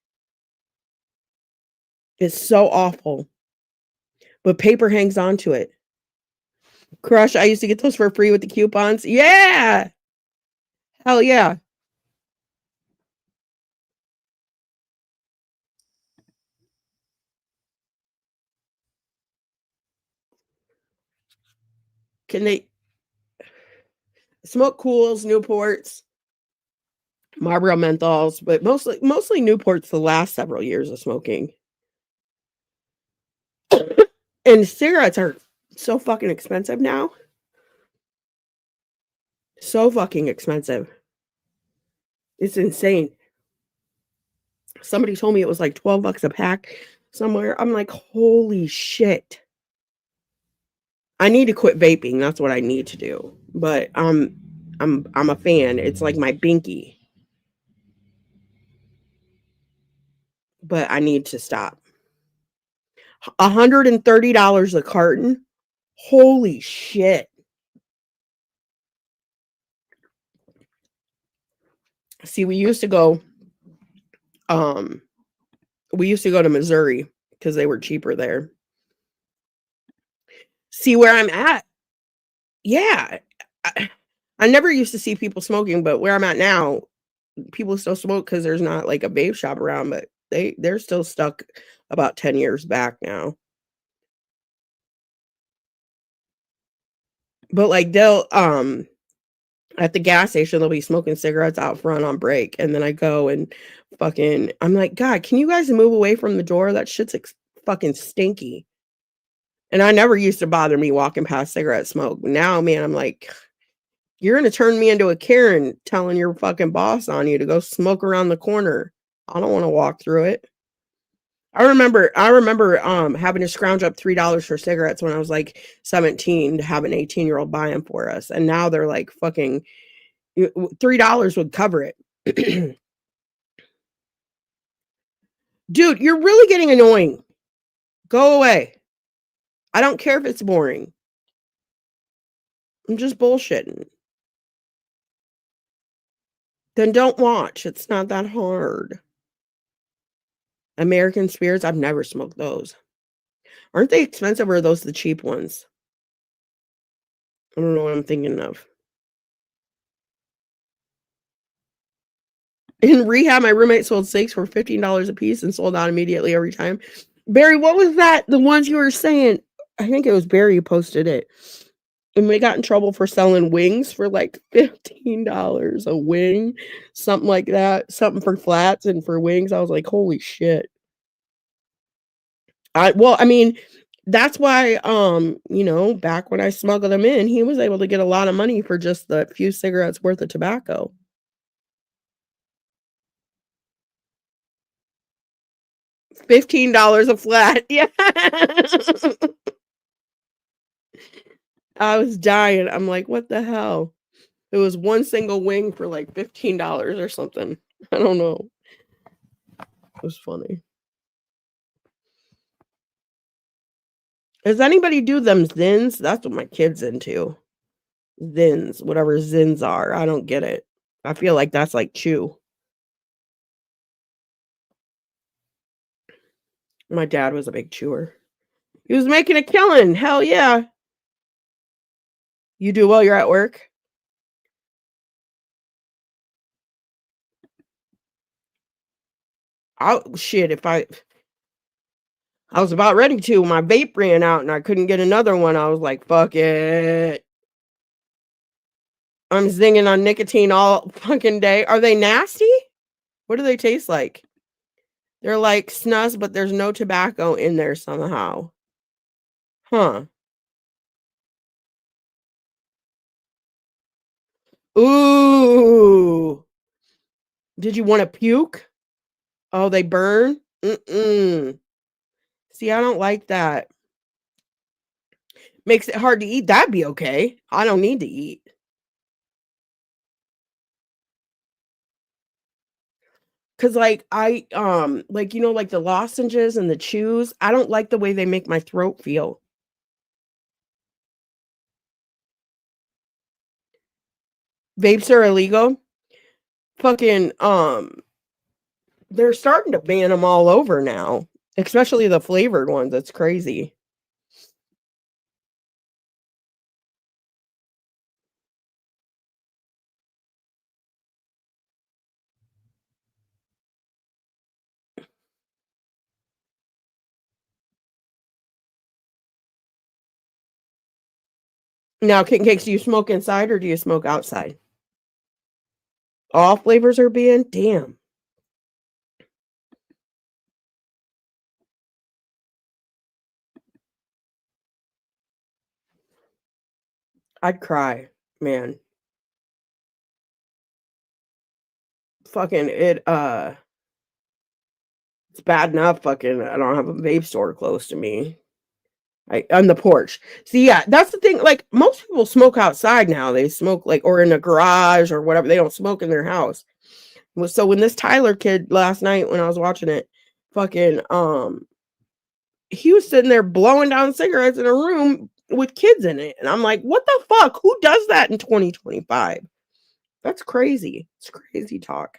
[SPEAKER 1] It's so awful. But paper hangs on to it. Crush, I used to get those for free with the coupons. Yeah! Hell yeah. Can they smoke Cools, Newports, Marlboro menthols, but mostly Newports the last several years of smoking. And cigarettes are so fucking expensive now. So fucking expensive. It's insane. Somebody told me it was like $12 a pack somewhere. I'm like, holy shit. I need to quit vaping. That's what I need to do. But I'm a fan. It's like my binky. But I need to stop. $130 a carton. Holy shit. See, we used to go to Missouri because they were cheaper there. See where I'm at. Yeah. I never used to see people smoking, but where I'm at now, people still smoke because there's not like a vape shop around, but they're still stuck about 10 years back now. But like they'll at the gas station they'll be smoking cigarettes out front on break, and then I go and fucking I'm like, God, can you guys move away from the door? That shit's fucking stinky. And I never used to bother me walking past cigarette smoke. Now, man, I'm like, you're gonna turn me into a Karen telling your fucking boss on you to go smoke around the corner. I don't want to walk through it. I remember having to scrounge up $3 for cigarettes when I was like 17 to have an 18-year-old buy them for us. And now they're like fucking $3 would cover it. Dude, you're really getting annoying. Go away. I don't care if it's boring. I'm just bullshitting. Then don't watch. It's not that hard. American Spirits, I've never smoked those. Aren't they expensive or are those the cheap ones? I don't know what I'm thinking of. In rehab, my roommate sold 6 for $15 a piece and sold out immediately every time. Barry, what was that? The ones you were saying? I think it was Barry who posted it. And we got in trouble for selling wings for like $15 a wing, something like that. Something for flats and for wings. I was like, holy shit. I mean, that's why back when I smuggled them in, he was able to get a lot of money for just the few cigarettes worth of tobacco. $15 a flat. Yeah. I was dying. I'm like, what the hell? It was one single wing for like $15 or something. I don't know. It was funny. Does anybody do them Zins? That's what my kid's into. Zins, whatever Zins are. I don't get it. I feel like that's like chew. My dad was a big chewer. He was making a killing. Hell yeah. You do while you're at work? Shit, if I was about ready to. My vape ran out and I couldn't get another one. I was like, fuck it. I'm zinging on nicotine all fucking day. Are they nasty? What do they taste like? They're like snus, but there's no tobacco in there somehow. Huh. Ooh. Did you wanna puke? Oh, they burn? Mm-mm. See, I don't like that. Makes it hard to eat. That'd be okay. I don't need to eat. Cause like, like, like the lozenges and the chews, I don't like the way they make my throat feel. Vapes are illegal. Fucking, they're starting to ban them all over now, especially the flavored ones. It's crazy. Now, kitten cakes, do you smoke inside or do you smoke outside? All flavors are banned? Damn. I'd cry, man. Fucking it's bad enough fucking I don't have a vape store close to me. On the porch. See, yeah, that's the thing. Like most people smoke outside now. They smoke like or in a garage or whatever. They don't smoke in their house. So when this Tyler kid last night when I was watching it, fucking he was sitting there blowing down cigarettes in a room with kids in it. And I'm like, what the fuck? Who does that in 2025? That's crazy. It's crazy talk.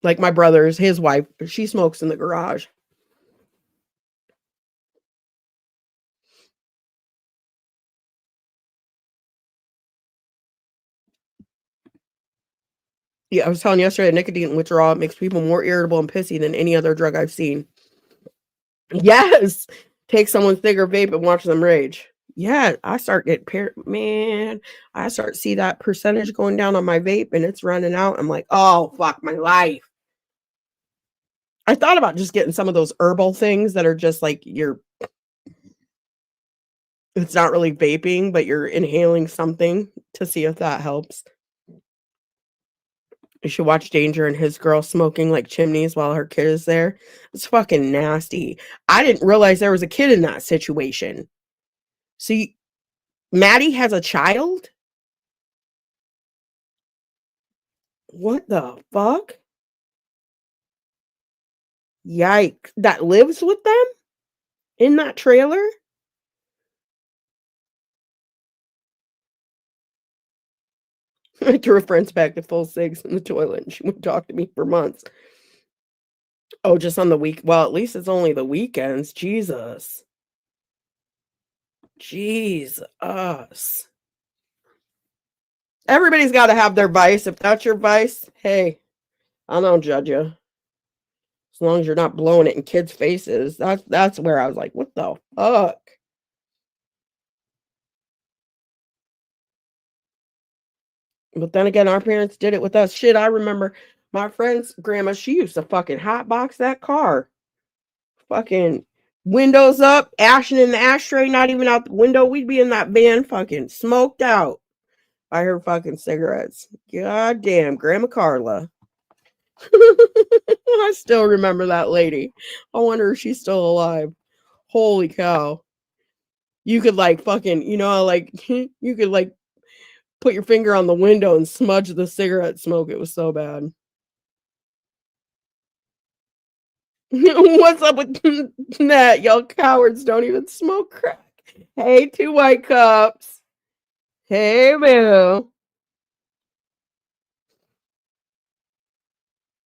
[SPEAKER 1] Like my brother's, his wife, she smokes in the garage. Yeah, I was telling you yesterday, nicotine withdrawal makes people more irritable and pissy than any other drug I've seen. Yes. Take someone's cigarette vape and watch them rage. Yeah, I start getting man. I start see that percentage going down on my vape and it's running out. I'm like, oh fuck my life. I thought about just getting some of those herbal things that are just like it's not really vaping, but you're inhaling something to see if that helps. You should watch Danger and his girl smoking like chimneys while her kid is there. It's fucking nasty. I didn't realize there was a kid in that situation. See, Maddie has a child? What the fuck? Yikes. That lives with them in that trailer? I threw a friend's back to full cigs in the toilet and she wouldn't talk to me for months. Oh, just on the week. Well, at least it's only the weekends. Jesus. Jesus. Everybody's got to have their vice. If that's your vice, hey, I don't judge you. As long as you're not blowing it in kids' faces. That's where I was like, what the fuck? But then again, our parents did it with us. Shit, I remember my friend's grandma, she used to fucking hotbox that car. Fucking windows up, ashing in the ashtray, not even out the window. We'd be in that van fucking smoked out by her fucking cigarettes. God damn, Grandma Carla. I still remember that lady. I wonder if she's still alive. Holy cow. You could like fucking, like you could like put your finger on the window and smudge the cigarette smoke. It was so bad. What's up with that? Y'all cowards don't even smoke crack. Hey, 2 white cups. Hey, Boo.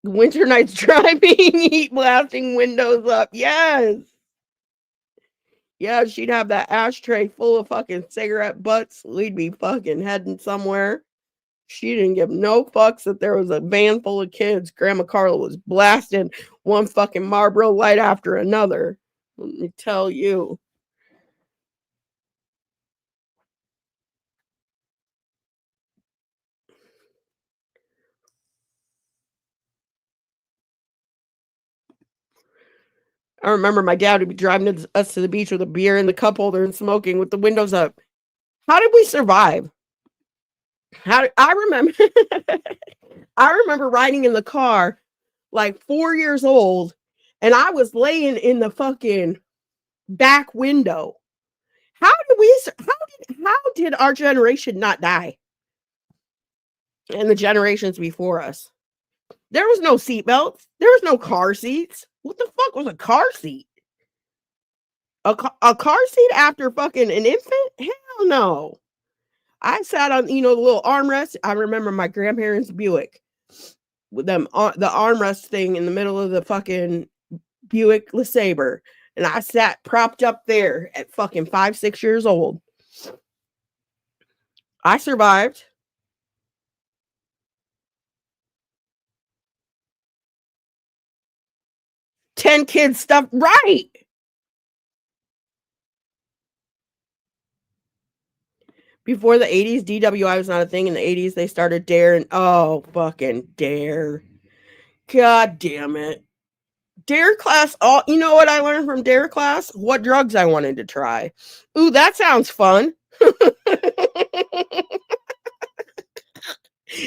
[SPEAKER 1] Winter nights driving, heat blasting windows up. Yes. Yeah, she'd have that ashtray full of fucking cigarette butts. We'd be fucking heading somewhere. She didn't give no fucks that there was a van full of kids. Grandma Carla was blasting one fucking Marlboro light after another. Let me tell you. I remember my dad would be driving us to the beach with a beer in the cup holder and smoking with the windows up. How did we survive? I remember I remember riding in the car like 4 years old, and I was laying in the fucking back window. How did our generation not die? And the generations before us. There was no seatbelts. There was no car seats. What the fuck was a car seat? A car seat after fucking an infant? Hell no. I sat on, the little armrest. I remember my grandparents' Buick with them the armrest thing in the middle of the fucking Buick LeSabre. And I sat propped up there at fucking 5, 6 years old. I survived. Ten kids stuff right. Before the 80s, DWI was not a thing. In the 80s, they started DARE, and oh, fucking DARE. God damn it. DARE class, you know what I learned from DARE class? What drugs I wanted to try. Ooh, that sounds fun.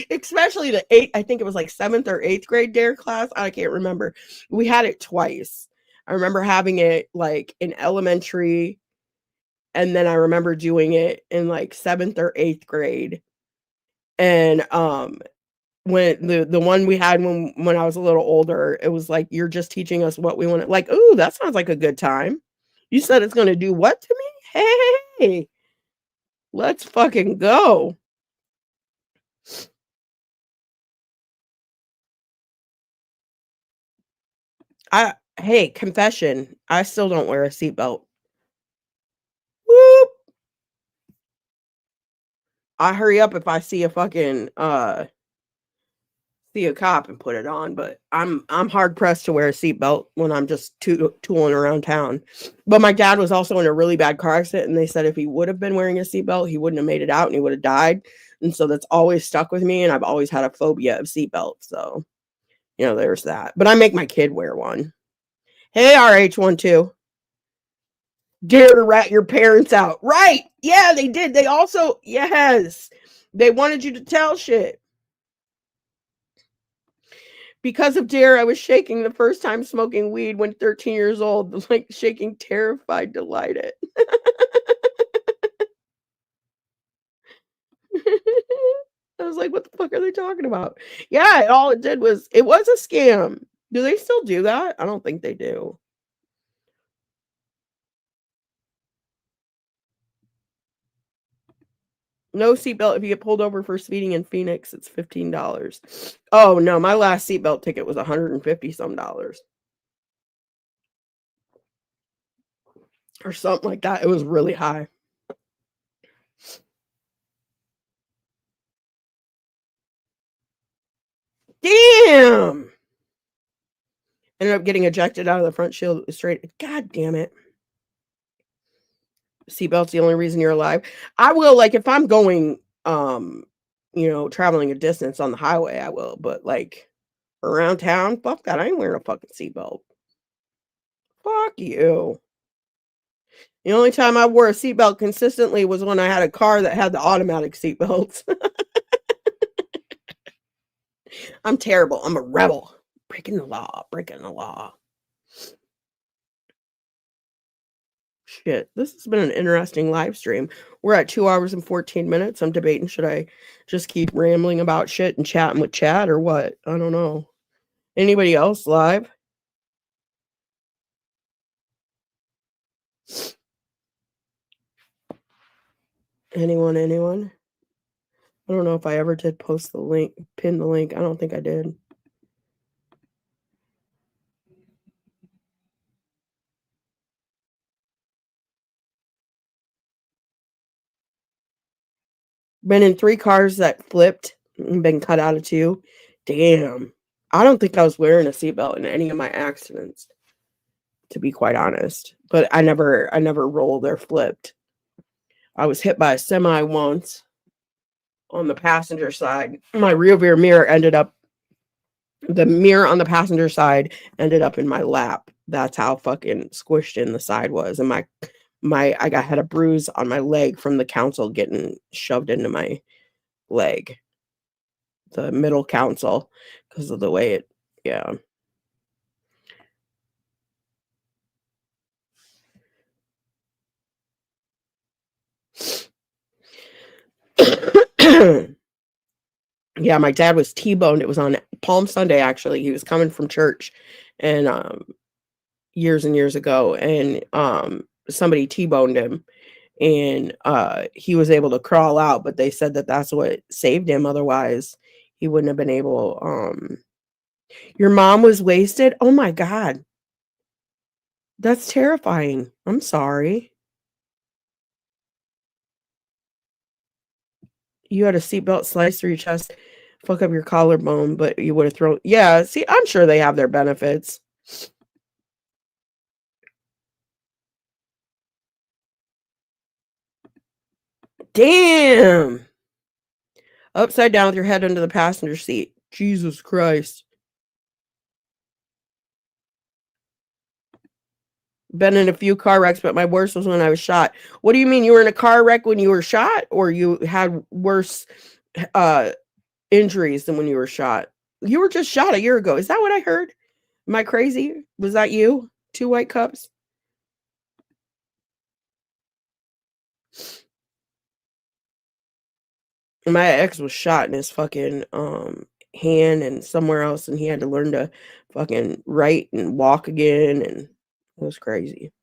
[SPEAKER 1] Especially I think it was like 7th or 8th grade DARE class. I can't remember. We had it twice. I remember having it like in elementary, and then I remember doing it in like 7th or 8th grade. And when the one we had when I was a little older, it was like, you're just teaching us what we want. Like, ooh, that sounds like a good time. You said it's going to do what to me? Hey, let's fucking go. Hey, confession. I still don't wear a seatbelt. Whoop. I hurry up if I see a fucking see a cop and put it on, but I'm hard pressed to wear a seatbelt when I'm just tooling around town. But my dad was also in a really bad car accident, and they said if he would have been wearing a seatbelt, he wouldn't have made it out and he would have died. And so that's always stuck with me, and I've always had a phobia of seatbelts. So, there's that. But I make my kid wear one. Hey, RH12. Dare to rat your parents out. Right. Yeah, they did. They also, yes. They wanted you to tell shit. Because of DARE, I was shaking the first time smoking weed when 13 years old, like shaking terrified, delighted. I was like, what the fuck are they talking about? Yeah, all it did was, it was a scam. Do they still do that? I don't think they do. No seatbelt if you get pulled over for speeding in Phoenix. It's $15. Oh no, my last seatbelt ticket was $150 some dollars. Or something like that. It was really high. Damn! Ended up getting ejected out of the front shield straight. God damn it. Seatbelt's the only reason you're alive. I will, like, if I'm going, traveling a distance on the highway, I will. But, like, around town, fuck that. I ain't wearing a fucking seatbelt. Fuck you. The only time I wore a seatbelt consistently was when I had a car that had the automatic seatbelts. I'm terrible. I'm a rebel. Breaking the law. Shit, this has been an interesting live stream. We're at 2 hours and 14 minutes. I'm debating, should I just keep rambling about shit and chatting with chat or what? I don't know. Anybody else live? Anyone? I don't know if I ever did post the link, pin the link. I don't think I did. Been in 3 cars that flipped and been cut out of 2. Damn. I don't think I was wearing a seatbelt in any of my accidents, to be quite honest. But I never rolled or flipped. I was hit by a semi once on the passenger side. My rear mirror the mirror on the passenger side ended up in my lap. That's how fucking squished in the side was, and I had a bruise on my leg from the counsel getting shoved into my leg, the middle counsel, because of the way it, yeah. Yeah, my dad was T-boned. It was on Palm Sunday, actually. He was coming from church, and years and years ago, and somebody T-boned him, and he was able to crawl out, but they said that that's what saved him. Otherwise, he wouldn't have been able. Your mom was wasted? Oh my God. That's terrifying. I'm sorry. You had a seatbelt slice through your chest, fuck up your collarbone, but you would have thrown. Yeah, see, I'm sure they have their benefits. Damn. Upside down with your head under the passenger seat. Jesus Christ. Been in a few car wrecks, but my worst was when I was shot. What do you mean? You were in a car wreck when you were shot, or you had worse injuries than when you were shot? You were just shot a year ago. Is that what I heard? Am I crazy? Was that you? 2 white cups? My ex was shot in his fucking hand and somewhere else, and he had to learn to fucking write and walk again, and it was crazy.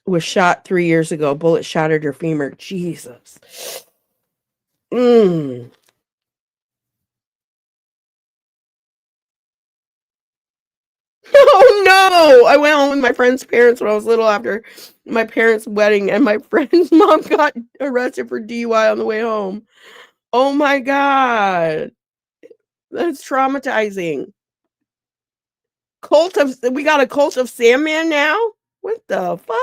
[SPEAKER 1] Was shot 3 years ago. Bullet shattered your femur. Jesus. Mm. Oh no! I went home with my friend's parents when I was little after my parents' wedding, and my friend's mom got arrested for DUI on the way home. Oh my God. That's traumatizing. We got a cult of Sandman now? What the fuck?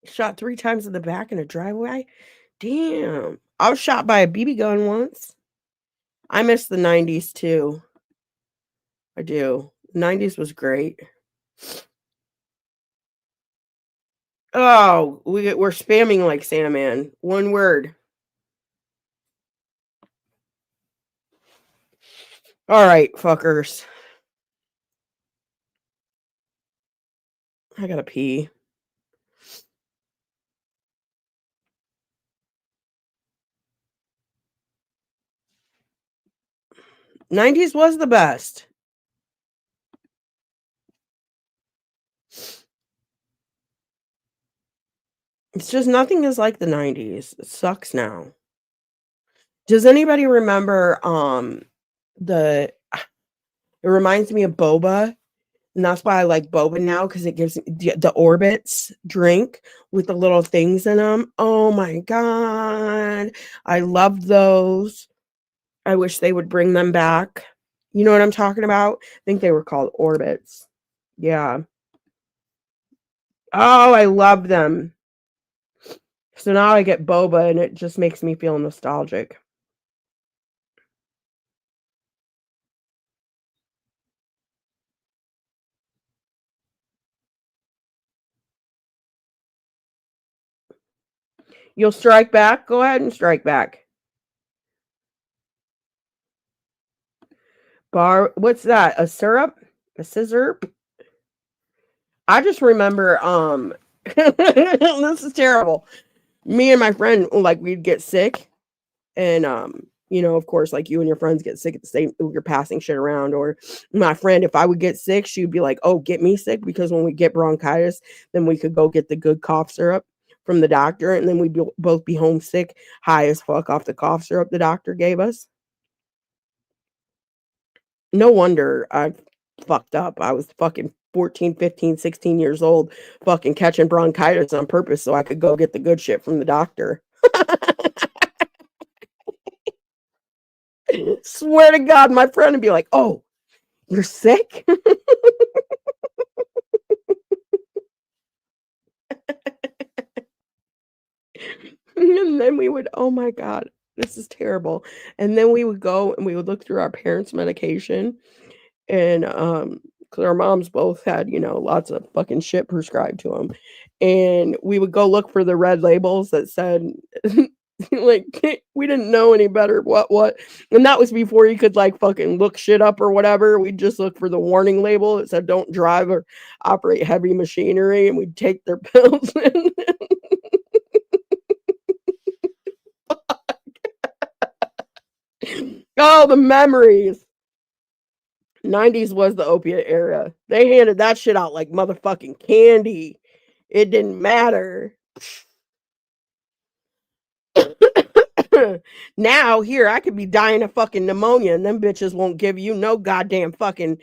[SPEAKER 1] Shot 3 times in the back in a driveway? Damn. I was shot by a BB gun once. I miss the 90s too. I do. 90s was great. Oh, we're spamming like Sandman. One word. All right, fuckers. I gotta pee. '90s was the best. It's just nothing is like the '90s. It sucks now. Does anybody remember the it reminds me of boba, and that's why I like boba now, because it gives the Orbits drink with the little things in them. Oh my God. I love those. I wish they would bring them back. You know what I'm talking about? I think they were called Orbits. Yeah. Oh, I love them. So now I get boba, and it just makes me feel nostalgic. You'll strike back? Go ahead and strike back. What's that? A syrup? A scissor? I just remember this is terrible. Me and my friend, like, we'd get sick, and of course, like, you and your friends get sick at the same, you're passing shit around. Or my friend, if I would get sick, she'd be like, oh, get me sick, because when we get bronchitis, then we could go get the good cough syrup from the doctor, and then we'd both be homesick, high as fuck off the cough syrup the doctor gave us. No wonder I fucked up. I was fucking 14, 15, 16 years old, fucking catching bronchitis on purpose so I could go get the good shit from the doctor. Swear to God, my friend would be like, "Oh, you're sick?" And then we would, oh my God, this is terrible. And then we would go and we would look through our parents' medication and because our moms both had, lots of fucking shit prescribed to them. And we would go look for the red labels that said like we didn't know any better what. And that was before you could like fucking look shit up or whatever. We'd just look for the warning label that said don't drive or operate heavy machinery, and we'd take their pills. Oh, the memories. 90s was the opiate era. They handed that shit out like motherfucking candy. It didn't matter. Now, here, I could be dying of fucking pneumonia, and them bitches won't give you no goddamn fucking.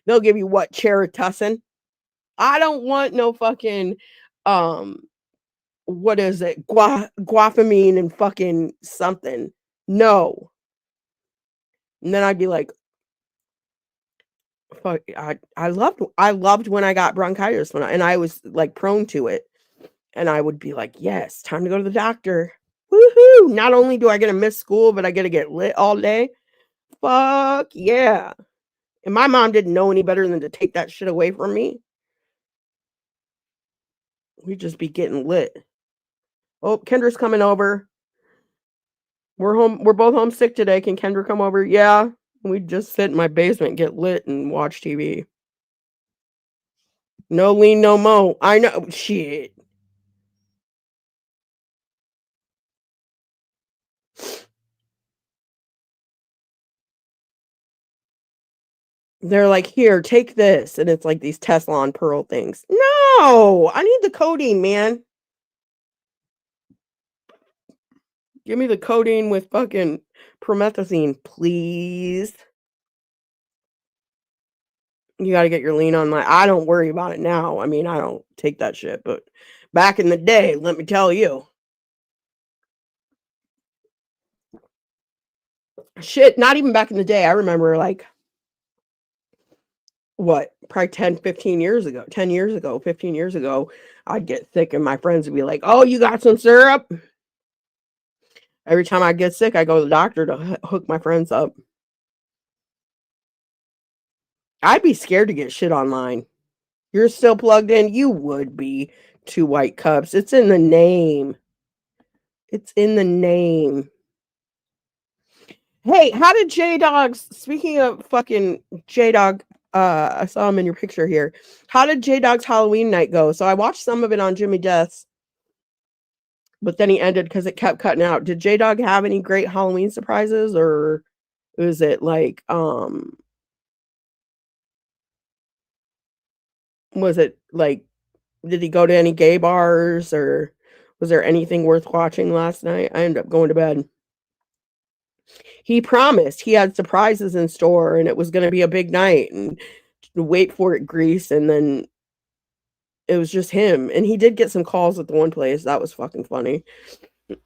[SPEAKER 1] They'll give you what? Cheritussen? I don't want no fucking, what is it? Guafamine and fucking something. No. And then I'd be like, fuck, I loved when I got bronchitis and I was like prone to it. And I would be like, yes, time to go to the doctor. Woohoo! Not only do I get to miss school, but I get to get lit all day. Fuck yeah. And my mom didn't know any better than to take that shit away from me. We'd just be getting lit. Oh, Kendra's coming over. We're home. We're both homesick today. Can Kendra come over? Yeah. We'd just sit in my basement, get lit, and watch TV. No lean, no mo. I know. Shit. They're like, here, take this. And it's like these Teflon pearl things. No, I need the codeine, man. Give me the codeine with fucking promethazine, please. You got to get your lean on. I don't worry about it now. I mean, I don't take that shit. But back in the day, let me tell you. Shit, not even back in the day. I remember like, what, probably 10, 15 years ago, 10 years ago, 15 years ago, I'd get sick and my friends would be like, oh, you got some syrup? Every time I get sick, I go to the doctor to hook my friends up. I'd be scared to get shit online. You're still plugged in? You would be. 2 white cups. It's in the name. It's in the name. Hey, how did J-Dog's, speaking of fucking J-Dog, I saw him in your picture here. How did J-Dog's Halloween night go? So I watched some of it on Jimmy Death's, but then he ended because it kept cutting out. Did J-Dog have any great Halloween surprises, or was it like, was it like, did he go to any gay bars, or was there anything worth watching last night? I ended up going to bed. He promised he had surprises in store and it was going to be a big night, and wait for it, Grease. And then it was just him. And he did get some calls at the one place. That was fucking funny.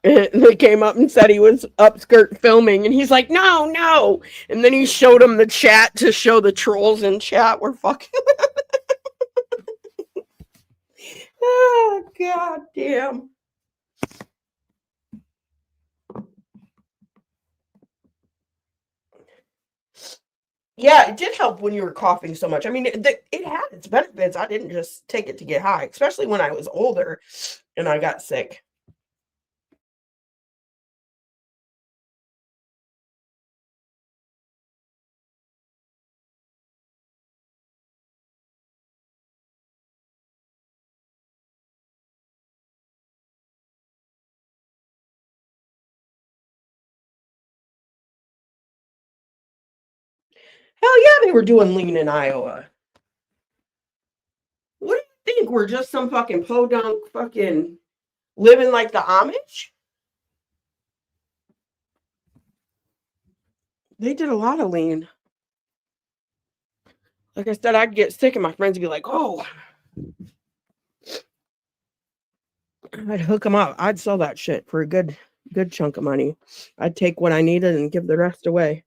[SPEAKER 1] And they came up and said he was upskirt filming, and he's like, no. And then he showed him the chat to show the trolls in chat were fucking. Oh, god damn. Yeah, it did help when you were coughing so much. I mean, it had its benefits. I didn't just take it to get high, especially when I was older and I got sick. Hell yeah, they were doing lean in Iowa. What do you think? We're just some fucking podunk fucking living like the Amish? They did a lot of lean. Like I said, I'd get sick and my friends would be like, oh, I'd hook them up. I'd sell that shit for a good chunk of money. I'd take what I needed and give the rest away.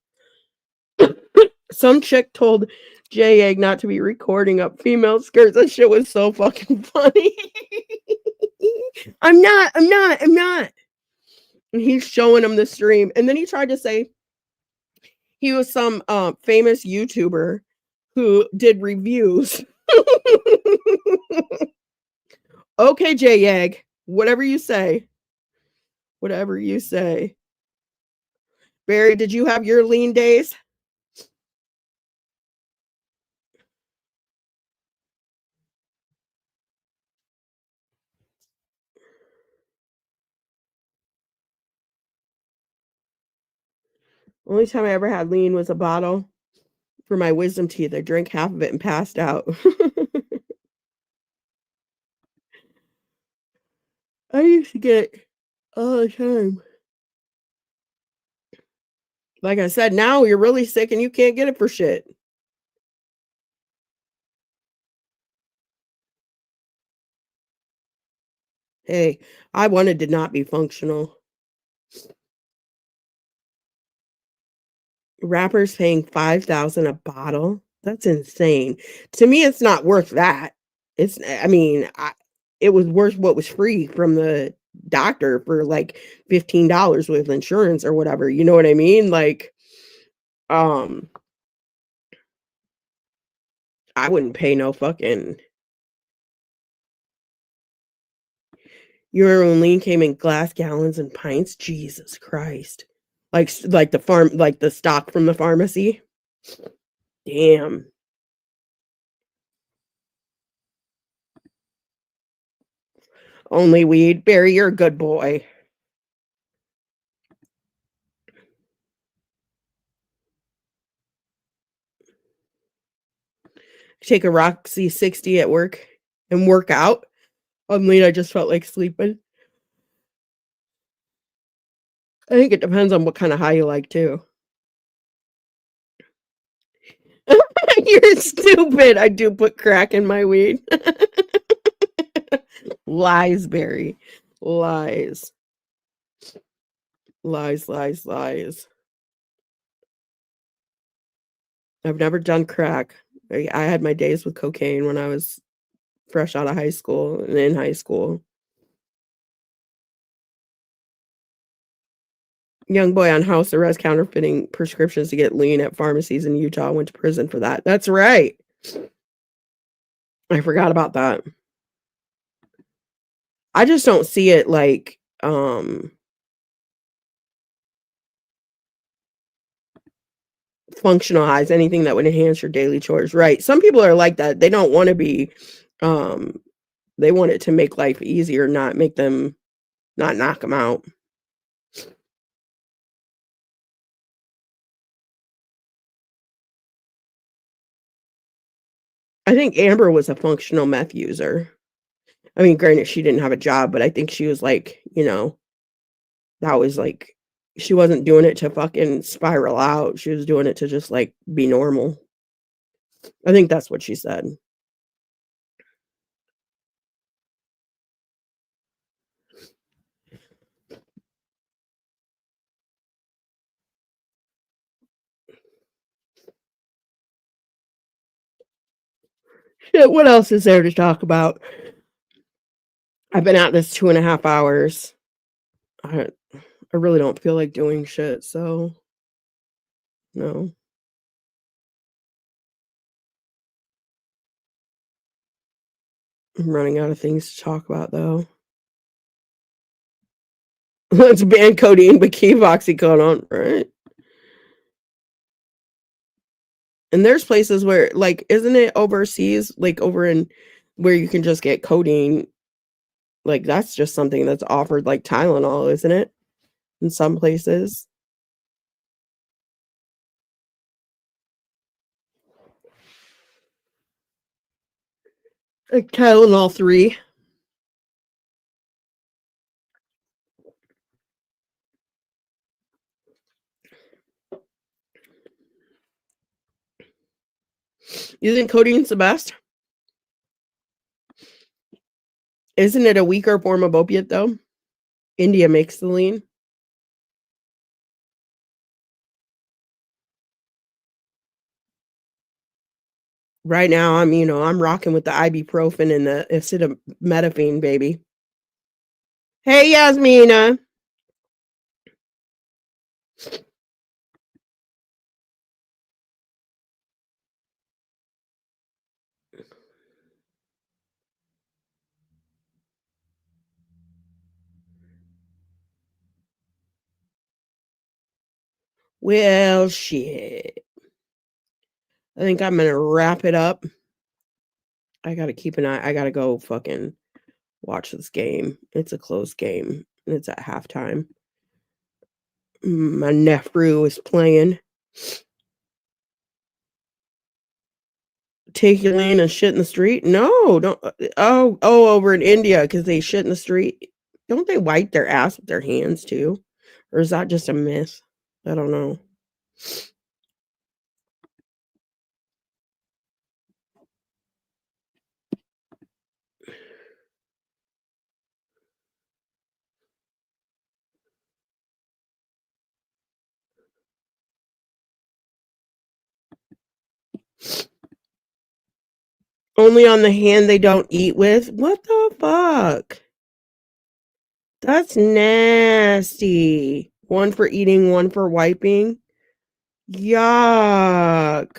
[SPEAKER 1] Some chick told J Egg not to be recording up female skirts. That shit was so fucking funny. I'm not. And he's showing him the stream. And then he tried to say he was some famous YouTuber who did reviews. Okay, J Egg, whatever you say. Whatever you say. Barry, did you have your lean days? Only time I ever had lean was a bottle for my wisdom teeth. I drank half of it and passed out. I used to get it all the time. Like I said, now you're really sick and you can't get it for shit. Hey, I wanted to not be functional. Rappers paying $5,000 a bottle? That's insane. To me, it's not worth that. It was worth what was free from the doctor for like $15 with insurance or whatever. You know what I mean? Like, um, I wouldn't pay no fucking. Your own lean came in glass gallons and pints. Jesus Christ! Like the stock from the pharmacy. Damn. Only weed. Barry, you're a good boy. Take a Roxy 60 at work and work out. On lean, I just felt like sleeping. I think it depends on what kind of high you like too. You're stupid. I do put crack in my weed. Lies, Barry. Lies. Lies. I've never done crack. I had my days with cocaine when I was fresh out of high school and in high school. Young boy on house arrest counterfeiting prescriptions to get lean at pharmacies in Utah went to prison for that. That's right. I forgot about that. I just don't see it like functional highs, anything that would enhance your daily chores. Right. Some people are like that. They don't want to be they want it to make life easier, not make them not knock them out. I think Amber was a functional meth user. I mean, granted, she didn't have a job, but I think she was like, that was like, she wasn't doing it to fucking spiral out. She was doing it to just like be normal. I think that's what she said. Shit, what else is there to talk about? I've been at this 2.5 hours. I really don't feel like doing shit, so no. I'm running out of things to talk about though. Let's ban codeine but keep oxycodone, right? And there's places where, like, isn't it overseas, like over in where you can just get codeine? Like, that's just something that's offered like Tylenol, isn't it? In some places. Like Tylenol 3. You think codeine's the best? Isn't it a weaker form of opiate, though? India makes the lean. Right now, I'm rocking with the ibuprofen and the acetaminophen, baby. Hey, Yasmina. Well, shit. I think I'm gonna wrap it up. I gotta keep an eye. I gotta go fucking watch this game. It's a close game. It's at halftime. My nephew is playing. Take your lane and shit in the street? No, don't. Over in India because they shit in the street. Don't they wipe their ass with their hands too? Or is that just a myth? I don't know. Only on the hand they don't eat with? What the fuck? That's nasty. One for eating, one for wiping. Yuck.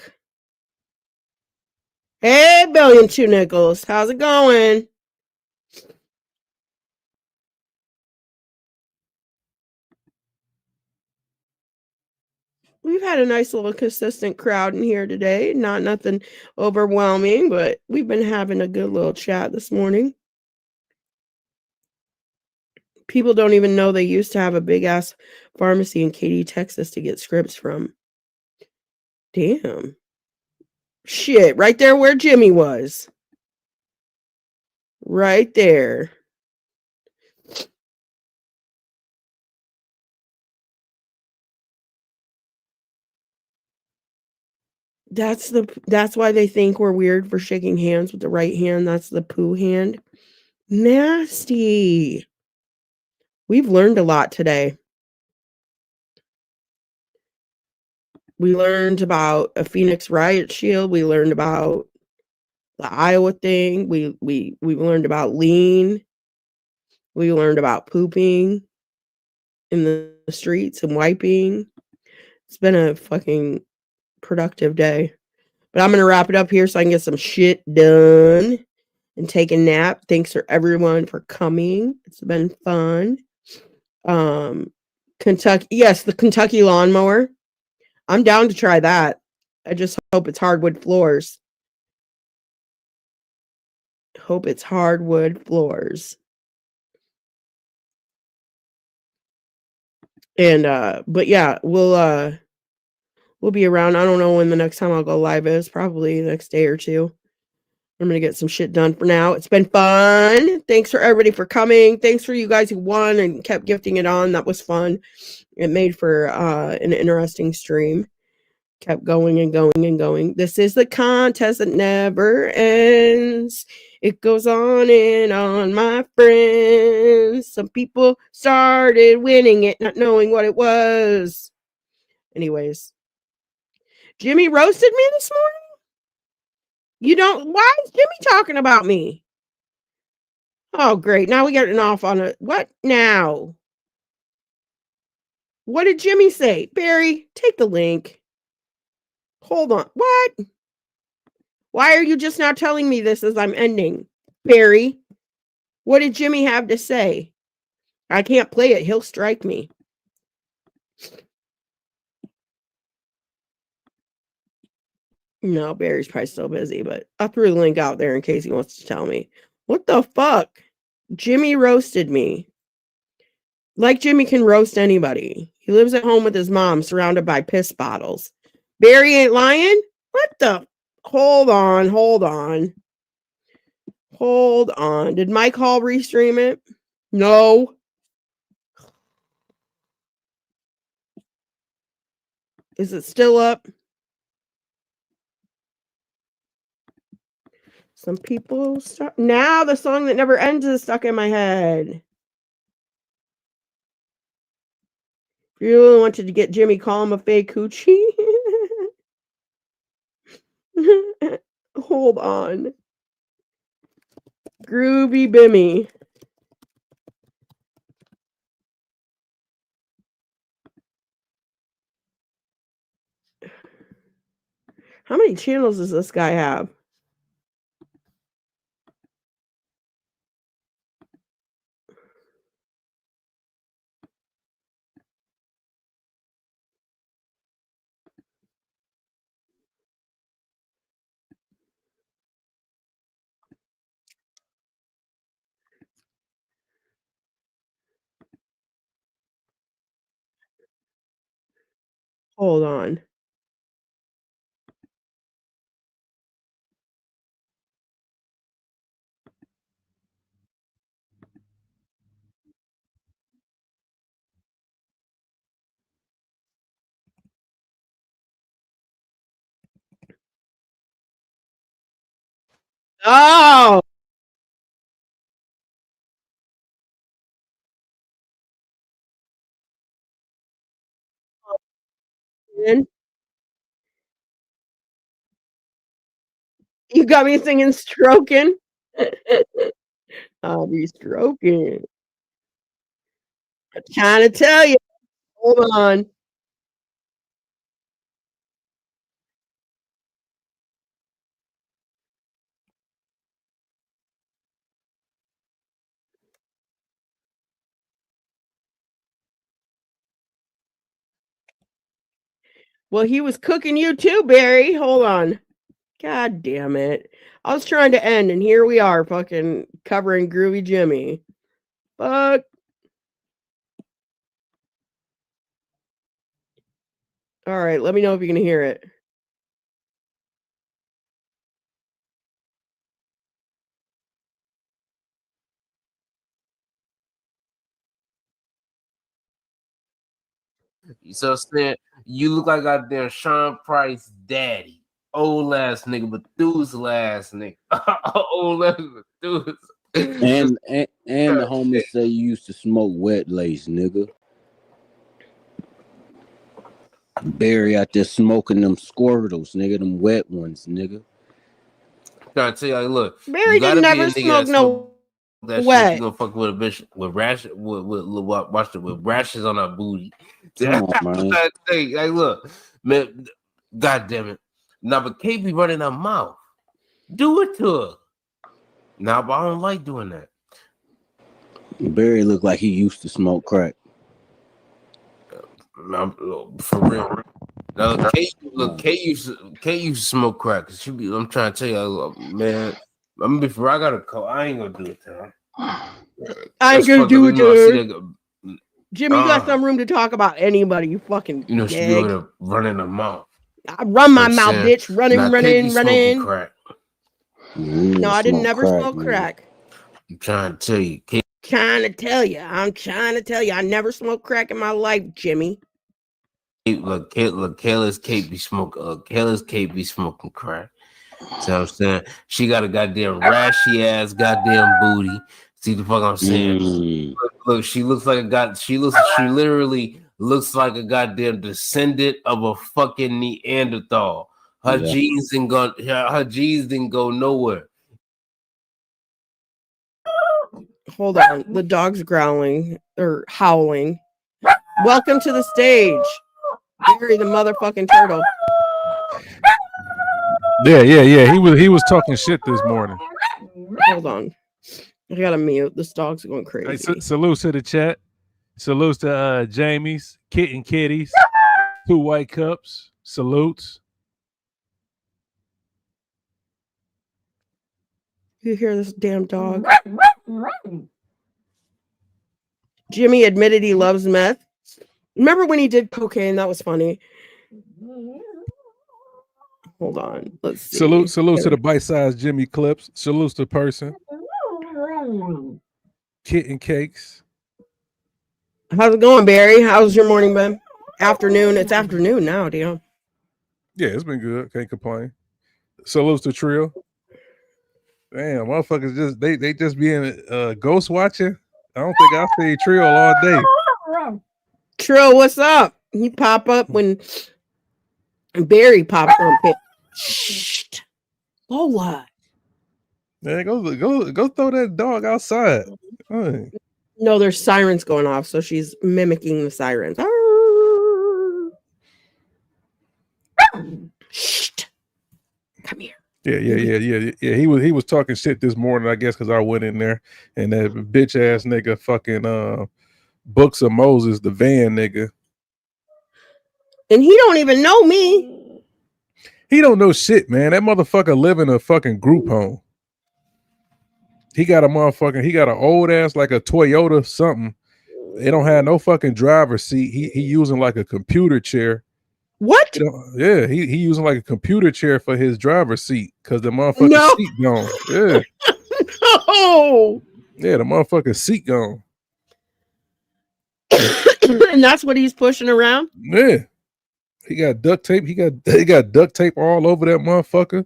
[SPEAKER 1] Hey, Billion Two Nickels. How's it going? We've had a nice little consistent crowd in here today. Not nothing overwhelming, but we've been having a good little chat this morning. People don't even know they used to have a big ass pharmacy in Katy, Texas to get scripts from. Damn. Shit, right there where Jimmy was. Right there. That's why they think we're weird for shaking hands with the right hand. That's the poo hand. Nasty. We've learned a lot today. We learned about a Phoenix riot shield. We learned about the Iowa thing. We learned about lean. We learned about pooping in the streets and wiping. It's been a fucking productive day. But I'm going to wrap it up here so I can get some shit done and take a nap. Thanks for everyone for coming. It's been fun. Kentucky, yes, the Kentucky lawnmower. I'm down to try that. I just hope it's hardwood floors. Hope it's hardwood floors. And but yeah, we'll be around. I don't know when the next time I'll go live is. Probably the next day or two. I'm gonna get some shit done for now. It's been fun. Thanks for everybody for coming. Thanks for you guys who won and kept gifting it on. That was fun. It made for an interesting stream. Kept going and going and going. This is the contest that never ends. It goes on and on, my friends. Some people started winning it, not knowing what it was. Anyways, Jimmy roasted me this morning? Why is Jimmy talking about me? Oh, great. Now we getting off on what now? What did Jimmy say? Barry, take the link. Hold on. What? Why are you just now telling me this as I'm ending? Barry, what did Jimmy have to say? I can't play it. He'll strike me. No, Barry's probably still busy, but I'll throw the link out there in case he wants to tell me. What the fuck? Jimmy roasted me. Like Jimmy can roast anybody. He lives at home with his mom surrounded by piss bottles. Barry ain't lying? What the? Hold on. Did Mike Hall restream it? No. Is it still up? Some people start now. The song that never ends is stuck in my head. You really wanted to get Jimmy, call him a fake coochie. Hold on. Groovy Bimmy. How many channels does this guy have? Hold on. Oh! Man. You got me singing Stroking. I'll be stroking. I'm trying to tell you. Hold on. Well, he was cooking you too, Barry. Hold on. God damn it. I was trying to end, and here we are fucking covering Groovy Jimmy. Fuck. All right, let me know if you can hear it.
[SPEAKER 3] So saying you look like goddamn Sean Price daddy. Old ass nigga, Methuselah ass nigga. Old ass Methuselah.
[SPEAKER 4] And the homies say you used to smoke wet lace, nigga. Barry out there smoking them squirtles, nigga, them wet ones, nigga.
[SPEAKER 3] Trying to tell you, like, look,
[SPEAKER 1] Barry
[SPEAKER 3] you gotta
[SPEAKER 1] didn't
[SPEAKER 3] be a
[SPEAKER 1] never
[SPEAKER 3] nigga
[SPEAKER 1] smoke
[SPEAKER 3] that
[SPEAKER 1] no
[SPEAKER 3] smoke that
[SPEAKER 1] wet.
[SPEAKER 3] shit. You gonna fuck with a bitch with with rashes on her booty.
[SPEAKER 4] Come on, man.
[SPEAKER 3] Like, look, man, god damn it. Now, but Kate be running her mouth. Do it to her. Nah, but I don't like doing that.
[SPEAKER 4] Barry looked like he used to smoke crack.
[SPEAKER 3] For real. Now, Kate used to smoke crack. Cause I'm trying to tell you, man. I'm gonna be for I gotta call. I ain't gonna do it to her.
[SPEAKER 1] I ain't gonna do it to her. Jimmy, you got some room to talk about anybody, you fucking
[SPEAKER 3] she be over there running her mouth.
[SPEAKER 1] I run my mouth, bitch. Running.
[SPEAKER 3] Crack.
[SPEAKER 1] No, I didn't never smoke crack.
[SPEAKER 3] I'm trying to tell you.
[SPEAKER 1] I'm trying to tell you. I never smoked crack in my life, Jimmy.
[SPEAKER 3] Look, Kayla's Kate be smoking crack. See what I'm saying? She got a goddamn rashy ass goddamn booty. See the fuck I'm saying? Look, she looks like she literally looks like a goddamn descendant of a fucking Neanderthal. Her genes didn't go nowhere.
[SPEAKER 1] Hold on, the dog's growling or howling. Welcome to the stage, Barry the motherfucking turtle.
[SPEAKER 5] Yeah. He was talking shit this morning.
[SPEAKER 1] Hold on, I gotta mute. This dog's going crazy.
[SPEAKER 5] Hey, salutes to the chat. Salutes to Jamie's, Kitten Kitties, 2 white cups. Salutes.
[SPEAKER 1] You hear this damn dog? Jimmy admitted he loves meth. Remember when he did cocaine? That was funny. Hold on. Let's see.
[SPEAKER 5] Salutes to the bite-sized Jimmy clips. Salutes to person. Kitten cakes.
[SPEAKER 1] How's it going, Barry? How's your morning been? Afternoon. It's afternoon now, damn.
[SPEAKER 5] Yeah, it's been good. Can't complain. Salutes to Trio. Damn, motherfuckers they just being ghost watching. I don't think I'll see Trill all day.
[SPEAKER 1] Trill, what's up? He pop up when Barry pops up. Shh. Lola.
[SPEAKER 5] Man, go throw that dog outside. Hey.
[SPEAKER 1] No, there's sirens going off, so she's mimicking the sirens. Shh. Come here.
[SPEAKER 5] Yeah. He was talking shit this morning, I guess, because I went in there and that bitch ass nigga fucking Books of Moses, the van nigga.
[SPEAKER 1] And he don't even know me.
[SPEAKER 5] He don't know shit, man. That motherfucker live in a fucking group home. He got an old ass like a Toyota something. It don't have no fucking driver's seat. He using like a computer chair.
[SPEAKER 1] What?
[SPEAKER 5] Yeah, he using like a computer chair for his driver's seat because the motherfucking seat gone. Yeah.
[SPEAKER 1] No.
[SPEAKER 5] Yeah, the motherfucking seat gone.
[SPEAKER 1] And that's what he's pushing around.
[SPEAKER 5] Yeah. He got duct tape. He got duct tape all over that motherfucker.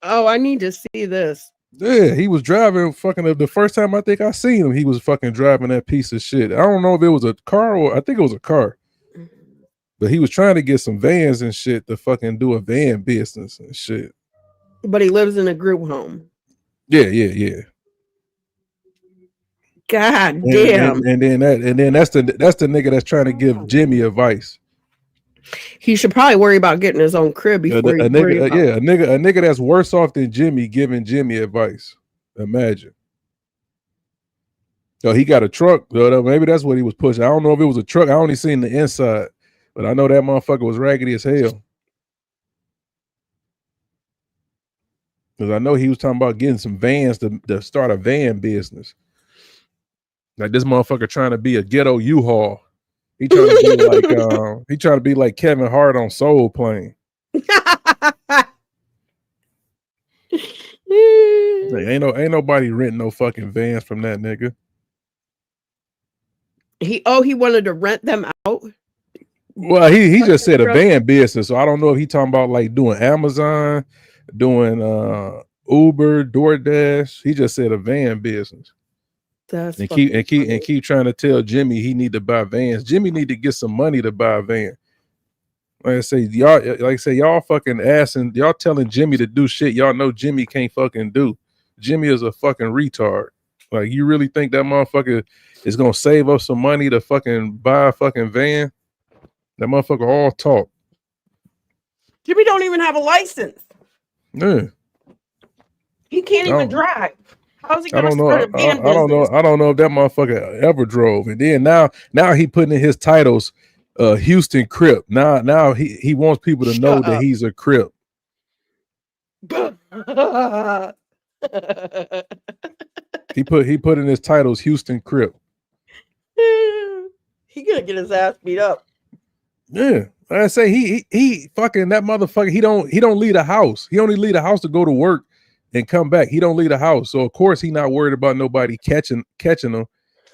[SPEAKER 1] Oh, I need to see this.
[SPEAKER 5] Yeah, he was driving fucking the first time I think I seen him, he was fucking driving that piece of shit. I don't know if it was a car or I think it was a car. But he was trying to get some vans and shit to fucking do a van business and shit.
[SPEAKER 1] But he lives in a group home.
[SPEAKER 5] Yeah.
[SPEAKER 1] God damn.
[SPEAKER 5] And then that's the nigga that's trying to give Jimmy advice.
[SPEAKER 1] He should probably worry about getting his own crib before
[SPEAKER 5] a nigga that's worse off than Jimmy giving Jimmy advice. Imagine. So he got a truck. Maybe that's what he was pushing. I don't know if it was a truck. I only seen the inside, but I know that motherfucker was raggedy as hell. Because I know he was talking about getting some vans to start a van business. Like this motherfucker trying to be a ghetto U-Haul. He trying to be like Kevin Hart on Soul Plane. Like, ain't nobody renting no fucking vans from that nigga.
[SPEAKER 1] He wanted to rent them out.
[SPEAKER 5] Well, he just said a van business, so I don't know if he talking about like doing Amazon, doing Uber, DoorDash. He just said a van business.
[SPEAKER 1] That's
[SPEAKER 5] keep trying to tell Jimmy he need to buy vans. Jimmy need to get some money to buy a van. Like I say, y'all fucking assing, y'all telling Jimmy to do shit y'all know Jimmy can't fucking do. Jimmy is a fucking retard. Like, you really think that motherfucker is gonna save up some money to fucking buy a fucking van? That motherfucker all talk.
[SPEAKER 1] Jimmy don't even have a license.
[SPEAKER 5] Yeah.
[SPEAKER 1] He can't even drive. How's he gonna
[SPEAKER 5] I
[SPEAKER 1] start a van business?
[SPEAKER 5] I don't know if that motherfucker ever drove. And then now he putting in his titles Houston Crip. Now he wants people to know that he's a Crip. He put in his titles Houston Crip.
[SPEAKER 1] He gonna get his ass beat up.
[SPEAKER 5] Yeah. Like I say, he fucking that motherfucker. He don't leave the house. He only leave the house to go to work and come back. He don't leave the house. So of course he not worried about nobody catching him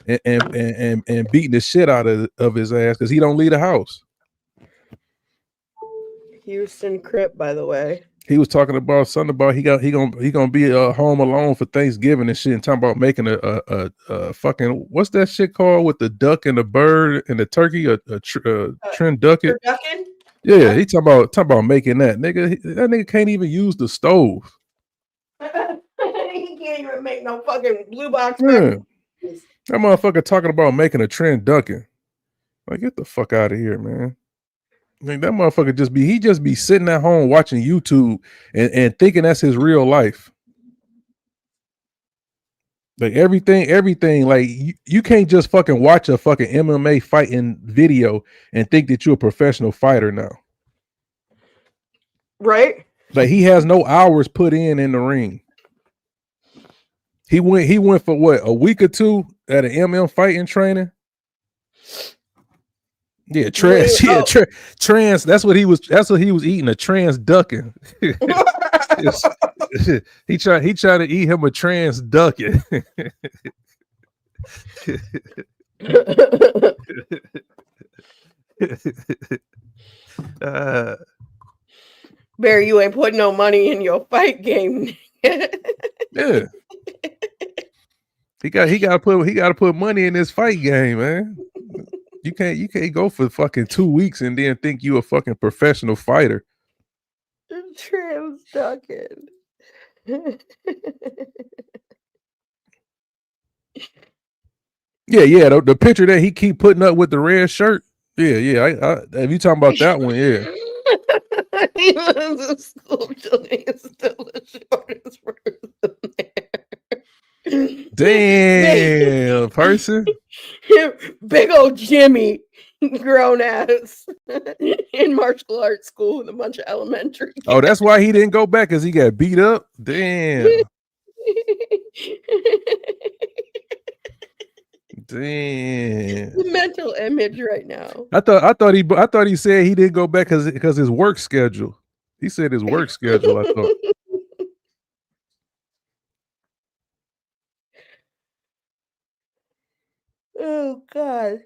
[SPEAKER 5] and beating the shit out of his ass because he don't leave the house.
[SPEAKER 1] Houston Crip, by the way.
[SPEAKER 5] He was talking about something about he gonna be home alone for Thanksgiving and shit, and talking about making a fucking, what's that shit called with the duck and the bird and the turkey, a turducken? Yeah, he talking about making that nigga can't even use the stove.
[SPEAKER 1] He can't even make no fucking blue box.
[SPEAKER 5] Yeah. That motherfucker talking about making a turducken. Like, get the fuck out of here, man. Like, that motherfucker just be sitting at home watching YouTube and thinking that's his real life. Like, everything, like, you can't just fucking watch a fucking MMA fighting video and think that you're a professional fighter now.
[SPEAKER 1] Right?
[SPEAKER 5] Like, he has no hours put in the ring. He went for what, a week or two at an MM fighting training? Yeah, trans. Yeah, trans. That's what he was eating, a trans ducking. he trying to eat him a trans ducking.
[SPEAKER 1] Barry, you ain't putting no money in your fight game.
[SPEAKER 5] Yeah. He got to put money in this fight game, man. You can't go for fucking 2 weeks and then think you a fucking professional fighter.
[SPEAKER 1] Tram stucking.
[SPEAKER 5] Yeah. The picture that he keep putting up with the red shirt. Yeah. If you talking about that one, yeah.
[SPEAKER 1] He was in school till he's still the shortest person there.
[SPEAKER 5] Damn, person.
[SPEAKER 1] Big old Jimmy, grown ass, in martial arts school with a bunch of elementary kids.
[SPEAKER 5] Oh, that's why he didn't go back, because he got beat up. Damn. Damn.
[SPEAKER 1] The mental image right now.
[SPEAKER 5] I thought he said he didn't go back because his work schedule. He said his work schedule, I thought.
[SPEAKER 1] Oh God.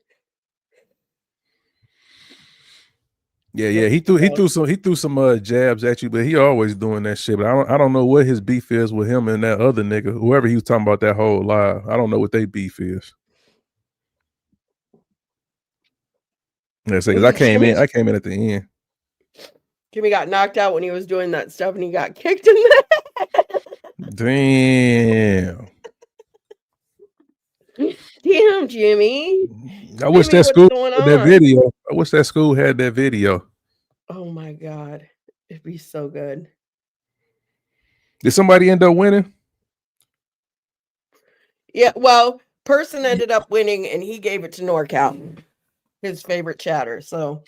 [SPEAKER 5] Yeah. He threw some jabs at you, but he always doing that shit. But I don't know what his beef is with him and that other nigga, whoever he was talking about that whole live. I don't know what they beef is. Yeah, because I came in at the end.
[SPEAKER 1] Jimmy got knocked out when he was doing that stuff, and he got kicked in the head.
[SPEAKER 5] Damn.
[SPEAKER 1] Damn, Jimmy.
[SPEAKER 5] I wish
[SPEAKER 1] Jimmy,
[SPEAKER 5] that school
[SPEAKER 1] what's going
[SPEAKER 5] had that
[SPEAKER 1] on?
[SPEAKER 5] video. I wish that school had that video.
[SPEAKER 1] Oh my God. It'd be so good.
[SPEAKER 5] Did somebody end up winning?
[SPEAKER 1] Yeah, well, person ended up winning, and he gave it to NorCal, his favorite chatter. So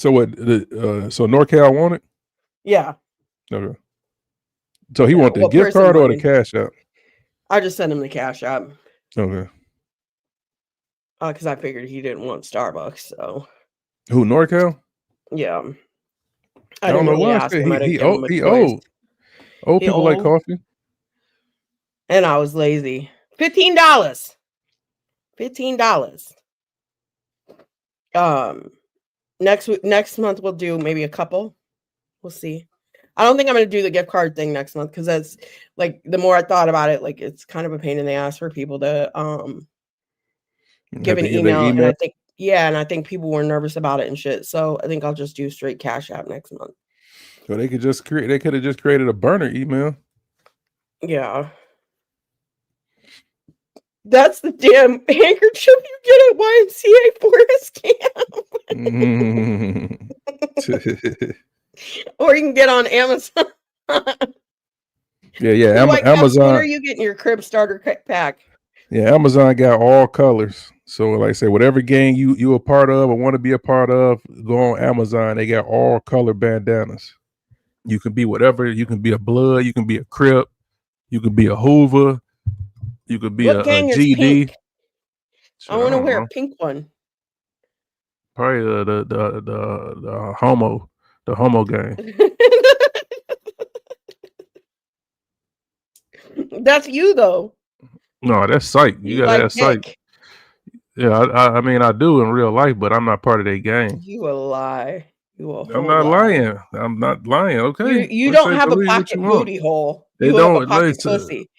[SPEAKER 5] what? So NorCal won it?
[SPEAKER 1] yeah,
[SPEAKER 5] Okay. So he
[SPEAKER 1] Yeah,
[SPEAKER 5] wanted the
[SPEAKER 1] what
[SPEAKER 5] gift
[SPEAKER 1] person
[SPEAKER 5] card or
[SPEAKER 1] won
[SPEAKER 5] the
[SPEAKER 1] it?
[SPEAKER 5] cash out?
[SPEAKER 1] I just sent him the cash app
[SPEAKER 5] Okay.
[SPEAKER 1] because I figured he didn't want Starbucks. So
[SPEAKER 5] Who, NorCal?
[SPEAKER 1] yeah,
[SPEAKER 5] I don't know
[SPEAKER 1] really
[SPEAKER 5] why.
[SPEAKER 1] ask him. I didn't
[SPEAKER 5] He
[SPEAKER 1] give him a
[SPEAKER 5] he
[SPEAKER 1] choice.
[SPEAKER 5] old. Old
[SPEAKER 1] He
[SPEAKER 5] people like
[SPEAKER 1] old.
[SPEAKER 5] coffee.
[SPEAKER 1] And I was lazy. $15. $15. Next month we'll do maybe a couple. We'll see. I don't think I'm going to do the gift card thing next month because that's like the more I thought about it, like it's kind of a pain in the ass for people to give
[SPEAKER 5] Have
[SPEAKER 1] an
[SPEAKER 5] to give their
[SPEAKER 1] email. And
[SPEAKER 5] email.
[SPEAKER 1] I think people were nervous about it and shit. So I think I'll just do straight Cash App next month.
[SPEAKER 5] So they could have just created a burner email.
[SPEAKER 1] Yeah. That's the damn handkerchief you get at YMCA Forest Camp. Or you can get on Amazon.
[SPEAKER 5] Yeah.
[SPEAKER 1] What
[SPEAKER 5] Amazon.
[SPEAKER 1] are you getting your crib starter pack?
[SPEAKER 5] Yeah, Amazon got all colors. So like I say, whatever gang you a part of or want to be a part of, go on Amazon. They got all color bandanas. You can be whatever. You can be a Blood. You can be a Crip. You can be a Hoover. You could be
[SPEAKER 1] What
[SPEAKER 5] a
[SPEAKER 1] gang is
[SPEAKER 5] GD.
[SPEAKER 1] pink?
[SPEAKER 5] Shit,
[SPEAKER 1] I want to
[SPEAKER 5] don't
[SPEAKER 1] wear
[SPEAKER 5] know.
[SPEAKER 1] a pink one.
[SPEAKER 5] Probably the homo gang.
[SPEAKER 1] That's you though.
[SPEAKER 5] No, that's psych. You gotta have psych.
[SPEAKER 1] dick.
[SPEAKER 5] Yeah, I mean I do in real life, but I'm not part of their gang.
[SPEAKER 1] You a lie. You a
[SPEAKER 5] I'm
[SPEAKER 1] whole
[SPEAKER 5] not
[SPEAKER 1] lie.
[SPEAKER 5] lying. I'm not lying. Okay.
[SPEAKER 1] You
[SPEAKER 5] Let's
[SPEAKER 1] don't
[SPEAKER 5] say
[SPEAKER 1] have a
[SPEAKER 5] believe what
[SPEAKER 1] pocket
[SPEAKER 5] you want.
[SPEAKER 1] booty hole.
[SPEAKER 5] They
[SPEAKER 1] You have a
[SPEAKER 5] don't.
[SPEAKER 1] pocket pussy.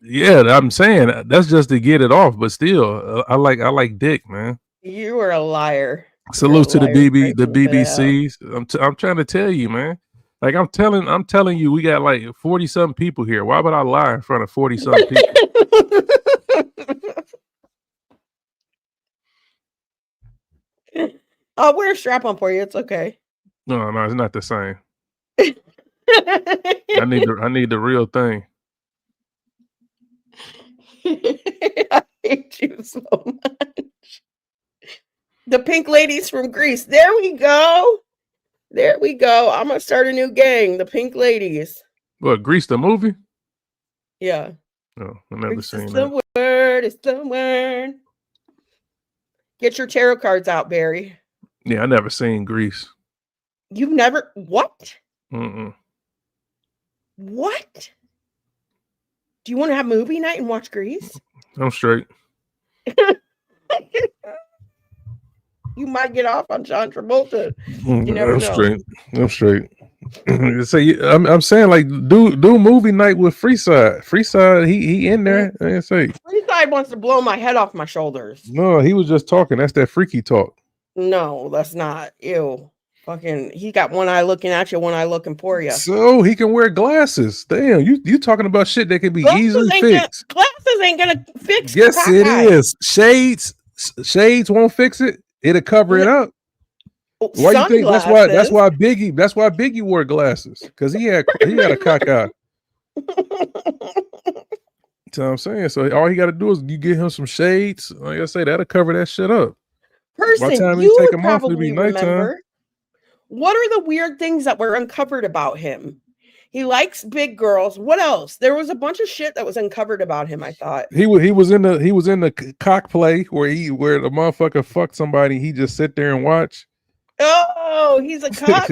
[SPEAKER 5] Yeah, I'm saying that's just to get it off, but still, I like dick, man.
[SPEAKER 1] You are a liar.
[SPEAKER 5] Salute to the
[SPEAKER 1] liar,
[SPEAKER 5] BBCs. I'm trying to tell you, man. Like I'm telling you, we got like 40 something people here. Why would I lie in front of 40 something people?
[SPEAKER 1] I'll wear a strap on for you. It's okay.
[SPEAKER 5] No, it's not the same. I need the real thing.
[SPEAKER 1] I hate you so much. The pink ladies from Greece. There we go. There we go. I'm gonna start a new gang. The pink ladies.
[SPEAKER 5] What, Grease the movie?
[SPEAKER 1] Yeah.
[SPEAKER 5] No, I've never
[SPEAKER 1] Greece
[SPEAKER 5] seen
[SPEAKER 1] is
[SPEAKER 5] that.
[SPEAKER 1] the word. It's the word. Get your tarot cards out, Barry.
[SPEAKER 5] Yeah, I never seen Grease.
[SPEAKER 1] You've never what?
[SPEAKER 5] Mm-mm.
[SPEAKER 1] What? Do you want to have movie night and watch Grease?
[SPEAKER 5] I'm straight.
[SPEAKER 1] You might get off on John Travolta. You never
[SPEAKER 5] I'm
[SPEAKER 1] know.
[SPEAKER 5] straight. I'm straight. So I'm saying like do movie night with Freeside. Freeside, he in there. I say
[SPEAKER 1] Freeside wants to blow my head off my shoulders.
[SPEAKER 5] no, he was just talking. That's that freaky talk.
[SPEAKER 1] No, that's not. Ew. Fucking, he got one eye looking at you, one eye looking for you.
[SPEAKER 5] So he can wear glasses. Damn, you talking about shit that can be easily fixed.
[SPEAKER 1] Glasses ain't gonna fix.
[SPEAKER 5] Yes, it is. Shades won't fix it. It'll cover it up. Why you think that's why Biggie wore glasses? Because he had a cock eye. That's what I'm saying. So all he got to do is you get him some shades. Like I say, that'll cover that shit up.
[SPEAKER 1] Person,
[SPEAKER 5] By the time
[SPEAKER 1] you
[SPEAKER 5] he take
[SPEAKER 1] would
[SPEAKER 5] them off, it'll
[SPEAKER 1] probably
[SPEAKER 5] be nighttime.
[SPEAKER 1] remember. What are the weird things that were uncovered about him? He likes big girls. What else? There was a bunch of shit that was uncovered about him. I thought
[SPEAKER 5] he was in the cock play where the motherfucker fucked somebody. He just sit there and watch.
[SPEAKER 1] Oh, he's a cock.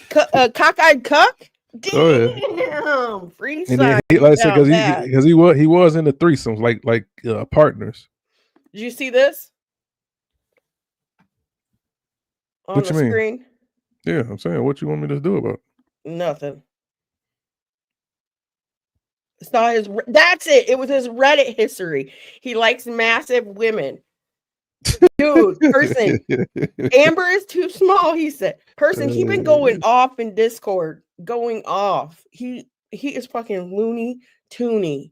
[SPEAKER 1] Cockeyed cuck. Damn,
[SPEAKER 5] Oh, yeah.
[SPEAKER 1] Free
[SPEAKER 5] And
[SPEAKER 1] side.
[SPEAKER 5] then like I said, because he was in the threesomes like partners.
[SPEAKER 1] Did you see this on
[SPEAKER 5] What
[SPEAKER 1] the
[SPEAKER 5] you mean?
[SPEAKER 1] screen?
[SPEAKER 5] Yeah, I'm saying, what you want me to do about it?
[SPEAKER 1] Nothing. Saw his. That's it. It was his Reddit history. He likes massive women. Dude, person. Amber is too small. He said. Person, he been going off in Discord. Going off. He is fucking loony toony.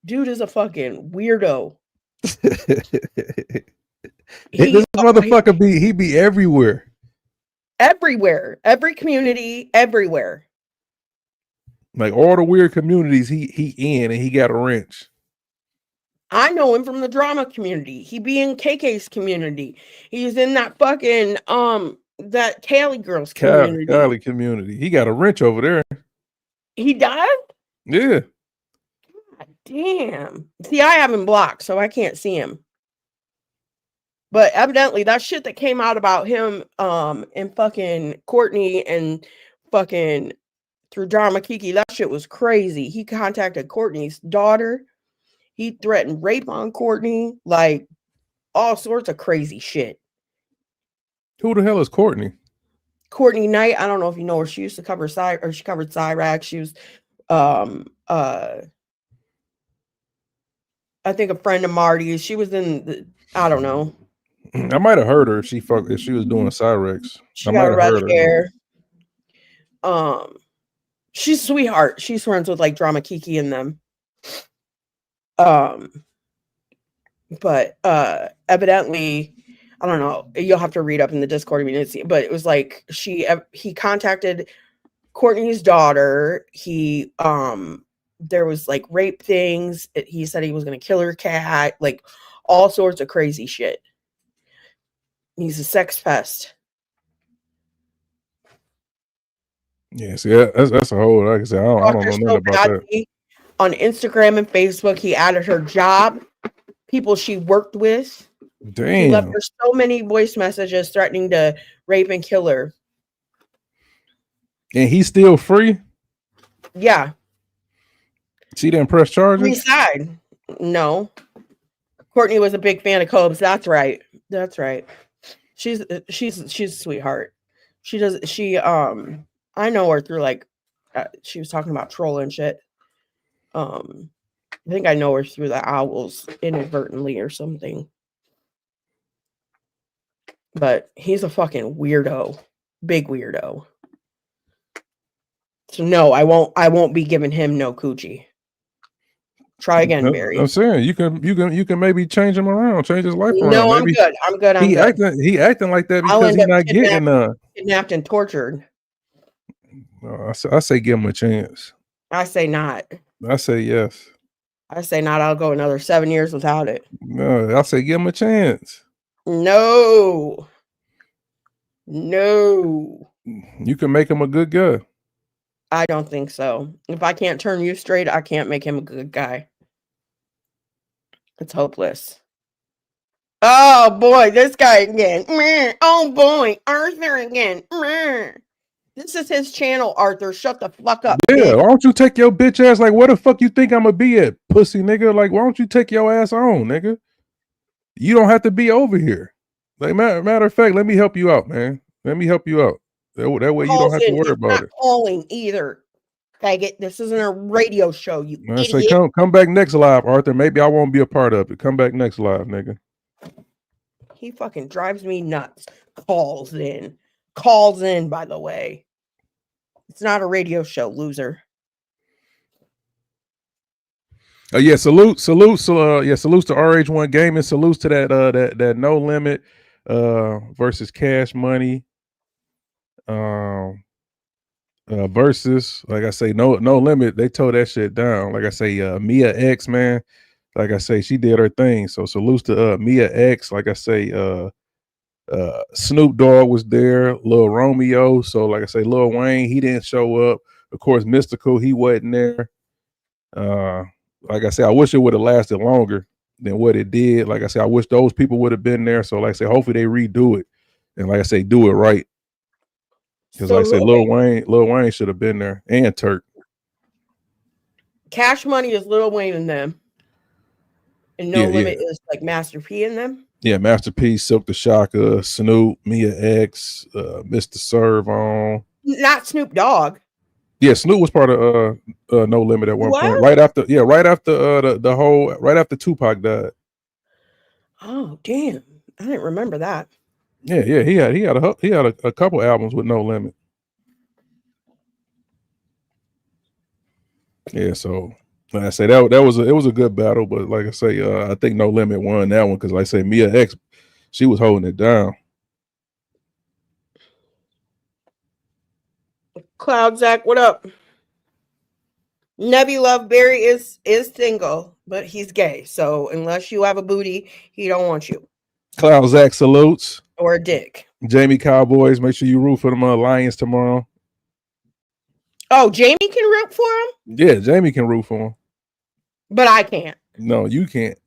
[SPEAKER 1] Dude is a fucking weirdo.
[SPEAKER 5] This motherfucker be everywhere.
[SPEAKER 1] Everywhere. Every community. Everywhere.
[SPEAKER 5] Like all the weird communities he in, and he got a wrench.
[SPEAKER 1] I know him from the drama community. He be in KK's community. He's in that fucking that Cali girls community.
[SPEAKER 5] Cali community. He got a wrench over there.
[SPEAKER 1] He does?
[SPEAKER 5] Yeah.
[SPEAKER 1] God damn. See, I have him blocked, so I can't see him. But evidently that shit that came out about him and fucking Courtney and fucking through Drama Kiki, that shit was crazy. He contacted Courtney's daughter. He threatened rape on Courtney, like all sorts of crazy shit.
[SPEAKER 5] Who the hell is Courtney?
[SPEAKER 1] Courtney Knight, I don't know if you know her. She used to cover she covered Cyrax. She was I think a friend of Marty's. She was in I don't know.
[SPEAKER 5] I might have heard her if she was doing Cyrex.
[SPEAKER 1] She got red hair. She's a sweetheart. She's friends with like Drama Kiki and them. But evidently, I don't know. You'll have to read up in the Discord community. But it was like he contacted Courtney's daughter. He there was like rape things. He said he was gonna kill her cat, like all sorts of crazy shit. He's a sex pest.
[SPEAKER 5] Yeah, see, that's a whole. Like I said, I don't know nothing about that.
[SPEAKER 1] On Instagram and Facebook, he added her job, people she worked with.
[SPEAKER 5] Damn.
[SPEAKER 1] He left her so many voice messages threatening to rape and kill her.
[SPEAKER 5] And he's still free?
[SPEAKER 1] Yeah.
[SPEAKER 5] She didn't press charges?
[SPEAKER 1] Free side. No. Courtney was a big fan of Cobes. That's right. That's right. She's a sweetheart. I know her through like she was talking about troll and shit. I think I know her through the Owls inadvertently or something. But he's a fucking weirdo. Big weirdo. So no, I won't be giving him no coochie. Try again, Barry.
[SPEAKER 5] I'm saying you can maybe change him around, change his life around.
[SPEAKER 1] No,
[SPEAKER 5] maybe
[SPEAKER 1] I'm good.
[SPEAKER 5] He acting like that because he's not getting none.
[SPEAKER 1] Kidnapped and tortured.
[SPEAKER 5] I say give him a chance.
[SPEAKER 1] I say not.
[SPEAKER 5] I say yes.
[SPEAKER 1] I say not. I'll go another 7 years without it.
[SPEAKER 5] No, I say give him a chance.
[SPEAKER 1] No.
[SPEAKER 5] You can make him a good guy.
[SPEAKER 1] I don't think so. If I can't turn you straight, I can't make him a good guy. It's hopeless. Oh boy, this guy again. Oh boy, Arthur again. This is his channel, Arthur. Shut the fuck up.
[SPEAKER 5] Yeah,
[SPEAKER 1] bitch.
[SPEAKER 5] why don't you take your bitch ass? Like, where the fuck you think I'm gonna be at, pussy nigga? Like, why don't you take your ass on, nigga? You don't have to be over here. Like, matter of fact, let me help you out, man. Let me help you out. That way you don't
[SPEAKER 1] Calls
[SPEAKER 5] have to
[SPEAKER 1] in.
[SPEAKER 5] worry
[SPEAKER 1] He's
[SPEAKER 5] about
[SPEAKER 1] not
[SPEAKER 5] it.
[SPEAKER 1] calling either. Faggot. This isn't a radio show, you
[SPEAKER 5] I say
[SPEAKER 1] idiot.
[SPEAKER 5] come back next live, Arthur. Maybe I won't be a part of it. Come back next live, nigga.
[SPEAKER 1] He fucking drives me nuts. Calls in. Calls in, by the way. It's not a radio show, loser.
[SPEAKER 5] Yeah, salutes to RH1 Gaming. Salutes to that No Limit versus Cash Money. Versus, like I say, no limit. They tore that shit down. Like I say, Mia X, man. Like I say, she did her thing. So salutes to Mia X. Like I say, Snoop Dogg was there, Lil Romeo. So like I say, Lil Wayne, he didn't show up. Of course, Mystical, he wasn't there. Like I say, I wish it would have lasted longer than what it did. Like I say, I wish those people would have been there. So like I say, hopefully they redo it. And like I say, do it right. Because like I say, Lil Wayne should have been there, and Turk.
[SPEAKER 1] Cash Money is Lil Wayne and them. And No Limit is like Master P and them.
[SPEAKER 5] Yeah, Master P, Silk the Shocker, Snoop, Mia X, Mr. Serv-On.
[SPEAKER 1] Not Snoop Dogg.
[SPEAKER 5] Yeah, Snoop was part of No Limit at one point. Right after Tupac died.
[SPEAKER 1] Oh, damn. I didn't remember that.
[SPEAKER 5] Yeah, he had a couple albums with No Limit. Yeah, so like I say, it was a good battle, but like I say, I think No Limit won that one because like I say, Mia X, she was holding it down.
[SPEAKER 1] Cloud Zach, what up? Nebula Berry is single, but he's gay. So unless you have a booty, he don't want you.
[SPEAKER 5] Cloud Zach salutes.
[SPEAKER 1] Or a dick.
[SPEAKER 5] Jamie Cowboys, make sure you root for them Lions tomorrow.
[SPEAKER 1] Oh, Jamie can root for him?
[SPEAKER 5] Yeah, Jamie can root for him.
[SPEAKER 1] But I can't.
[SPEAKER 5] No, you can't.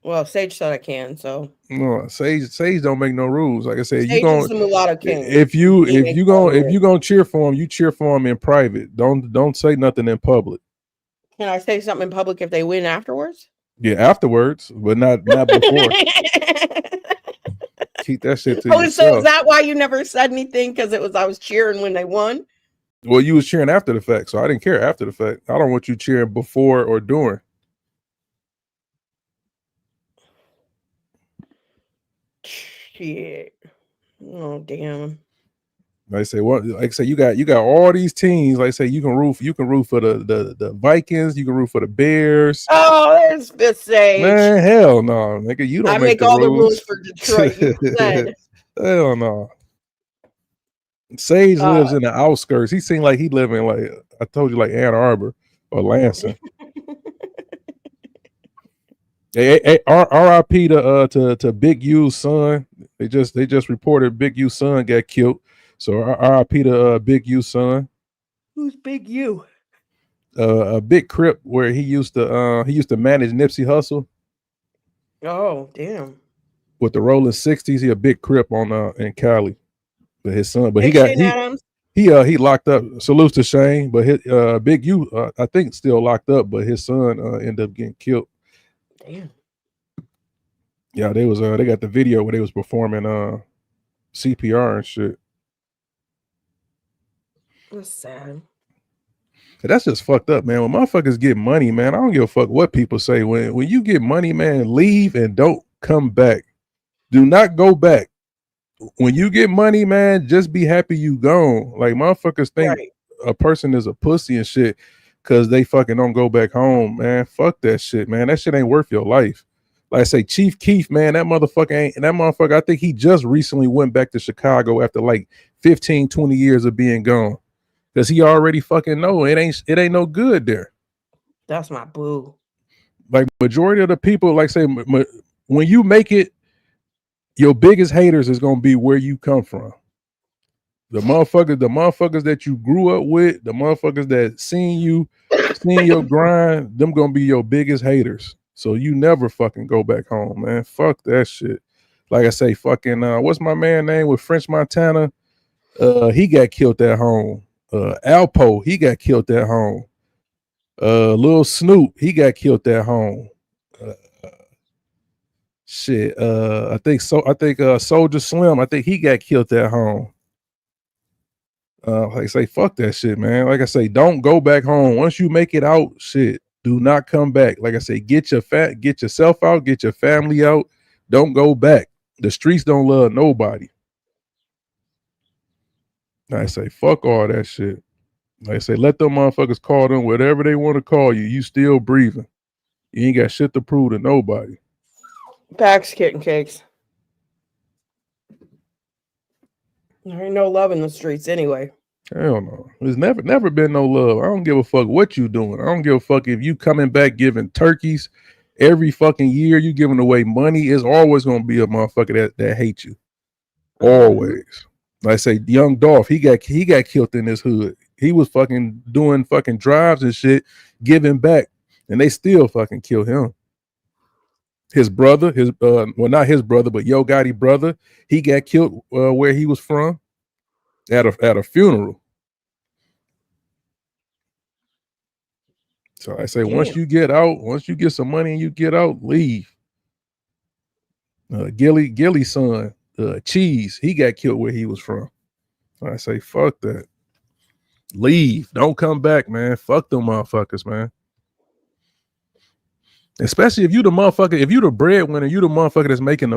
[SPEAKER 1] Well, Sage said I can, so
[SPEAKER 5] no, Sage don't make no rules. Like I said,
[SPEAKER 1] Sage is the mulatto king.
[SPEAKER 5] If you gonna cheer for him, you cheer for him in private. Don't say nothing in public.
[SPEAKER 1] Can I say something in public if they win afterwards?
[SPEAKER 5] Yeah, afterwards, but not before. Keep that shit to yourself.
[SPEAKER 1] So is that why you never said anything? Because I was cheering when they won?
[SPEAKER 5] Well, you was cheering after the fact, so I didn't care after the fact. I don't want you cheering before or during.
[SPEAKER 1] Shit. Oh, damn.
[SPEAKER 5] Like I say, you got all these teams. Like I say, you can root for the Vikings, you can root for the Bears.
[SPEAKER 1] Oh, there's Fifth Sage.
[SPEAKER 5] Man, hell no, nigga. You don't make
[SPEAKER 1] all the rules for Detroit. You said.
[SPEAKER 5] Hell no. Sage lives in the outskirts. He seemed like he live in like I told you, like Ann Arbor or Lansing. R.I.P. to Big U's son. They just reported Big U's son got killed. So R.I.P. to Big U's son.
[SPEAKER 1] Who's Big U?
[SPEAKER 5] A big Crip where he used to manage Nipsey Hussle.
[SPEAKER 1] Oh, damn.
[SPEAKER 5] With the Rolling 60s, he a big Crip on in Cali. But his son, but he locked up. Salutes to Shane, but his Big U, I think still locked up, but his son ended up getting killed.
[SPEAKER 1] Damn.
[SPEAKER 5] Yeah, they got the video where they was performing CPR and shit.
[SPEAKER 1] That's sad.
[SPEAKER 5] That's just fucked up, man. When motherfuckers get money, man, I don't give a fuck what people say. When you get money, man, leave and don't come back. Do not go back. When you get money, man, just be happy you gone. Like motherfuckers think a person is a pussy and shit because they fucking don't go back home, man. Fuck that shit, man. That shit ain't worth your life. Like I say, Chief Keef, man, that motherfucker, I think he just recently went back to Chicago after like 15, 20 years of being gone. Because he already fucking know it ain't no good there.
[SPEAKER 1] That's my boo.
[SPEAKER 5] Like majority of the people, like say, when you make it, your biggest haters is gonna be where you come from. The motherfuckers that you grew up with, the motherfuckers that seen your grind, them gonna be your biggest haters. So you never fucking go back home, man. Fuck that shit. Like I say, fucking what's my man name with French Montana? He got killed at home. Alpo, he got killed at home. Lil Snoop, he got killed at home. I think Soldier Slim, I think he got killed at home. Like I say, fuck that shit, man. Like I say, don't go back home. Once you make it out, shit, do not come back. Like I say, get yourself out, get your family out. Don't go back. The streets don't love nobody. Like I say, fuck all that shit. Like I say, let them motherfuckers call them whatever they want to call you. You still breathing. You ain't got shit to prove to nobody.
[SPEAKER 1] Facts, kitten cakes. There ain't no love in the streets anyway.
[SPEAKER 5] Hell no. There's never been no love. I don't give a fuck what you doing. I don't give a fuck if you coming back giving turkeys every fucking year. You giving away money. It's always gonna be a motherfucker that hates you. Always. Like I say, Young Dolph, he got killed in this hood. He was fucking doing fucking drives and shit, giving back, and they still fucking kill him. His brother, well, not his brother, but Yo Gotti brother, he got killed where he was from at a funeral. So I say, once you get out, once you get some money and you get out, leave. Gilly's son, Cheese, he got killed where he was from. So I say, fuck that. Leave. Don't come back, man. Fuck them motherfuckers, man. Especially if you the motherfucker, if you the breadwinner, you the motherfucker that's making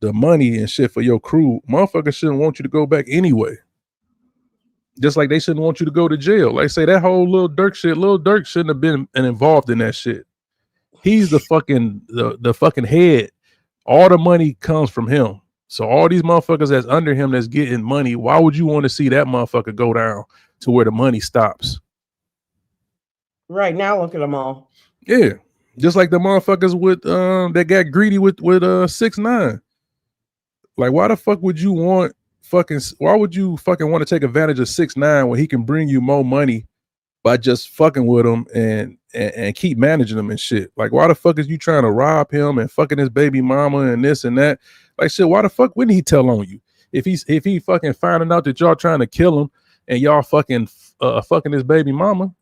[SPEAKER 5] the money and shit for your crew. Motherfuckers shouldn't want you to go back anyway. Just like they shouldn't want you to go to jail. Like say that whole Lil Durk shit, Lil Durk shouldn't have been involved in that shit. He's the fucking head. All the money comes from him. So all these motherfuckers that's under him that's getting money, why would you want to see that motherfucker go down to where the money stops?
[SPEAKER 1] Right now, look at them all.
[SPEAKER 5] Yeah, just like the motherfuckers with that got greedy with 6ix9ine. Like, why the fuck would you want why would you fucking want to take advantage of 6ix9ine when he can bring you more money by just fucking with him and keep managing him and shit? Like, why the fuck is you trying to rob him and fucking his baby mama and this and that? Like, shit, why the fuck wouldn't he tell on you? If he fucking finding out that y'all trying to kill him and y'all fucking fucking his baby mama,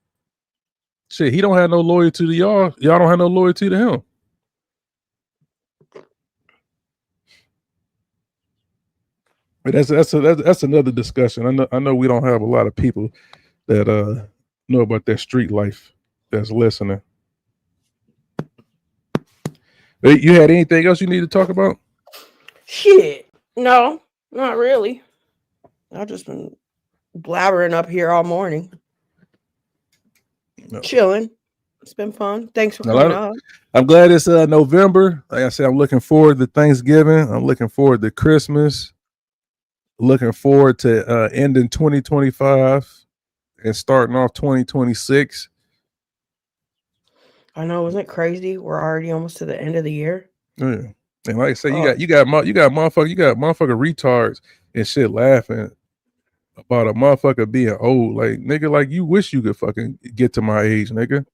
[SPEAKER 5] shit, he don't have no loyalty to y'all. Y'all don't have no loyalty to him. But that's another discussion. I know we don't have a lot of people that know about that street life that's listening. You had anything else you need to talk about?
[SPEAKER 1] Shit. No, not really. I've just been blabbering up here all morning. No. Chilling. It's been fun. Thanks for coming up.
[SPEAKER 5] I'm glad it's November. Like I said, I'm looking forward to Thanksgiving. I'm looking forward to Christmas. Looking forward to ending 2025 and starting off 2026.
[SPEAKER 1] I know, isn't it crazy? We're already almost to the end of the year.
[SPEAKER 5] Yeah. And like I say, you got motherfucker retards and shit laughing about a motherfucker being old. Like, nigga, like you wish you could fucking get to my age, nigga.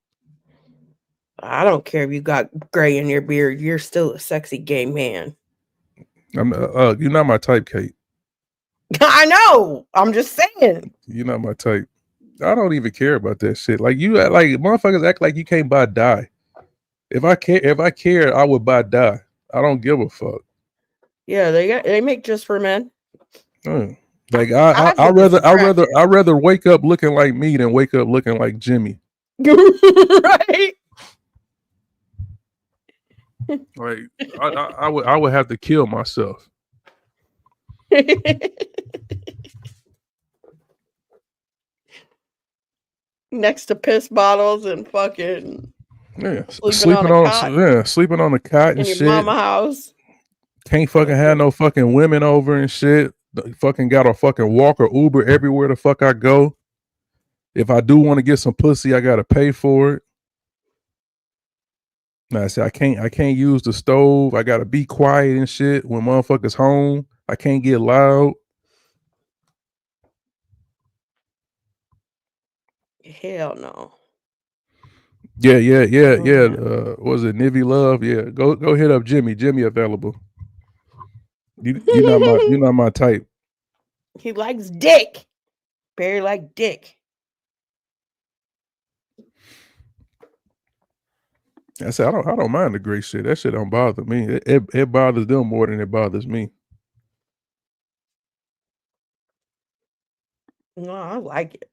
[SPEAKER 1] I don't care if you got gray in your beard. You're still a sexy gay man.
[SPEAKER 5] You're not my type, Kate.
[SPEAKER 1] I know. I'm just saying.
[SPEAKER 5] You're not my type. I don't even care about that shit. Like you, like motherfuckers act like you can't buy dye. If I care, I would buy dye. I don't give a fuck.
[SPEAKER 1] Yeah, they make just for men.
[SPEAKER 5] Like I rather wake up looking like me than wake up looking like Jimmy.
[SPEAKER 1] Right.
[SPEAKER 5] Like I would have to kill myself.
[SPEAKER 1] Next to piss bottles and fucking
[SPEAKER 5] sleeping on the cot and
[SPEAKER 1] in
[SPEAKER 5] shit.
[SPEAKER 1] Your mama house.
[SPEAKER 5] Can't fucking have no fucking women over and shit. Fucking got a fucking walk or Uber everywhere the fuck I go. If I do want to get some pussy, I gotta pay for it. Now I say I can't use the stove. I gotta be quiet and shit when motherfuckers home. I can't get loud.
[SPEAKER 1] Hell no.
[SPEAKER 5] Yeah. Was it Nivy Love? Yeah. Go hit up Jimmy. Jimmy available. You're not my type.
[SPEAKER 1] He likes dick. Barry like dick.
[SPEAKER 5] I said I don't mind the gray shit. That shit don't bother me. It bothers them more than it bothers me.
[SPEAKER 1] No, I like it.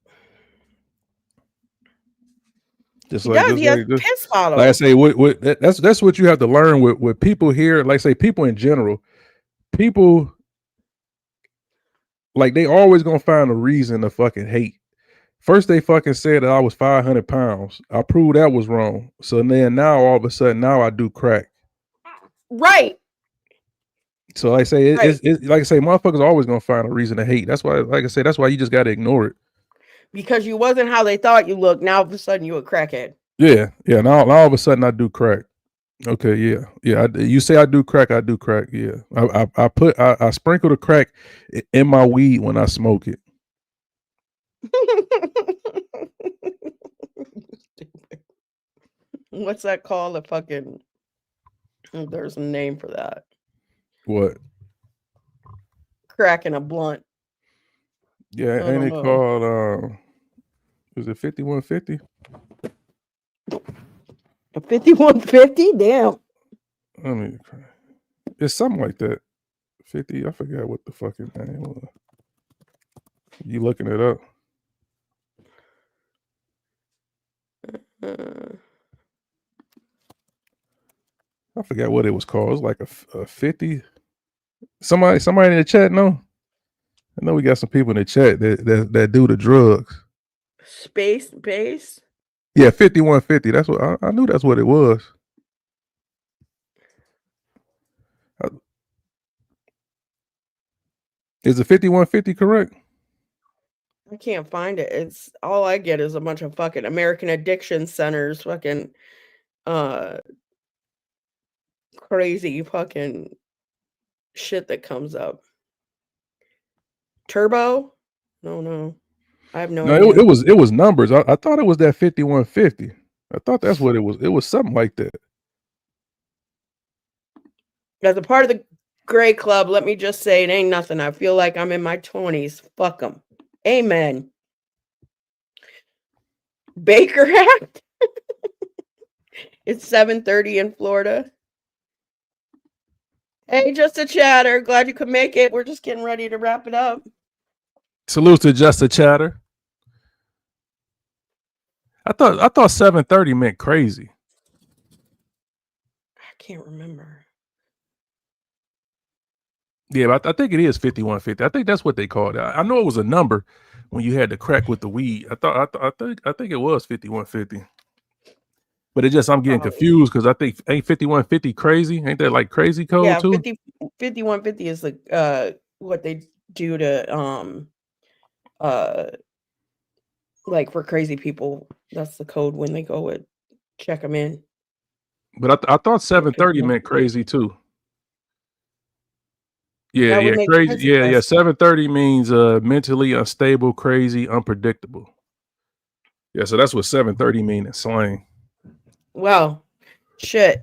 [SPEAKER 5] Just
[SPEAKER 1] He
[SPEAKER 5] like
[SPEAKER 1] does.
[SPEAKER 5] just
[SPEAKER 1] He has
[SPEAKER 5] like this.
[SPEAKER 1] piss
[SPEAKER 5] Like I
[SPEAKER 1] bottles.
[SPEAKER 5] say, that's what you have to learn with people here. Like say people in general, people like they always gonna find a reason to fucking hate. First they fucking said that I was 500 pounds. I proved that was wrong. So then now all of a sudden now I do crack.
[SPEAKER 1] Right.
[SPEAKER 5] So like I say
[SPEAKER 1] Right.
[SPEAKER 5] it's like I say, motherfuckers are always gonna find a reason to hate. That's why, like I say, that's why you just gotta ignore it.
[SPEAKER 1] Because you wasn't how they thought you looked. Now all of a sudden you a crackhead.
[SPEAKER 5] Yeah. Now all of a sudden I do crack. Okay, yeah. You say I do crack, I do crack. Yeah, I sprinkle the crack in my weed when I smoke it.
[SPEAKER 1] What's that called? A fucking. There's a name for that.
[SPEAKER 5] What?
[SPEAKER 1] Cracking a blunt.
[SPEAKER 5] Yeah,
[SPEAKER 1] I
[SPEAKER 5] ain't
[SPEAKER 1] don't
[SPEAKER 5] it
[SPEAKER 1] know.
[SPEAKER 5] called? Was it 5150?
[SPEAKER 1] A 5150? Damn.
[SPEAKER 5] I mean, it's something like that. 50. I forgot what the fucking name was. You looking it up? I forgot what it was called. It was like a 50. Somebody in the chat know? I know we got some people in the chat that do the drugs.
[SPEAKER 1] Space base?
[SPEAKER 5] Yeah, 5150. That's what I knew. That's what it was. Is the 5150 correct?
[SPEAKER 1] I can't find it. It's all I get is a bunch of fucking American Addiction Centers fucking crazy fucking shit that comes up. Turbo? No. I have no idea.
[SPEAKER 5] It was numbers. I thought it was that 5150. I thought that's what it was. It was something like that.
[SPEAKER 1] As a part of the Gray Club, let me just say it ain't nothing. I feel like I'm in my 20s. Fuck them. Amen. Baker Act? It's 7:30 in Florida. Hey, just a chatter. Glad you could make it. We're just getting ready to wrap it up.
[SPEAKER 5] Salute to Just a Chatter. I thought 730 meant crazy.
[SPEAKER 1] I can't remember.
[SPEAKER 5] Yeah, but I think it is 5150. I think that's what they called it. I know it was a number when you had the crack with the weed. I think it was 5150. But it just I'm getting confused because I think ain't 5150 crazy? Ain't that like crazy code
[SPEAKER 1] Yeah,
[SPEAKER 5] too?
[SPEAKER 1] 5150 is like what they do to like for crazy people. That's the code when they go and check them in.
[SPEAKER 5] But I thought 730 meant crazy too. Yeah,
[SPEAKER 1] That would make
[SPEAKER 5] crazy.
[SPEAKER 1] sense,
[SPEAKER 5] Yeah.
[SPEAKER 1] yes.
[SPEAKER 5] 730 means mentally unstable, crazy, unpredictable. Yeah, so that's what 730 mean in slang.
[SPEAKER 1] Well, shit.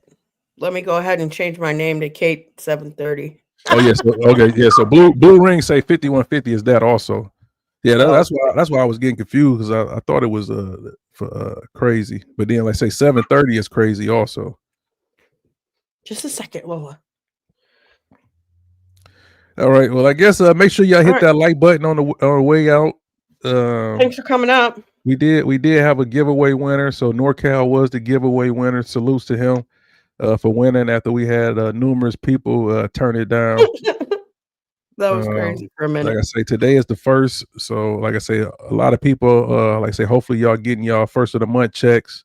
[SPEAKER 1] Let me go ahead and change my name to Kate 730.
[SPEAKER 5] Oh yes, okay, yeah. So blue ring say 5150 is that also. Yeah, that's why I was getting confused because I thought it was for crazy, but then like say 730 is crazy also.
[SPEAKER 1] Just a second, Lola.
[SPEAKER 5] All right, well I guess make sure y'all hit that like button on the way out.
[SPEAKER 1] Thanks for coming up.
[SPEAKER 5] We did have a giveaway winner, so NorCal was the giveaway winner. Salutes to him for winning after we had numerous people turn it down.
[SPEAKER 1] That was crazy for a minute.
[SPEAKER 5] Like I say, today is the first. So, like I say, a lot of people, like I say, hopefully y'all getting y'all first of the month checks.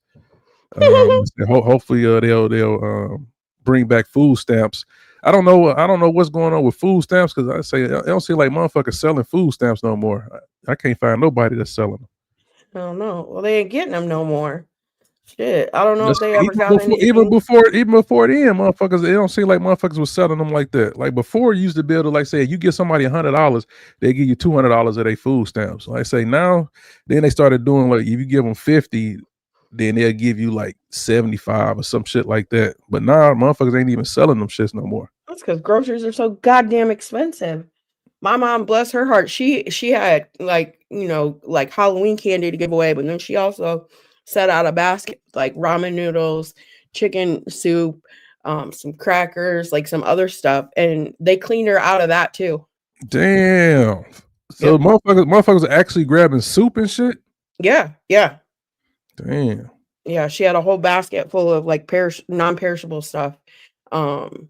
[SPEAKER 5] Hopefully they'll bring back food stamps. I don't know what's going on with food stamps because I say I don't see like motherfuckers selling food stamps no more. I can't find nobody that's selling them.
[SPEAKER 1] I don't know. Well, they ain't getting them no more. Shit, I don't know if they ever got
[SPEAKER 5] even before then, motherfuckers. It don't seem like motherfuckers was selling them like that. Like before, you used to be able to like say, you give somebody $100, they give you $200 of their food stamps. Like I say now, then they started doing like if you give them 50, then they'll give you like 75 or some shit like that. But now motherfuckers ain't even selling them shits no more.
[SPEAKER 1] That's because groceries are so goddamn expensive. My mom, bless her heart, she had like like Halloween candy to give away, but then she also set out a basket like ramen noodles, chicken soup, some crackers, like some other stuff, and they cleaned her out of that too.
[SPEAKER 5] Damn. So
[SPEAKER 1] Yep.
[SPEAKER 5] motherfuckers are actually grabbing soup and shit.
[SPEAKER 1] Yeah.
[SPEAKER 5] Damn.
[SPEAKER 1] Yeah. She had a whole basket full of like non-perishable stuff. And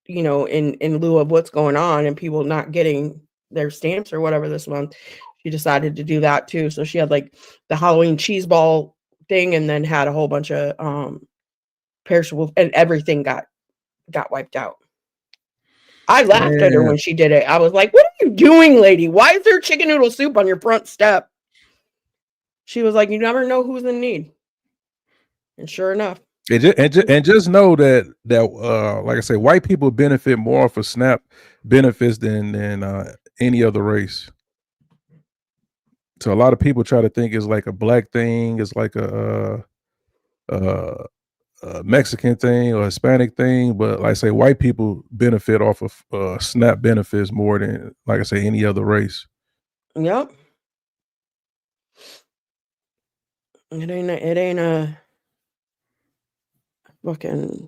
[SPEAKER 1] in lieu of what's going on and people not getting their stamps or whatever this month, she decided to do that too. So she had like the Halloween cheese ball thing, and then had a whole bunch of perishable, and everything got wiped out. I laughed at her
[SPEAKER 5] Damn.
[SPEAKER 1] when she did it. I was like, "What are you doing, lady? Why is there chicken noodle soup on your front step?" She was like, "You never know who's in need." And sure enough.
[SPEAKER 5] And just know that like I say, white people benefit more for SNAP benefits than any other race. So a lot of people try to think it's like a black thing, it's like a Mexican thing or Hispanic thing, but like I say, white people benefit off of SNAP benefits more than, like I say, any other race.
[SPEAKER 1] Yep. It ain't a fucking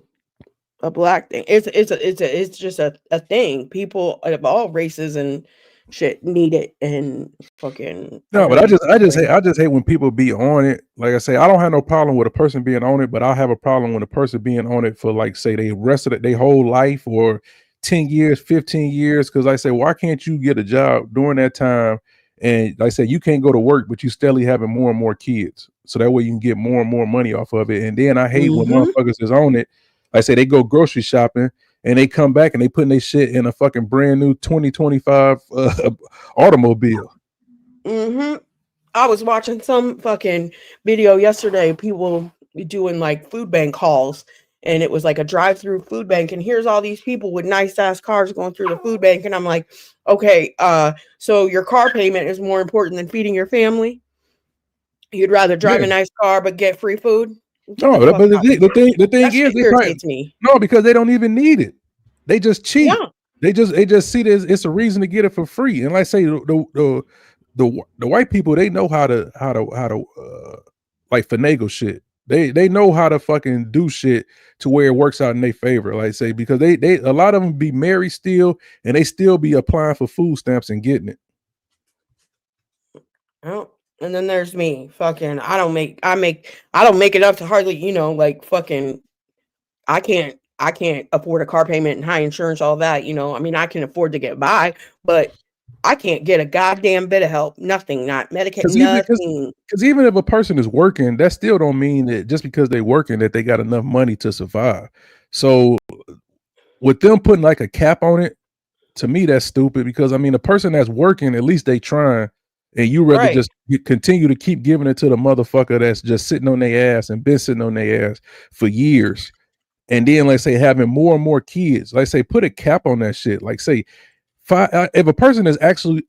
[SPEAKER 1] a black thing. It's just a thing. People of all races and shit need it, and fucking
[SPEAKER 5] No, but I just hate when people be on it. Like I say, I don't have no problem with a person being on it, but I have a problem when a person being on it for, like, say, they rest of their whole life or 10 years, 15 years. Cause I say, why can't you get a job during that time? And like I said, you can't go to work, but you steadily having more and more kids. So that way you can get more and more money off of it. And then I hate when motherfuckers is on it. Like I say, they go grocery shopping and they come back and they putting their shit in a fucking brand new 2025 automobile.
[SPEAKER 1] I was watching some fucking video yesterday, people doing like food bank hauls, and it was like a drive-through food bank, and here's all these people with nice ass cars going through the food bank, and I'm like, okay, so your car payment is more important than feeding your family? You'd rather drive a nice car but get free food?
[SPEAKER 5] No, but the thing is, they
[SPEAKER 1] irritates me.
[SPEAKER 5] No, because they don't even need it. They just cheat.
[SPEAKER 1] Yeah.
[SPEAKER 5] They just see this. It's a reason to get it for free. And like I say, the white people, they know how to like finagle shit. They know how to fucking do shit to where it works out in their favor. Like I say, because they a lot of them be married still, and they still be applying for food stamps and getting it.
[SPEAKER 1] Oh, and then there's me. Fucking, I don't make enough to hardly, like fucking. I can't afford a car payment and high insurance, all that. I mean, I can afford to get by, but I can't get a goddamn bit of help. Nothing, not Medicaid, nothing.
[SPEAKER 5] Because even if a person is working, that still don't mean that just because they're working that they got enough money to survive. So with them putting like a cap on it, to me, that's stupid. Because I mean, a person that's working, at least they trying, and you rather just continue to keep giving it to the motherfucker that's just sitting on their ass and been sitting on their ass for years. And then, like say, having more and more kids, like say, put a cap on that shit. Like say, if a person is actually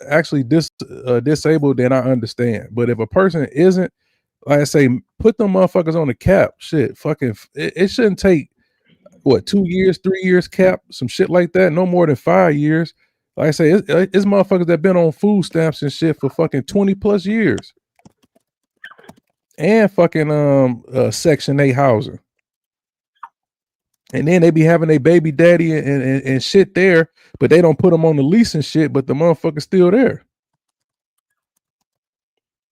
[SPEAKER 5] disabled, then I understand. But if a person isn't, like I say, put them motherfuckers on the cap. Shit, fucking, it shouldn't take what 2 years, 3 years cap, some shit like that. No more than 5 years. Like I say, it's motherfuckers that been on food stamps and shit for fucking 20 plus years, and fucking Section 8 housing. And then they be having a baby daddy and shit there, but they don't put them on the lease and shit, but the motherfucker's still there.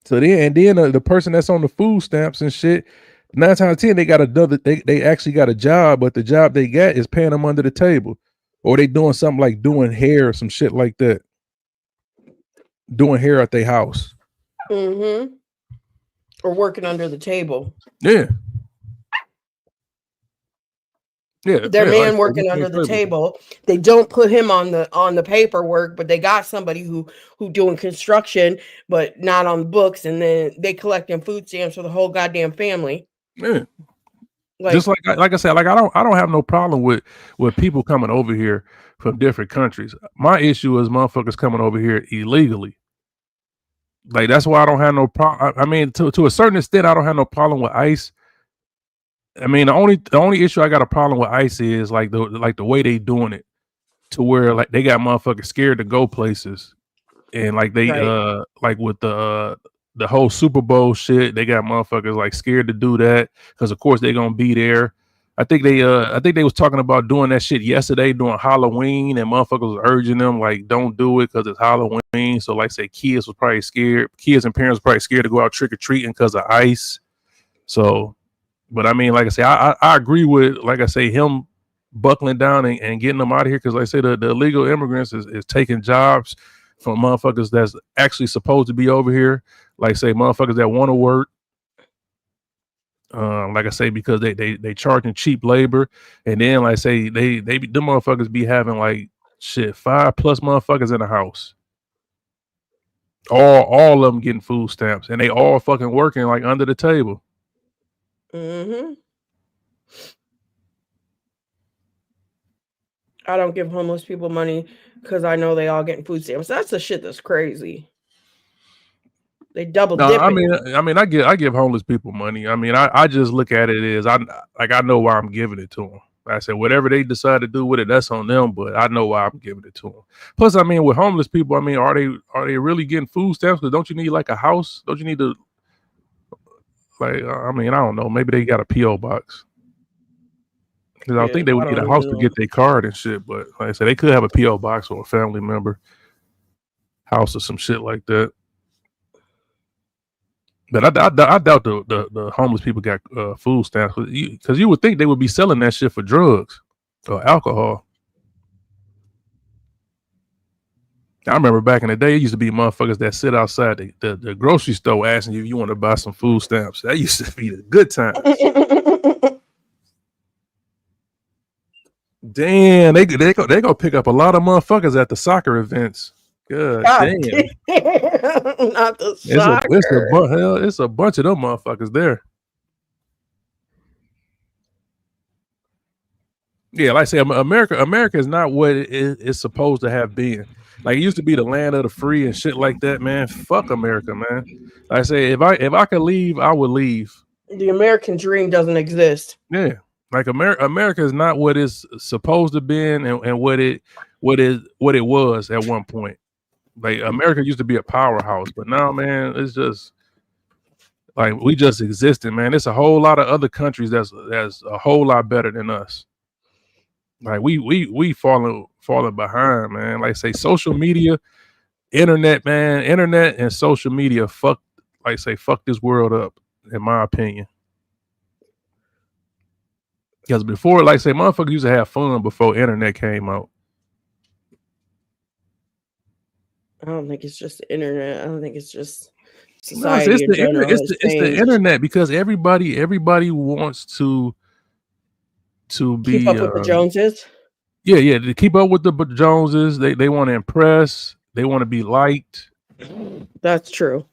[SPEAKER 5] So then the person that's on the food stamps and shit, 9 times out of 10, they got another, they actually got a job, but the job they got is paying them under the table. Or they doing something like doing hair or some shit like that. Doing hair at their house.
[SPEAKER 1] Or working under the table.
[SPEAKER 5] Yeah. Yeah,
[SPEAKER 1] their man working under the table. They don't put him on the paperwork, but they got somebody who doing construction, but not on the books, and then they collecting food stamps for the whole goddamn family.
[SPEAKER 5] Yeah, just like I said, like I don't have no problem with people coming over here from different countries. My issue is motherfuckers coming over here illegally. Like that's why I don't have no problem. I mean, to a certain extent, I don't have no problem with ICE. I mean, the only issue I got a problem with ICE is like the way they doing it, to where like they got motherfuckers scared to go places, and like they like with the whole Super Bowl shit, they got motherfuckers like scared to do that because of course they're gonna be there. I think they was talking about doing that shit yesterday during Halloween, and motherfuckers was urging them like don't do it because it's Halloween. So like say kids was probably scared, kids and parents were probably scared to go out trick or treating because of ice. So, but I mean, like I say, I agree with like I say him buckling down and getting them out of here because like I say the illegal immigrants is taking jobs from motherfuckers that's actually supposed to be over here. Like say motherfuckers that want to work. Like I say, because they charging cheap labor, and then like I say them motherfuckers be having like shit 5+ motherfuckers in the house. All of them getting food stamps, and they all fucking working like under the table.
[SPEAKER 1] Mm-hmm. I don't give homeless people money because I know they all getting food stamps. That's the shit that's crazy. They double
[SPEAKER 5] No,
[SPEAKER 1] dip.
[SPEAKER 5] I mean, I give homeless people money. I mean, I just look at it as I know why I'm giving it to them. Like I said, whatever they decide to do with it, that's on them. But I know why I'm giving it to them. Plus, I mean, with homeless people, I mean, are they really getting food stamps? Because don't you need like a house? Don't you need to like? I mean, I don't know. Maybe they got a PO box. Because I think they would need a house to get their card and shit. But like I said, they could have a PO box or a family member house or some shit like that. But I doubt the homeless people got food stamps because you would think they would be selling that shit for drugs or alcohol. I remember back in the day, it used to be motherfuckers that sit outside the grocery store asking you if you want to buy some food stamps. That used to be the good times. Damn, they go pick up a lot of motherfuckers at the soccer events. God damn.
[SPEAKER 1] Not the soccer.
[SPEAKER 5] It's a bunch of them motherfuckers there. Yeah, like I say, America is not what it's supposed to have been. Like it used to be the land of the free and shit like that, man. Fuck America, man. Like I say, if I could leave, I would leave.
[SPEAKER 1] The American dream doesn't exist.
[SPEAKER 5] Yeah, like America is not what it's supposed to be and what it was at one point. Like America used to be a powerhouse, but now, man, it's just like we just existing, man. It's a whole lot of other countries that's a whole lot better than us. Like we falling behind, man. Like say social media, internet and social media fuck this world up, in my opinion. Because before, like say, motherfuckers used to have fun before internet came out.
[SPEAKER 1] I don't think it's just the internet. I don't think it's just society.
[SPEAKER 5] It's the internet because everybody wants to be
[SPEAKER 1] keep up with the Joneses.
[SPEAKER 5] Yeah, to keep up with the Joneses. They want to impress. They want to be liked.
[SPEAKER 1] That's true.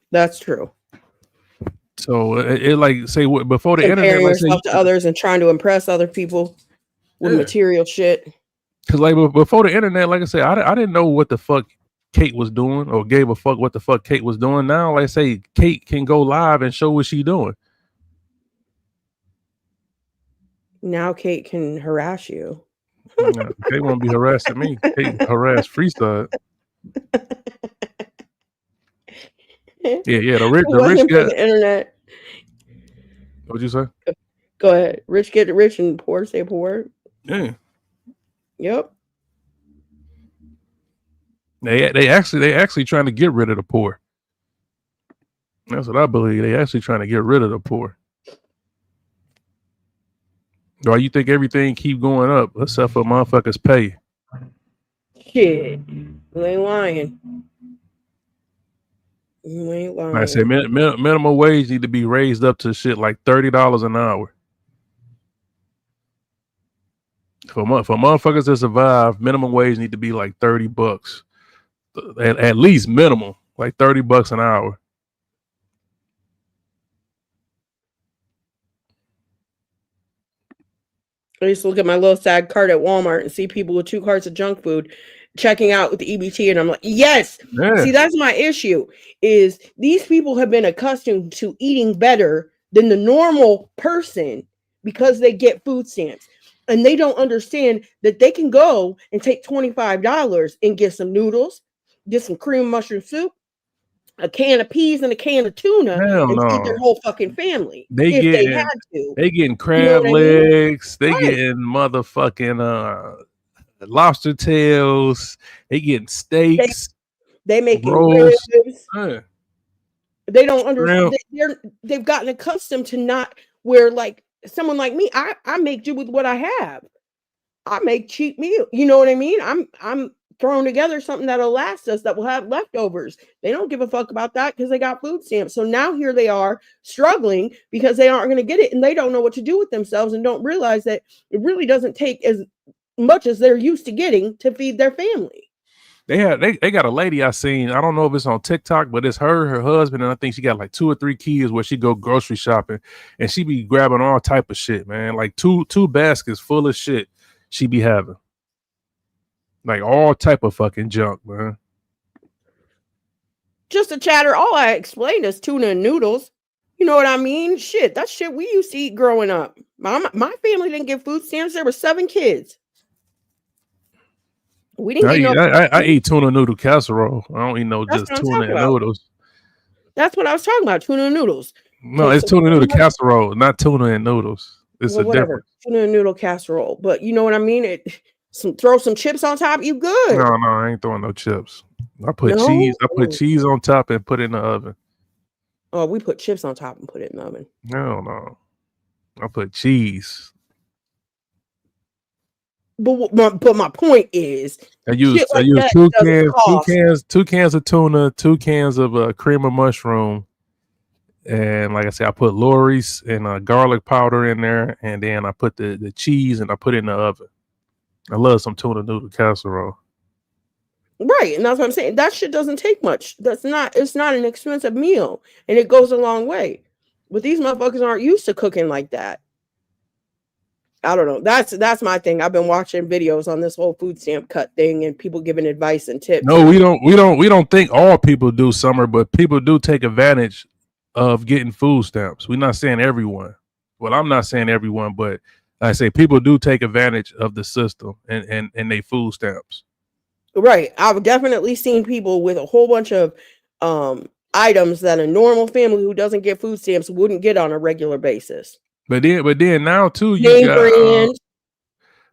[SPEAKER 5] So it like say before the
[SPEAKER 1] comparing
[SPEAKER 5] internet, like
[SPEAKER 1] yourself to others and trying to impress other people with material shit.
[SPEAKER 5] Because like before the internet, like I said, I didn't know what the fuck Kate was doing or gave a fuck what the fuck Kate was doing. Now, like I say, Kate can go live and show what she doing.
[SPEAKER 1] Now Kate can harass you.
[SPEAKER 5] Yeah, Kate won't be harassing me. Kate harass Freestyle. Yeah. The rich get
[SPEAKER 1] the internet.
[SPEAKER 5] What'd you say?
[SPEAKER 1] Go ahead. Rich get rich and poor stay poor.
[SPEAKER 5] Yeah.
[SPEAKER 1] Yep.
[SPEAKER 5] They actually trying to get rid of the poor. That's what I believe. They actually trying to get rid of the poor. Or you think everything keep going up except for motherfuckers pay?
[SPEAKER 1] Shit, you ain't lying.
[SPEAKER 5] I say minimum wage need to be raised up to shit like $30 an hour. For motherfuckers to survive, minimum wage need to be like $30. At least minimum, like $30 an hour.
[SPEAKER 1] I used to look at my little sad cart at Walmart and see people with 2 carts of junk food checking out with the EBT, and I'm like, yes. Yeah. See, that's my issue. Is these people have been accustomed to eating better than the normal person because they get food stamps, and they don't understand that they can go and take $25 and get some noodles, get some cream mushroom soup, a can of peas and a can of tuna
[SPEAKER 5] Hell
[SPEAKER 1] and feed their
[SPEAKER 5] no.
[SPEAKER 1] whole fucking family
[SPEAKER 5] They
[SPEAKER 1] if they had
[SPEAKER 5] getting
[SPEAKER 1] to.
[SPEAKER 5] they getting
[SPEAKER 1] You know
[SPEAKER 5] crab
[SPEAKER 1] what I mean?
[SPEAKER 5] legs. They
[SPEAKER 1] Right.
[SPEAKER 5] getting motherfucking lobster tails. They getting steaks,
[SPEAKER 1] They making
[SPEAKER 5] rolls,
[SPEAKER 1] ribs. They don't understand.
[SPEAKER 5] shrimp.
[SPEAKER 1] They've gotten accustomed to not where like someone like me, I make do with what I have. I make cheap meal. You know what I mean? I'm throwing together something that'll last us that will have leftovers. They don't give a fuck about that because they got food stamps. So now here they are struggling because they aren't going to get it and they don't know what to do with themselves and don't realize that it really doesn't take as much as they're used to getting to feed their family.
[SPEAKER 5] They got a lady I seen. I don't know if it's on TikTok, but it's her husband, and I think she got like 2 or 3 kids where she go grocery shopping and she be grabbing all type of shit, man. Like two baskets full of shit she be having. Like all type of fucking junk, man.
[SPEAKER 1] Just a chatter. All I explained is tuna and noodles. You know what I mean? Shit, that's shit we used to eat growing up. My family didn't get food stamps. There were 7 kids. We didn't get no.
[SPEAKER 5] I eat tuna noodle casserole. I don't eat no
[SPEAKER 1] That's
[SPEAKER 5] just
[SPEAKER 1] what I'm
[SPEAKER 5] tuna
[SPEAKER 1] talking
[SPEAKER 5] and
[SPEAKER 1] about.
[SPEAKER 5] noodles.
[SPEAKER 1] That's what I was talking about. Tuna and noodles.
[SPEAKER 5] No,
[SPEAKER 1] Take
[SPEAKER 5] it's
[SPEAKER 1] some
[SPEAKER 5] tuna noodle
[SPEAKER 1] tuna-
[SPEAKER 5] casserole, not tuna and noodles. It's
[SPEAKER 1] well,
[SPEAKER 5] a
[SPEAKER 1] whatever.
[SPEAKER 5] difference.
[SPEAKER 1] Tuna and noodle casserole. But you know what I mean? Throw some chips on top. You good?
[SPEAKER 5] No, I ain't throwing no chips. I put
[SPEAKER 1] No?
[SPEAKER 5] cheese. I put
[SPEAKER 1] Oh.
[SPEAKER 5] cheese on top and put it in the oven.
[SPEAKER 1] Oh, we put chips on top and put it in the oven.
[SPEAKER 5] No. I put cheese.
[SPEAKER 1] But my point is,
[SPEAKER 5] I use
[SPEAKER 1] shit like that
[SPEAKER 5] two
[SPEAKER 1] doesn't cost.
[SPEAKER 5] cans of tuna, 2 cans of cream of mushroom, and like I said, I put Lori's and garlic powder in there, and then I put the cheese and I put it in the oven. I love some tuna noodle casserole.
[SPEAKER 1] Right, and that's what I'm saying. That shit doesn't take much. It's not an expensive meal, and it goes a long way. But these motherfuckers aren't used to cooking like that. I don't know. That's my thing. I've been watching videos on this whole food stamp cut thing and people giving advice and tips.
[SPEAKER 5] No, we don't think all people do, Summer, but people do take advantage of getting food stamps. We're not saying everyone. Well, I'm not saying everyone, but I say people do take advantage of the system and they food stamps.
[SPEAKER 1] Right. I've definitely seen people with a whole bunch of items that a normal family who doesn't get food stamps wouldn't get on a regular basis.
[SPEAKER 5] But then now too you
[SPEAKER 1] Name
[SPEAKER 5] got
[SPEAKER 1] brand.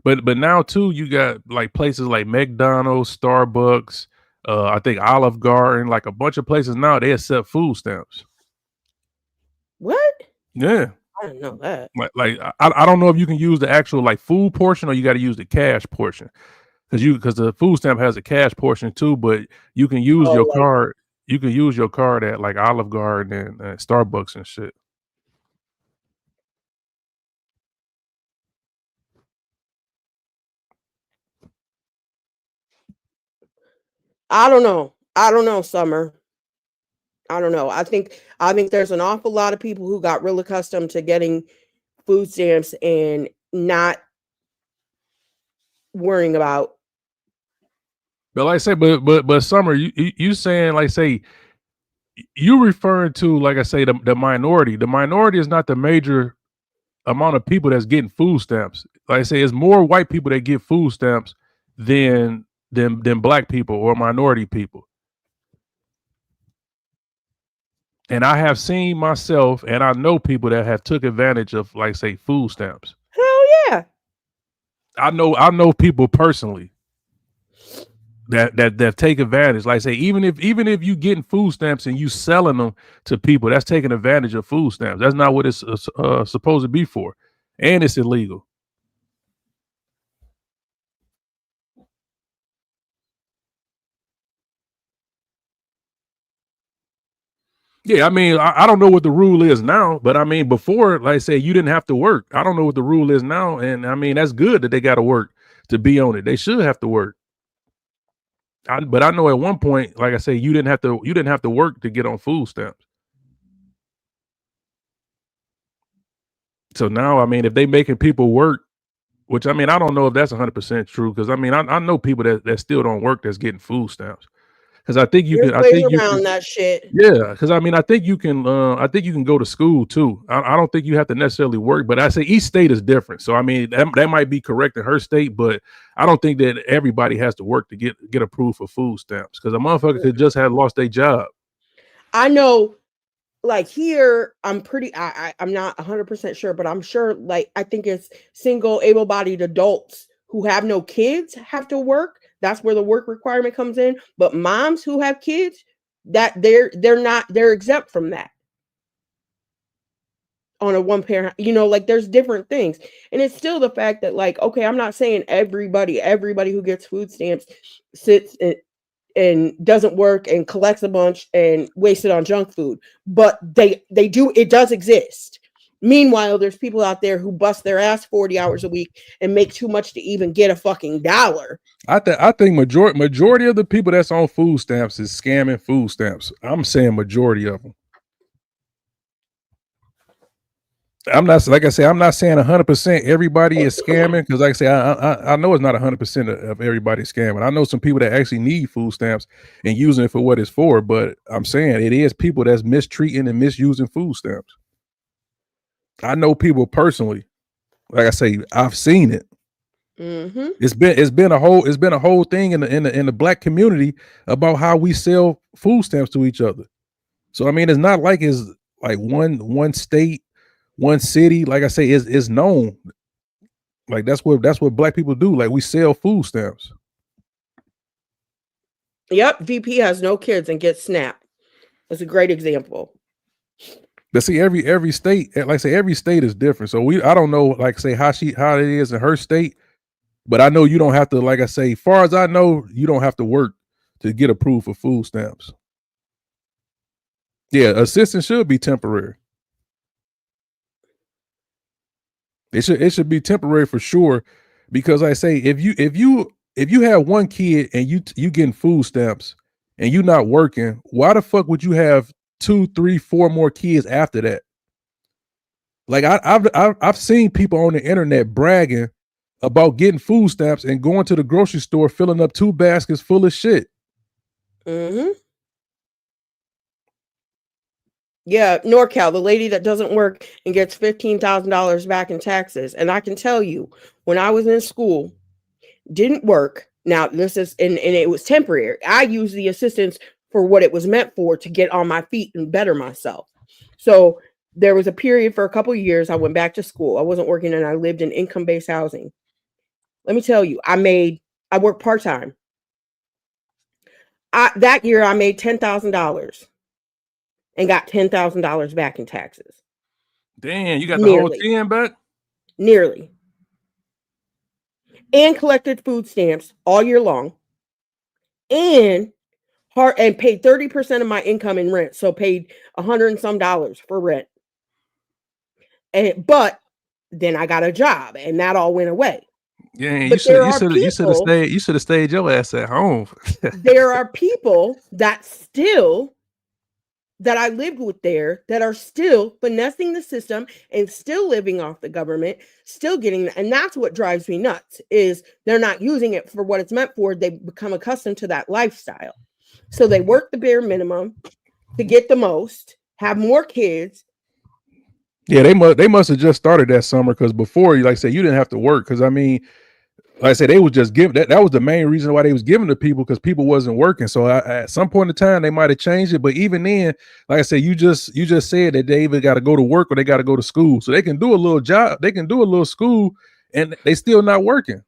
[SPEAKER 5] but now too you got like places like McDonald's, Starbucks, I think Olive Garden, like a bunch of places now they accept food stamps.
[SPEAKER 1] What?
[SPEAKER 5] Yeah.
[SPEAKER 1] I didn't know that.
[SPEAKER 5] Like I don't know if you can use the actual like food portion or you got to use the cash portion. Because the food stamp has a cash portion too, but you can use your card. You can use your card at like Olive Garden and Starbucks and shit.
[SPEAKER 1] I don't know, Summer. I don't know. I think there's an awful lot of people who got real accustomed to getting food stamps and not worrying about.
[SPEAKER 5] But like I say, but Summer, you saying like say you referring to like I say the minority. The minority is not the major amount of people that's getting food stamps. Like I say, it's more white people that get food stamps than black people or minority people. And I have seen myself, and I know people that have took advantage of, like say, food stamps.
[SPEAKER 1] Hell yeah!
[SPEAKER 5] I know people personally that take advantage. Like say, even if you getting food stamps and you selling them to people, that's taking advantage of food stamps. That's not what it's supposed to be for, and it's illegal. Yeah, I mean, I don't know what the rule is now, but I mean, before, like I say, you didn't have to work. I don't know what the rule is now, and I mean, that's good that they got to work to be on it. They should have to work. But I know at one point, like I say, you didn't have to work to get on food stamps. So now, I mean, if they making people work, which I mean, I don't know if that's 100% true, because I mean, I know people that still don't work that's getting food stamps. Because I think you
[SPEAKER 1] There's
[SPEAKER 5] can.
[SPEAKER 1] ways around that shit.
[SPEAKER 5] Yeah, because I mean, I think you can. I think you can go to school too. I don't think you have to necessarily work, but I say each state is different. So I mean, that might be correct in her state, but I don't think that everybody has to work to get approved for food stamps. Because a motherfucker could just have lost their job.
[SPEAKER 1] I know, like here, I'm not 100% sure, but I'm sure, like, I think it's single able-bodied adults who have no kids have to work. That's where the work requirement comes in. But moms who have kids, that they're exempt from that on a one parent, like there's different things. And it's still the fact that, like, okay, I'm not saying everybody who gets food stamps sits and doesn't work and collects a bunch and wastes it on junk food, but they do, it does exist. Meanwhile, there's people out there who bust their ass 40 hours a week and make too much to even get a fucking dollar.
[SPEAKER 5] I think majority of the people that's on food stamps is scamming food stamps. I'm saying majority of them. I'm not, like I say, I'm not saying 100% everybody is scamming, because like I say, I know it's not 100% of everybody scamming. I know some people that actually need food stamps and using it for what it's for, but I'm saying it is people that's mistreating and misusing food stamps. I know people personally. Like I say, I've seen it.
[SPEAKER 1] Mm-hmm.
[SPEAKER 5] It's been a whole thing in the black community about how we sell food stamps to each other. So I mean, it's not like it's like one state, one city. Like I say, is known. Like that's what black people do. Like we sell food stamps.
[SPEAKER 1] Yep, VP has no kids and gets SNAP. That's a great example.
[SPEAKER 5] But see, every state, like I say, every state is different. So I don't know, like say how it is in her state, but I know you don't have to, like I say, far as I know, you don't have to work to get approved for food stamps. Yeah, assistance should be temporary. It should be temporary for sure, because like I say, if you have one kid and you getting food stamps and you not working, why the fuck would you have 2, 3, 4 more kids after that? Like I've seen people on the internet bragging about getting food stamps and going to the grocery store filling up 2 baskets full of shit.
[SPEAKER 1] Mm-hmm. Yeah, NorCal, the lady that doesn't work and gets $15,000 back in taxes. And I can tell you, when I was in school, didn't work. Now this is and it was temporary. I used the assistance for what it was meant for, to get on my feet and better myself. So there was a period for a couple of years I went back to school. I wasn't working and I lived in income-based housing. Let me tell you, I worked part-time. That year I made $10,000 and got $10,000 back in taxes.
[SPEAKER 5] Damn, you got the whole 10 back?
[SPEAKER 1] Nearly. And collected food stamps all year long. And paid 30% of my income in rent. So paid $100 and some for rent. But then I got a job and that all went away.
[SPEAKER 5] Yeah, you should have stayed your ass at home.
[SPEAKER 1] There are people that I lived with there that are still finessing the system and still living off the government, still getting, and that's what drives me nuts, is they're not using it for what it's meant for. They become accustomed to that lifestyle. So they work the bare minimum to get the most, have more kids.
[SPEAKER 5] Yeah, they must have just started that summer, because before, like I said, you didn't have to work. Because I mean, like I said, they was just giving that was the main reason why they was giving to people, because people wasn't working. So at some point in time, they might have changed it. But even then, like I said, you just said that they either got to go to work or they got to go to school. So they can do a little job, they can do a little school, and they still not working.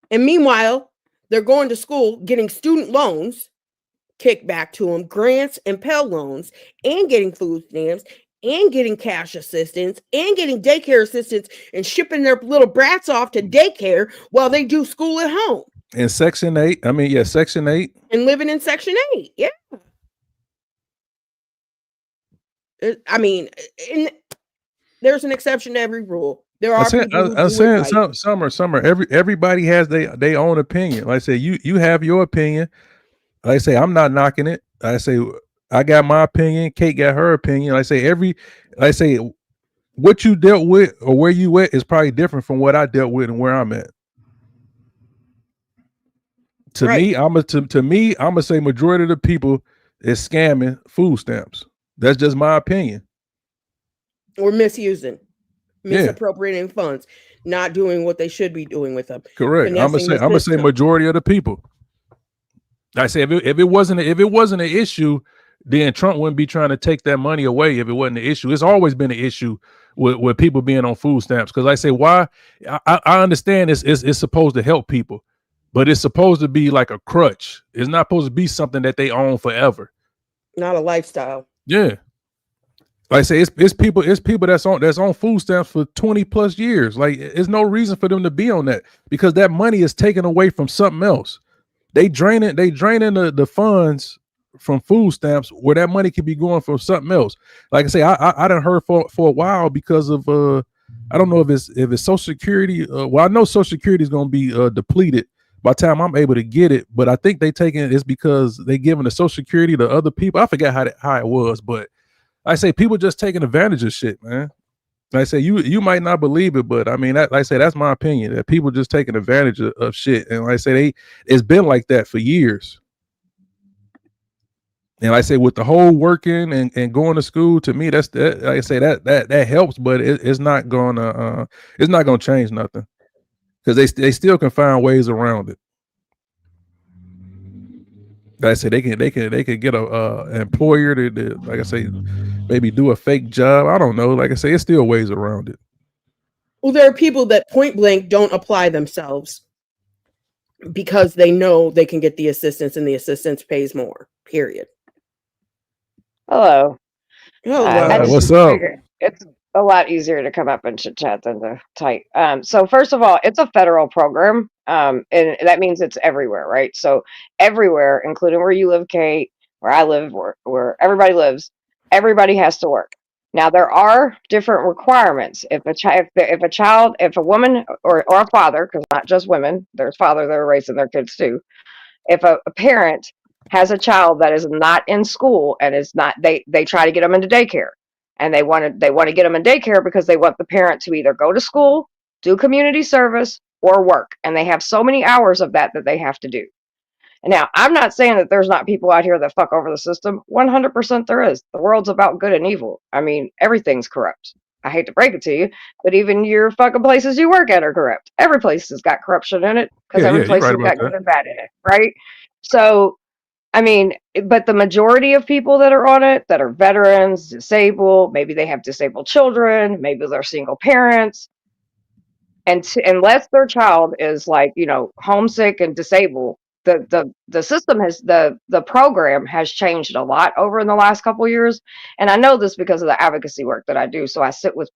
[SPEAKER 1] And meanwhile, they're going to school, getting student loans kicked back to them, grants and Pell loans, and getting food stamps, and getting cash assistance, and getting daycare assistance, and shipping their little brats off to daycare while they do school at home.
[SPEAKER 5] And Section 8. I mean, yeah, Section 8.
[SPEAKER 1] And living in Section 8. Yeah. I mean, there's an exception to every rule. There are
[SPEAKER 5] I'm saying Summer. Everybody has their own opinion. Like I say, you have your opinion. Like I say, I'm not knocking it. I say I got my opinion. Kate got her opinion. I say what you dealt with or where you at is probably different from what I dealt with and where I'm at. To me, I'm gonna say majority of the people is scamming food stamps. That's just my opinion.
[SPEAKER 1] Or misappropriating funds, not doing what they should be doing with them.
[SPEAKER 5] Correct. I'm gonna say majority of the people. I say if it wasn't an issue then Trump wouldn't be trying to take that money away if it wasn't an issue. It's always been an issue with people being on food stamps. Because I say, why? I understand it's supposed to help people, but it's supposed to be like a crutch. It's not supposed to be something that they own forever.
[SPEAKER 1] Not a lifestyle.
[SPEAKER 5] Yeah. Like I say, it's people that's on food stamps for 20 plus years. Like, there's no reason for them to be on that because that money is taken away from something else. They draining the funds from food stamps where that money could be going for something else. Like I say, I done heard for a while because of I don't know if it's Social Security. Well, I know Social Security is going to be depleted by the time I'm able to get it, but I think they taking it's because they giving the Social Security to other people. I forget how it was, but I say people just taking advantage of shit, man. Like I say, you might not believe it, but I mean, like I say, that's my opinion, that people just taking advantage of shit. And like I say, it's been like that for years. And like I say, with the whole working and going to school, to me, like I say, that helps, but it's not gonna change nothing because they still can find ways around it. Like I say, they can get a employer to like I say, maybe do a fake job. I don't know. Like I say, it's still ways around it.
[SPEAKER 1] Well, there are people that point blank don't apply themselves because they know they can get the assistance and the assistance pays more, period.
[SPEAKER 6] Hello.
[SPEAKER 1] Hello.
[SPEAKER 5] What's up?
[SPEAKER 6] It's a lot easier to come up and chit chat than to type. So first of all, it's a federal program, and that means it's everywhere, right? So everywhere, including where you live, Kate, where I live, where everybody lives, everybody has to work. Now there are different requirements. If a woman or a father, because not just women, there's fathers that are raising their kids too. If a parent has a child that is not in school and is not, they try to get them into daycare, and they want to get them in daycare because they want the parent to either go to school, do community service, or work, and they have so many hours of that they have to do. And now, I'm not saying that there's not people out here that fuck over the system. 100% there is. The world's about good and evil. I mean, everything's corrupt. I hate to break it to you, but even your fucking places you work at are corrupt. Every place has got corruption in it because every place has got good and bad in it, right? So, I mean, but the majority of people that are on it, that are veterans, disabled, maybe they have disabled children, maybe they're single parents, and unless their child is like, homesick and disabled, the system the program has changed a lot over in the last couple of years. And I know this because of the advocacy work that I do. So I sit with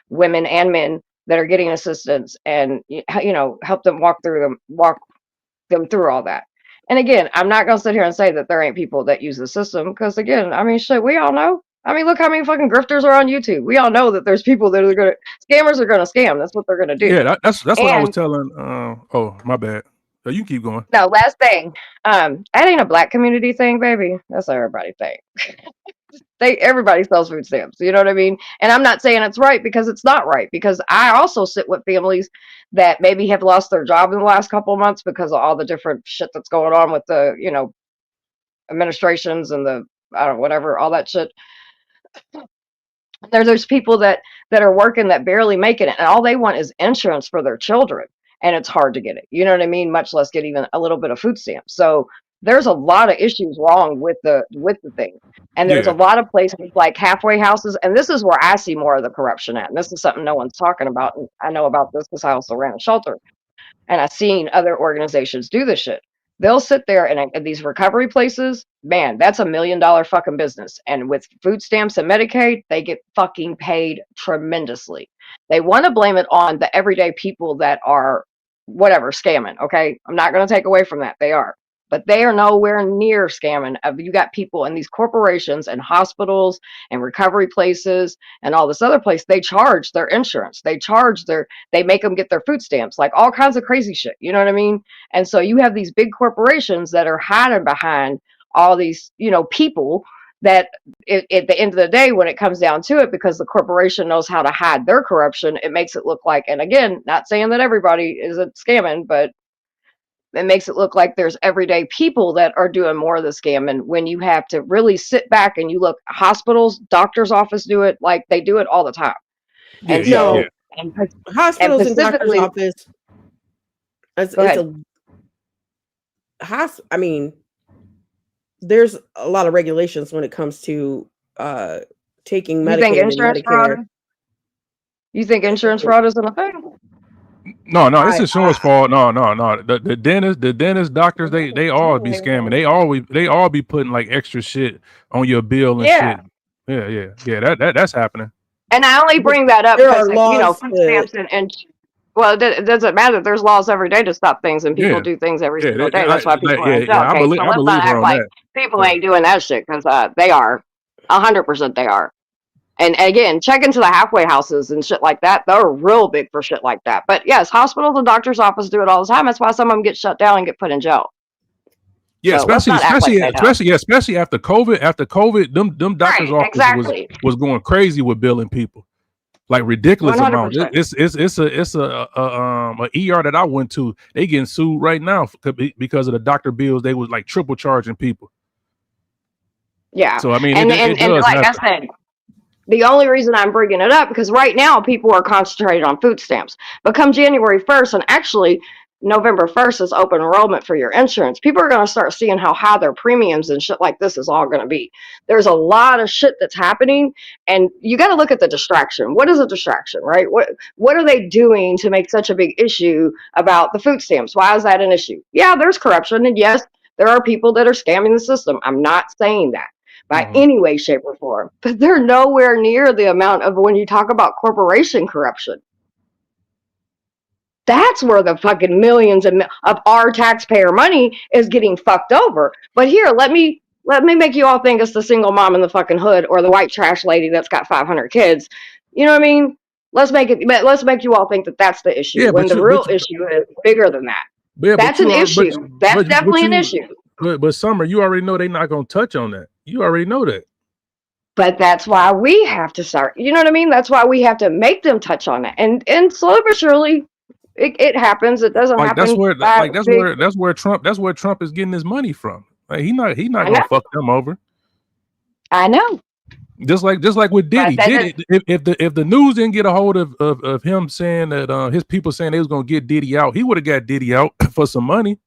[SPEAKER 6] women and men that are getting assistance and, help them walk them through all that. And again, I'm not going to sit here and say that there ain't people that use the system because, again, I mean, shit, we all know. I mean, look how many fucking grifters are on YouTube. We all know that there's people that are scammers are going to scam. That's what they're going to do.
[SPEAKER 5] Yeah, that's what I was telling. Oh, my bad. So you keep going.
[SPEAKER 6] No, last thing. That ain't a black community thing, baby. That's everybody thing. Everybody sells food stamps. You know what I mean? And I'm not saying it's right because it's not right. Because I also sit with families that maybe have lost their job in the last couple of months because of all the different shit that's going on with the, administrations and the, I don't know, whatever, all that shit. There's people that are working that barely making it, and all they want is insurance for their children, and it's hard to get it. You know what I mean? Much less get even a little bit of food stamps. So there's a lot of issues wrong with the thing, and there's a lot of places like halfway houses, and this is where I see more of the corruption at. And this is something no one's talking about. And I know about this because I also ran a shelter, and I've seen other organizations do this shit. They'll sit there and these recovery places, man, that's $1 million fucking business. And with food stamps and Medicaid, they get fucking paid tremendously. They want to blame it on the everyday people that are whatever scamming. Okay, I'm not going to take away from that. They are, but they are nowhere near scamming. You got people in these corporations and hospitals and recovery places and all this other place. They charge their insurance. They make them get their food stamps, like all kinds of crazy shit. You know what I mean? And so you have these big corporations that are hiding behind all these, people that at the end of the day, when it comes down to it, because the corporation knows how to hide their corruption, it makes it look like, and again, not saying that everybody isn't scamming, but it makes it look like there's everyday people that are doing more of the scamming when you have to really sit back and you look. Hospitals, doctor's office do it, like they do it all the time. And so
[SPEAKER 1] hospitals and doctor's office, I mean, there's a lot of regulations when it comes to taking
[SPEAKER 6] You think
[SPEAKER 1] Medicaid and
[SPEAKER 6] insurance fraud?
[SPEAKER 1] Medicare.
[SPEAKER 6] You think insurance fraud isn't a thing?
[SPEAKER 5] No, it's
[SPEAKER 1] I
[SPEAKER 5] insurance fault. No. The dentist, doctors, they all be scamming. They all be putting like extra shit on your bill and
[SPEAKER 6] Yeah.
[SPEAKER 5] shit. Yeah. That's happening.
[SPEAKER 6] And I only bring that up
[SPEAKER 1] there
[SPEAKER 6] because,
[SPEAKER 1] are
[SPEAKER 6] you know,
[SPEAKER 1] laws
[SPEAKER 6] food
[SPEAKER 1] to,
[SPEAKER 6] stamps and well, it doesn't matter. There's laws every day to stop things, and people
[SPEAKER 5] Yeah.
[SPEAKER 6] do things every
[SPEAKER 5] Yeah.
[SPEAKER 6] single day. That's why people are in jail.
[SPEAKER 5] I
[SPEAKER 6] Okay, so let's not
[SPEAKER 5] believe her
[SPEAKER 6] act
[SPEAKER 5] on
[SPEAKER 6] like
[SPEAKER 5] that.
[SPEAKER 6] people
[SPEAKER 5] Yeah.
[SPEAKER 6] ain't doing that shit, because they are. 100% they are. And again, check into the halfway houses and shit like that. They're real big for shit like that. But yes, hospitals and doctor's office do it all the time. That's why some of them get shut down and get put in jail.
[SPEAKER 5] Yeah,
[SPEAKER 6] So let's not act like they don't.
[SPEAKER 5] especially after COVID. After COVID, them doctors'
[SPEAKER 6] Right,
[SPEAKER 5] offices
[SPEAKER 6] exactly.
[SPEAKER 5] was going crazy with billing people, like ridiculous amounts.
[SPEAKER 6] 100%.
[SPEAKER 5] It's a ER that I went to. They getting sued right now because of the doctor bills. They was like triple charging people.
[SPEAKER 6] Yeah.
[SPEAKER 5] So I mean,
[SPEAKER 6] And
[SPEAKER 5] it
[SPEAKER 6] and
[SPEAKER 5] does
[SPEAKER 6] like
[SPEAKER 5] happen.
[SPEAKER 6] I said, the only reason I'm bringing it up, because right now people are concentrated on food stamps. But come January 1st, and actually November 1st is open enrollment for your insurance, people are going to start seeing how high their premiums and shit like this is all going to be. There's a lot of shit that's happening, and you got to look at the distraction. What is a distraction, right? What are they doing to make such a big issue about the food stamps? Why is that an issue? Yeah, there's corruption, and yes, there are people that are scamming the system. I'm not saying that by any way, shape, or form. But they're nowhere near the amount of when you talk about corporation corruption. That's where the fucking millions of our taxpayer money is getting fucked over. But here, let me make you all think it's the single mom in the fucking hood or the white trash lady that's got 500 kids. You know what I mean? Let's make you all think that that's the issue,
[SPEAKER 5] Yeah,
[SPEAKER 6] when
[SPEAKER 5] but
[SPEAKER 6] the real issue is bigger than that. That's an issue. That's definitely an issue.
[SPEAKER 5] But Summer, you already know they're not gonna touch on that. You already know that.
[SPEAKER 6] But that's why we have to start. You know what I mean? That's why we have to make them touch on it. And slowly but surely, it happens. It doesn't
[SPEAKER 5] Like
[SPEAKER 6] happen.
[SPEAKER 5] that's where Trump is getting his money from. Like he not gonna fuck them over.
[SPEAKER 6] I know.
[SPEAKER 5] Just like with Diddy. If the news didn't get a hold of him saying that his people saying they was gonna get Diddy out, he would have got Diddy out for some money.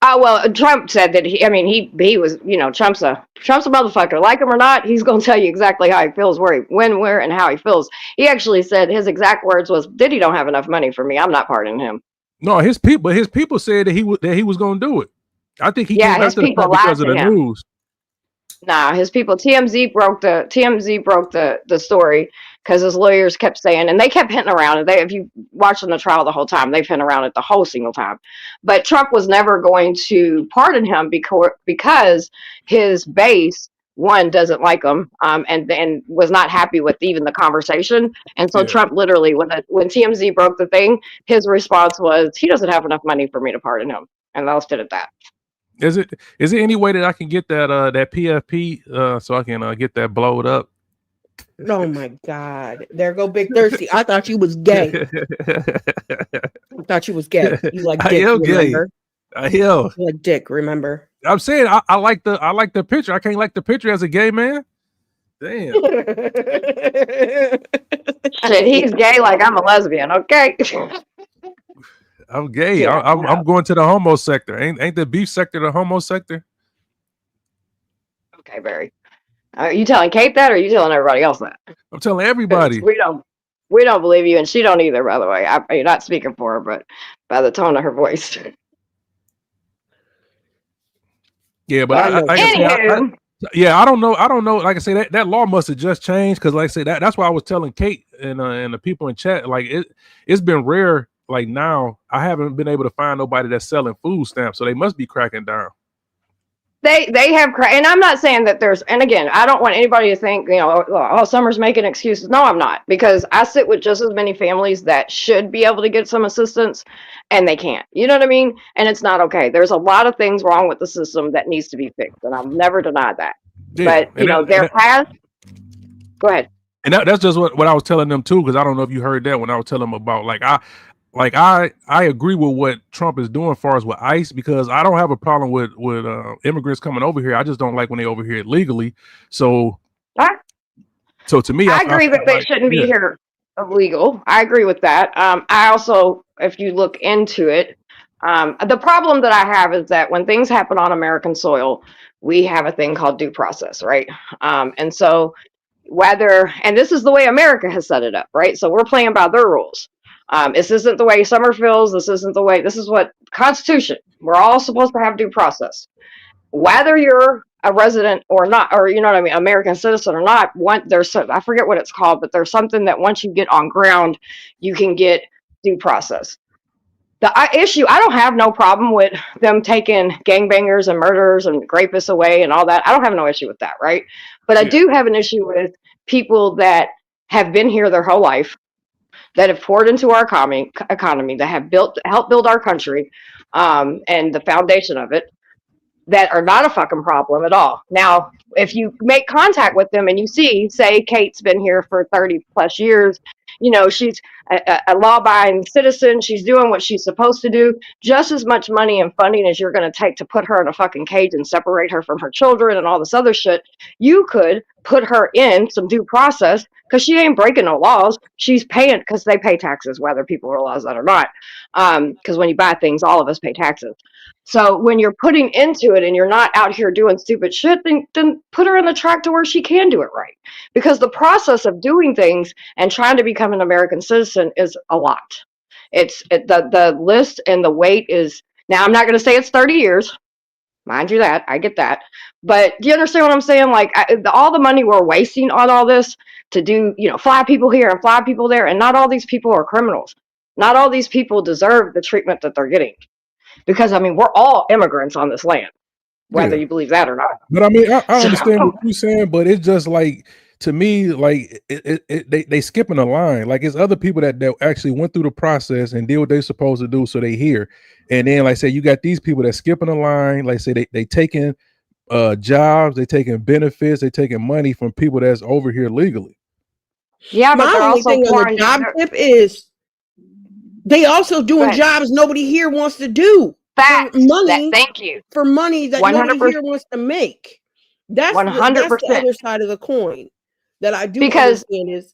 [SPEAKER 6] Oh well, Trump said that he was, you know, Trump's a motherfucker. Like him or not, he's gonna tell you exactly how he feels, where, and how he feels. He actually said his exact words was, "Diddy don't have enough money for me. I'm not pardoning him."
[SPEAKER 5] No, his people said that he was gonna do it. I think he came
[SPEAKER 6] his
[SPEAKER 5] after the
[SPEAKER 6] people
[SPEAKER 5] Trump because
[SPEAKER 6] lied
[SPEAKER 5] of
[SPEAKER 6] to
[SPEAKER 5] the
[SPEAKER 6] him.
[SPEAKER 5] news.
[SPEAKER 6] Nah, his people. TMZ broke the story because his lawyers kept saying, and they kept hinting around it. If you watching the trial the whole time, they've hinted around it the whole single time. But Trump was never going to pardon him because his base, one, doesn't like him, and was not happy with even the conversation. And so Trump literally, when TMZ broke the thing, his response was, he doesn't have enough money for me to pardon him, and they'll sit at that.
[SPEAKER 5] Is it any way that I can get that PFP so I can get that blowed up?
[SPEAKER 1] Oh my God! There go Big Thirsty. I thought you was gay. I thought you was gay. You like dick? Remember?
[SPEAKER 5] I am.
[SPEAKER 1] You like dick? Remember?
[SPEAKER 5] I'm saying I like the picture. I can't like the picture as a gay man. Damn.
[SPEAKER 6] Shit, he's gay like I'm a lesbian. Okay.
[SPEAKER 5] I'm gay. I'm going to the homo sector. Ain't the beef sector the homo sector?
[SPEAKER 6] Okay, Barry. Are you telling Kate that, or are you telling everybody else that?
[SPEAKER 5] I'm telling everybody.
[SPEAKER 6] We don't believe you, and she don't either. By the way, you're not speaking for her, but by the tone of her voice.
[SPEAKER 5] Yeah, but I don't know. Like I say, that law must have just changed because, like I say, that's why I was telling Kate and the people in chat. Like it's been rare. Like now, I haven't been able to find nobody that's selling food stamps, so they must be cracking down.
[SPEAKER 6] They have, and I'm not saying that there's, and again, I don't want anybody to think, you know, oh, Summer's making excuses. No, I'm not, because I sit with just as many families that should be able to get some assistance, and they can't. You know what I mean? And it's not okay. There's a lot of things wrong with the system that needs to be fixed, and I've never denied that. Yeah, but you know, their path. Go ahead.
[SPEAKER 5] And that's just what I was telling them too, because I don't know if you heard that when I was telling them about I agree with what Trump is doing as far as with ICE, because I don't have a problem with immigrants coming over here. I just don't like when they over here illegally. So to me,
[SPEAKER 6] I agree that they shouldn't be here illegal. I agree with that. I also, if you look into it, The problem that I have is that when things happen on American soil, we have a thing called due process, right? And so and this is the way America has set it up, right? So we're playing by their rules. This isn't the way Summer feels. This is what Constitution. We're all supposed to have due process. Whether you're a resident or not, or you know what I mean, American citizen or not, I forget what it's called, but there's something that once you get on ground, you can get due process. The issue, I don't have no problem with them taking gangbangers and murderers and rapists away and all that. I don't have no issue with that, right? But I do have an issue with people that have been here their whole life, that have poured into our economy, that have helped build our country, and the foundation of it, that are not a fucking problem at all. Now, if you make contact with them and you see, say, Kate's been here for 30 plus years, you know, she's a law-abiding citizen, she's doing what she's supposed to do, just as much money and funding as you're going to take to put her in a fucking cage and separate her from her children and all this other shit, you could put her in some due process because she ain't breaking no laws. She's paying, because they pay taxes, whether people realize that or not. Because when you buy things, all of us pay taxes. So when you're putting into it and you're not out here doing stupid shit, then put her on the track to where she can do it right. Because the process of doing things and trying to become an American citizen is a lot. The list and the wait is, now I'm not going to say it's 30 years. Mind you that, I get that. But do you understand what I'm saying? Like all the money we're wasting on all this to do, you know, fly people here and fly people there. And not all these people are criminals. Not all these people deserve the treatment that they're getting. Because, I mean, we're all immigrants on this land, whether you believe that or not.
[SPEAKER 5] But I mean, I understand what you're saying, but it's just like, to me, like they skipping a line. Like it's other people that actually went through the process and did what they're supposed to do, so they here. And then, like say, you got these people that skipping a line. Like say they taking jobs, they taking benefits, they taking money from people that's over here legally.
[SPEAKER 6] Yeah, but
[SPEAKER 1] my only thing on the job tip is they also doing jobs nobody here wants to do.
[SPEAKER 6] Facts.
[SPEAKER 1] Money.
[SPEAKER 6] Thank you.
[SPEAKER 1] For money that 100%. Nobody here wants to make. That's 100%. That's the other side of the coin that I do understand is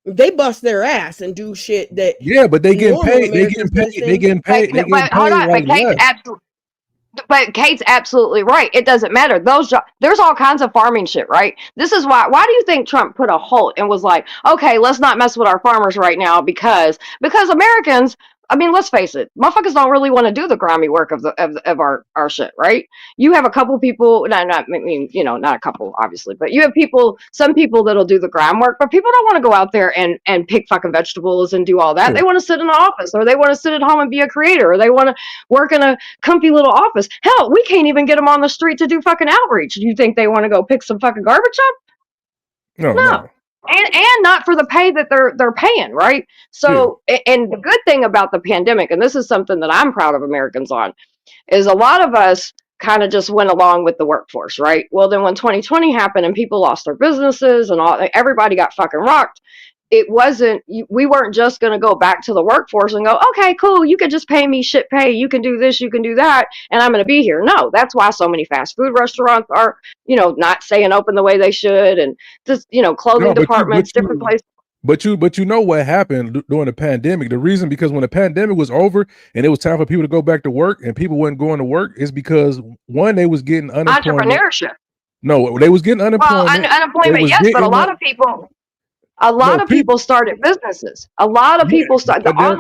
[SPEAKER 1] they bust their ass and do shit that.
[SPEAKER 5] Yeah, but they getting paid. They getting paid.
[SPEAKER 6] Hold on, but Kate's absolutely right. It doesn't matter. There's all kinds of farming shit, right? This is why do you think Trump put a halt and was like, okay, let's not mess with our farmers right now because Americans, I mean, let's face it, motherfuckers don't really want to do the grimy work of our shit, right? You have a couple people, not a couple, obviously, but you have some people that'll do the grime work, but people don't want to go out there and pick fucking vegetables and do all that. They want to sit in the office, or they want to sit at home and be a creator, or they want to work in a comfy little office. Hell, we can't even get them on the street to do fucking outreach. Do you think they want to go pick some fucking garbage up? No. And not for the pay that they're paying, right? So, and the good thing about the pandemic, and this is something that I'm proud of Americans on, is a lot of us kind of just went along with the workforce, right? Well, then when 2020 happened and people lost their businesses and everybody got fucking rocked, we weren't just going to go back to the workforce and go, okay, cool, you can just pay me shit pay, you can do this, you can do that, and I'm going to be here. No, that's why so many fast food restaurants are, not staying open the way they should, and just, clothing departments, different places.
[SPEAKER 5] But you know what happened during the pandemic? The reason, because when the pandemic was over and it was time for people to go back to work and people weren't going to work, is because one, they was getting unemployment.
[SPEAKER 6] Entrepreneurship.
[SPEAKER 5] No, they was getting unemployment.
[SPEAKER 6] Well, unemployment, yes, but a lot of people. People started businesses. A lot of people started hold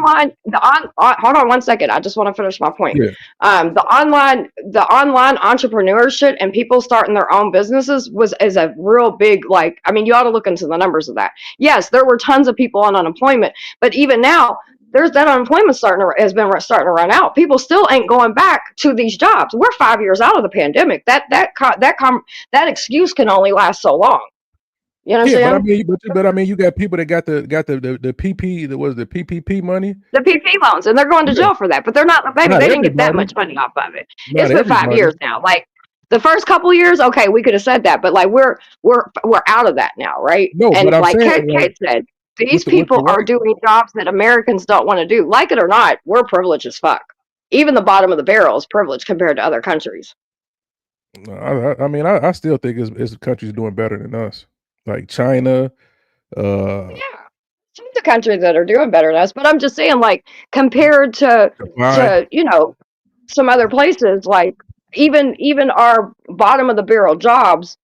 [SPEAKER 6] on one second. I just want to finish my point.
[SPEAKER 5] Yeah.
[SPEAKER 6] The online entrepreneurship and people starting their own businesses is a real big, you ought to look into the numbers of that. Yes, there were tons of people on unemployment, but even now, there's that unemployment has been starting to run out. People still ain't going back to these jobs. We're 5 years out of the pandemic. That excuse can only last so long. You know what I'm saying?
[SPEAKER 5] But I mean, you got people that got the PP, the PPP money,
[SPEAKER 6] the PP loans, and they're going to jail for that. But they're not. They didn't get that much money off of it. It's been 5 years now. Like the first couple of years, okay, we could have said that, but like we're out of that now, right?
[SPEAKER 5] No,
[SPEAKER 6] and
[SPEAKER 5] but
[SPEAKER 6] like Kate said, these people are doing jobs that Americans don't want to do. Like it or not, we're privileged as fuck. Even the bottom of the barrel is privileged compared to other countries.
[SPEAKER 5] I mean, I still think it's countries doing better than us. Like China,
[SPEAKER 6] yeah, some of the countries that are doing better than us, but I'm just saying, like compared to some other places, like even our bottom of the barrel jobs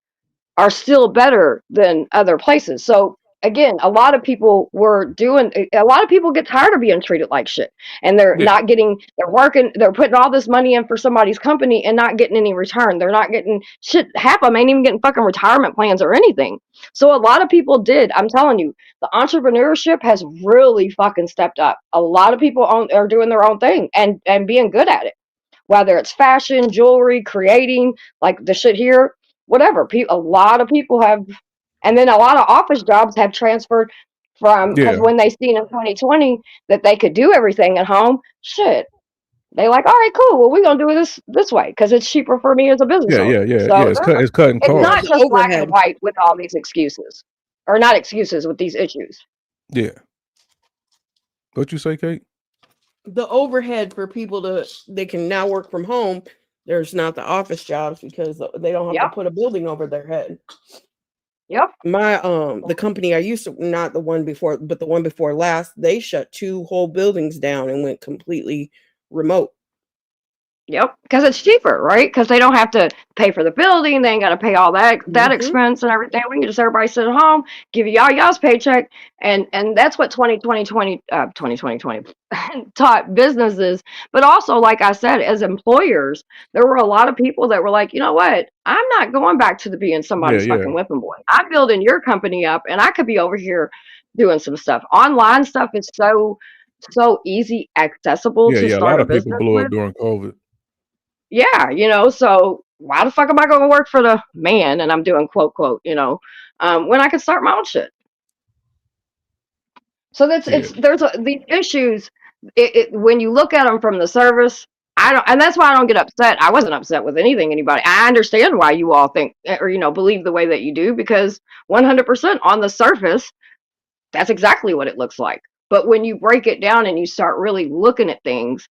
[SPEAKER 6] are still better than other places. So again, a lot of people get tired of being treated like shit, and they're
[SPEAKER 5] Yeah.
[SPEAKER 6] not getting, they're putting all this money in for somebody's company and not getting any return. They're not getting shit. Half of them ain't even getting fucking retirement plans or anything. So a lot of people did. I'm telling you, the entrepreneurship has really fucking stepped up. A lot of people are doing their own thing and being good at it, whether it's fashion, jewelry, creating, like the shit here, whatever. A lot of people have, and then a lot of office jobs have transferred from, because
[SPEAKER 5] Yeah.
[SPEAKER 6] when they seen in 2020 that they could do everything at home, shit, they like, all right, cool. Well, we're gonna do this way because it's cheaper for me as a business
[SPEAKER 5] Yeah.
[SPEAKER 6] owner.
[SPEAKER 5] Yeah.
[SPEAKER 6] So
[SPEAKER 5] It's cutting
[SPEAKER 6] it's
[SPEAKER 1] Well,
[SPEAKER 6] not
[SPEAKER 5] costs.
[SPEAKER 1] the
[SPEAKER 6] just black and
[SPEAKER 1] overhead.
[SPEAKER 6] white with all these excuses, or not excuses, with these issues.
[SPEAKER 5] Yeah. What you say, Kate?
[SPEAKER 1] The overhead for people they can now work from home. There's not the office jobs because they don't have
[SPEAKER 6] Yep.
[SPEAKER 1] to put a building over their head.
[SPEAKER 6] Yep.
[SPEAKER 1] My the company I used to, not the one before, but the one before last, they shut 2 whole buildings down and went completely remote.
[SPEAKER 6] Yep, because it's cheaper, right? Because they don't have to pay for the building. They ain't got to pay all that
[SPEAKER 1] Mhm.
[SPEAKER 6] expense and everything. We can just everybody sit at home, give y'all's paycheck, and that's what 2020 taught businesses. But also, like I said, as employers, there were a lot of people that were like, you know what? I'm not going back to being
[SPEAKER 5] Yeah.
[SPEAKER 6] somebody's
[SPEAKER 5] Yeah.
[SPEAKER 6] fucking whipping boy. I'm building your company up, and I could be over here doing some stuff. Online stuff is so easy accessible
[SPEAKER 5] Yeah.
[SPEAKER 6] to
[SPEAKER 5] Yeah. A
[SPEAKER 6] start
[SPEAKER 5] lot
[SPEAKER 6] a
[SPEAKER 5] of people
[SPEAKER 6] business
[SPEAKER 5] blew
[SPEAKER 6] with.
[SPEAKER 5] up during COVID.
[SPEAKER 6] Yeah, so why the fuck am I going to work for the man? And I'm doing quote, when I could start my own shit. So
[SPEAKER 5] Yeah.
[SPEAKER 6] these issues, when you look at them from the service, and that's why I don't get upset. I wasn't upset with anybody. I understand why you all think, or, believe the way that you do, because 100% on the surface, that's exactly what it looks like. But when you break it down and you start really looking at things,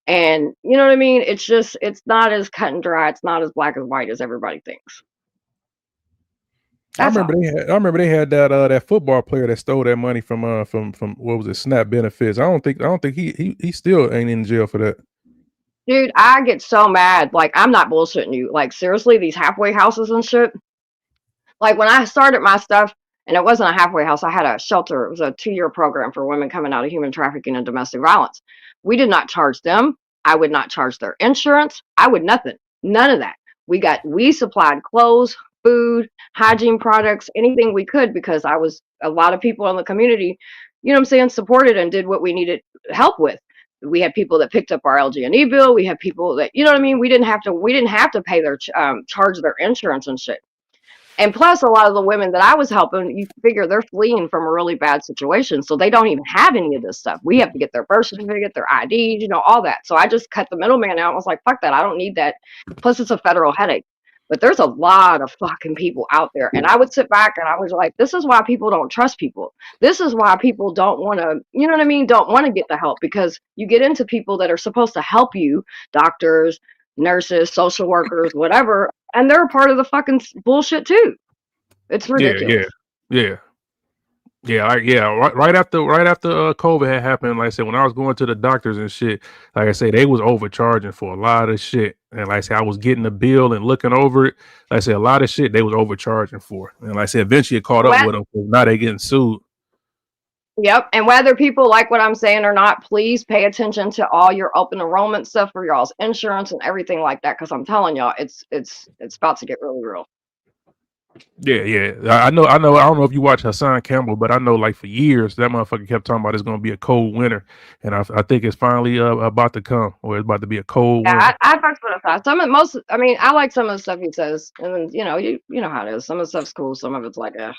[SPEAKER 6] and you know what I mean, it's not as cut and dry. It's not as black and white as everybody thinks.
[SPEAKER 5] I
[SPEAKER 6] That's all.
[SPEAKER 5] remember they had that football player that stole that money from what was it, SNAP benefits. I don't think he still ain't in jail for that.
[SPEAKER 6] Dude, I get so mad. Like, I'm not bullshitting you. Like, seriously, these halfway houses and shit. Like, when I started my stuff, and it wasn't a halfway house, I had a shelter. It was a 2-year program for women coming out of human trafficking and domestic violence. We did not charge them. I would not charge their insurance. I would nothing. None of that. We supplied clothes, food, hygiene products, anything we could, because a lot of people in the community, you know what I'm saying, supported and did what we needed help with. We had people that picked up our LG&E bill. We had people that, you know what I mean? We didn't have to pay their charge their insurance and shit. And plus, a lot of the women that I was helping, you figure they're fleeing from a really bad situation, so they don't even have any of this stuff. We have to get their birth certificate, their IDs, all that. So I just cut the middleman out. I was like, fuck that. I don't need that. Plus, it's a federal headache. But there's a lot of fucking people out there. And I would sit back and I was like, this is why people don't trust people. This is why people don't want to, you know what I mean? Don't want to get the help, because you get into people that are supposed to help you, doctors, nurses, social workers, whatever, and they're a part of the fucking bullshit too. It's ridiculous.
[SPEAKER 5] Yeah. Right after COVID had happened, like I said, when I was going to the doctors and shit, like I said, they was overcharging for a lot of shit. And like I said, I was getting the bill and looking over it. Like I said, a lot of shit they was overcharging for. And like I said, eventually it caught up with them. Now they getting sued.
[SPEAKER 6] Yep. And whether people like what I'm saying or not, please pay attention to all your open enrollment stuff for y'all's insurance and everything like that. Because I'm telling y'all, it's about to get really real.
[SPEAKER 5] Yeah. I know. I don't know if you watch Hassan Campbell, but I know, like, for years that motherfucker kept talking about it's going to be a cold winter, and I think it's finally about to come, or it's about to be a cold winter.
[SPEAKER 6] Yeah, I fucks with Hassan. I like some of the stuff he says, and then you know how it is. Some of the stuff's cool, some of it's like,
[SPEAKER 5] Yeah.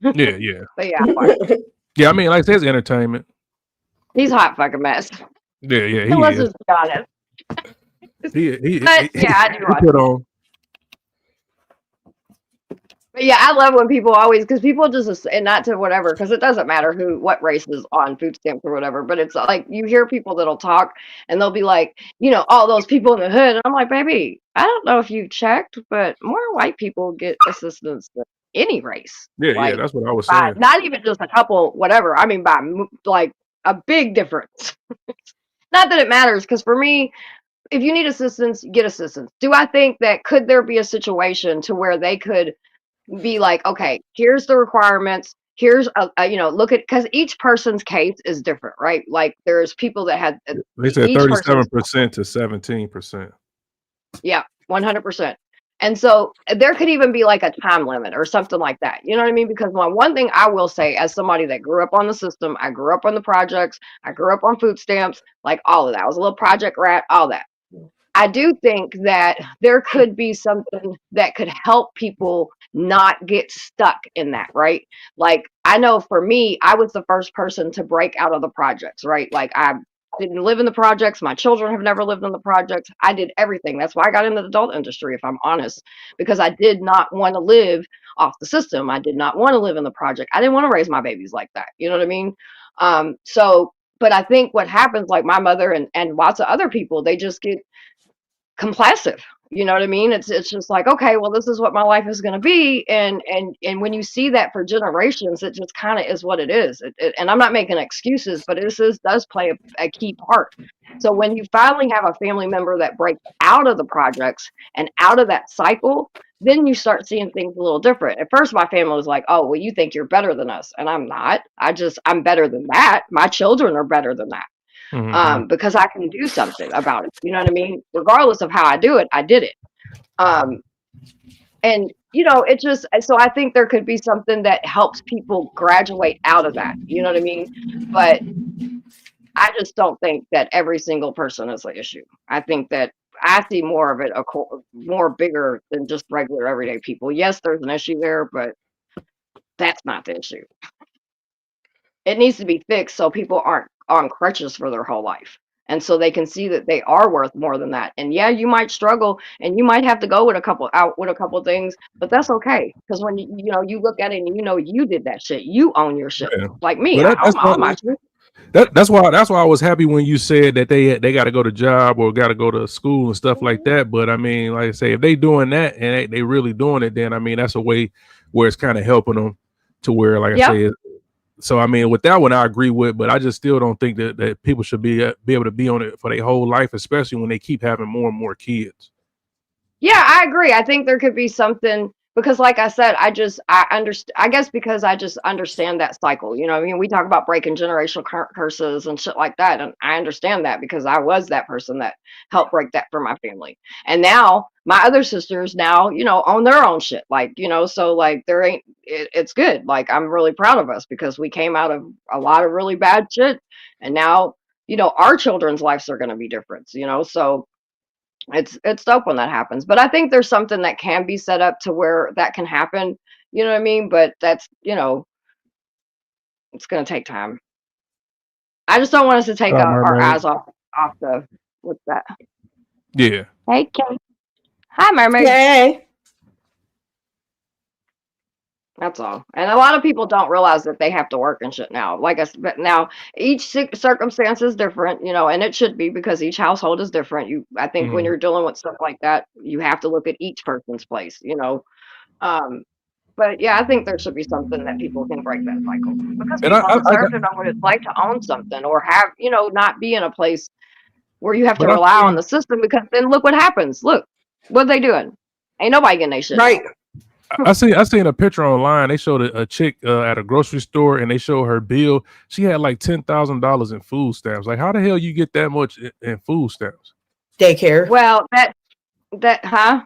[SPEAKER 6] But yeah, I like it.
[SPEAKER 5] Yeah, I mean, like I said, it's entertainment.
[SPEAKER 6] He's a hot fucking mess.
[SPEAKER 5] Yeah, he
[SPEAKER 6] Let's
[SPEAKER 5] is.
[SPEAKER 6] just be honest.
[SPEAKER 5] He
[SPEAKER 6] I do like
[SPEAKER 5] put on.
[SPEAKER 6] But yeah, I love when people always, because people just, and not to whatever, because it doesn't matter what race is on food stamps or whatever, but it's like you hear people that'll talk and they'll be like, all those people in the hood. And I'm like, baby, I don't know if you checked, but more white people get assistance than any race.
[SPEAKER 5] Yeah, that's what I was saying.
[SPEAKER 6] Not even just a couple, whatever. I mean, by like a big difference. Not that it matters, because for me, if you need assistance, get assistance. Do I think that could there be a situation to where they could be like, okay, here's the requirements. Here's look at, because each person's case is different, right? Like there's people that had
[SPEAKER 5] They said
[SPEAKER 6] each person's
[SPEAKER 5] 37% to 17%.
[SPEAKER 6] yeah, 100%. And so there could even be like a time limit or something like that. You know what I mean? Because one thing I will say, as somebody that grew up on the system, I grew up on the projects, I grew up on food stamps, like all of that. I was a little project rat, all that. I do think that there could be something that could help people not get stuck in that, right? Like, I know for me, I was the first person to break out of the projects, right? Like, I didn't live in the projects. My children have never lived in the projects. I did everything. That's why I got into the adult industry, if I'm honest, because I did not want to live off the system. I did not want to live in the project. I didn't want to raise my babies like that. You know what I mean? But I think what happens, like my mother and lots of other people, they just get complacent. You know what I mean? It's just like, okay, well, this is what my life is going to be, and when you see that for generations, it just kind of is what it is. And I'm not making excuses, but does play a key part. So when you finally have a family member that breaks out of the projects and out of that cycle, then you start seeing things a little different. At first, my family was like, "Oh, well, you think you're better than us," and I'm not. I'm better than that. My children are better than that. Because I can do something about it. You know what I mean? Regardless of how I do it, I did it. And it just, so I think there could be something that helps people graduate out of that. You know what I mean? But I just don't think that every single person is the issue. I think that I see more of it, more bigger than just regular everyday people. Yes, there's an issue there, but that's not the issue. It needs to be fixed so people aren't on crutches for their whole life. And so they can see that they are worth more than that. And yeah, you might struggle and you might have to go with a couple things, but that's okay. Because when you look at it and you did that shit, you own your shit.
[SPEAKER 5] Yeah.
[SPEAKER 6] Like me,
[SPEAKER 5] Well,
[SPEAKER 6] I own my shit.
[SPEAKER 5] That's why I was happy when you said that they got to go to job or got to go to school and stuff like that. But I mean, like I say, if they doing that and they really doing it, then I mean that's a way where it's kind of helping them to where, like I say. So I mean, with that one, I agree with, but I just still don't think that people should be able to be on it for their whole life, especially when they keep having more and more kids.
[SPEAKER 6] Yeah, I agree. I think there could be something because, like I said, I understand. I guess because I just understand that cycle. You know, what I mean, we talk about breaking generational curses and shit like that, and I understand that because I was that person that helped break that for my family. And now my other sisters now, own their own shit. Like, so like there ain't. It's good. Like I'm really proud of us because we came out of a lot of really bad shit, and now our children's lives are going to be different. So. It's dope when that happens, but I think there's something that can be set up to where that can happen. You know what I mean? But that's it's gonna take time. I just don't want us to take our eyes off the what's that?
[SPEAKER 5] Yeah.
[SPEAKER 6] Hey, Kate. Hi, mermaid.
[SPEAKER 1] Yay.
[SPEAKER 6] That's all. And a lot of people don't realize that they have to work and shit now. Like I said, but now each circumstance is different, and it should be because each household is different. I think when you're dealing with stuff like that, you have to look at each person's place, But yeah, I think there should be something that people can break that cycle because people deserve to know what it's like to own something or have, not be in a place where you have to rely on the system because then look what happens. Look, what are they doing? Ain't nobody getting their shit.
[SPEAKER 1] Right.
[SPEAKER 5] I seen a picture online. They showed a chick at a grocery store, and they showed her bill. She had like $10,000 in food stamps. Like, how the hell you get that much in food stamps?
[SPEAKER 1] Daycare.
[SPEAKER 6] Well, huh?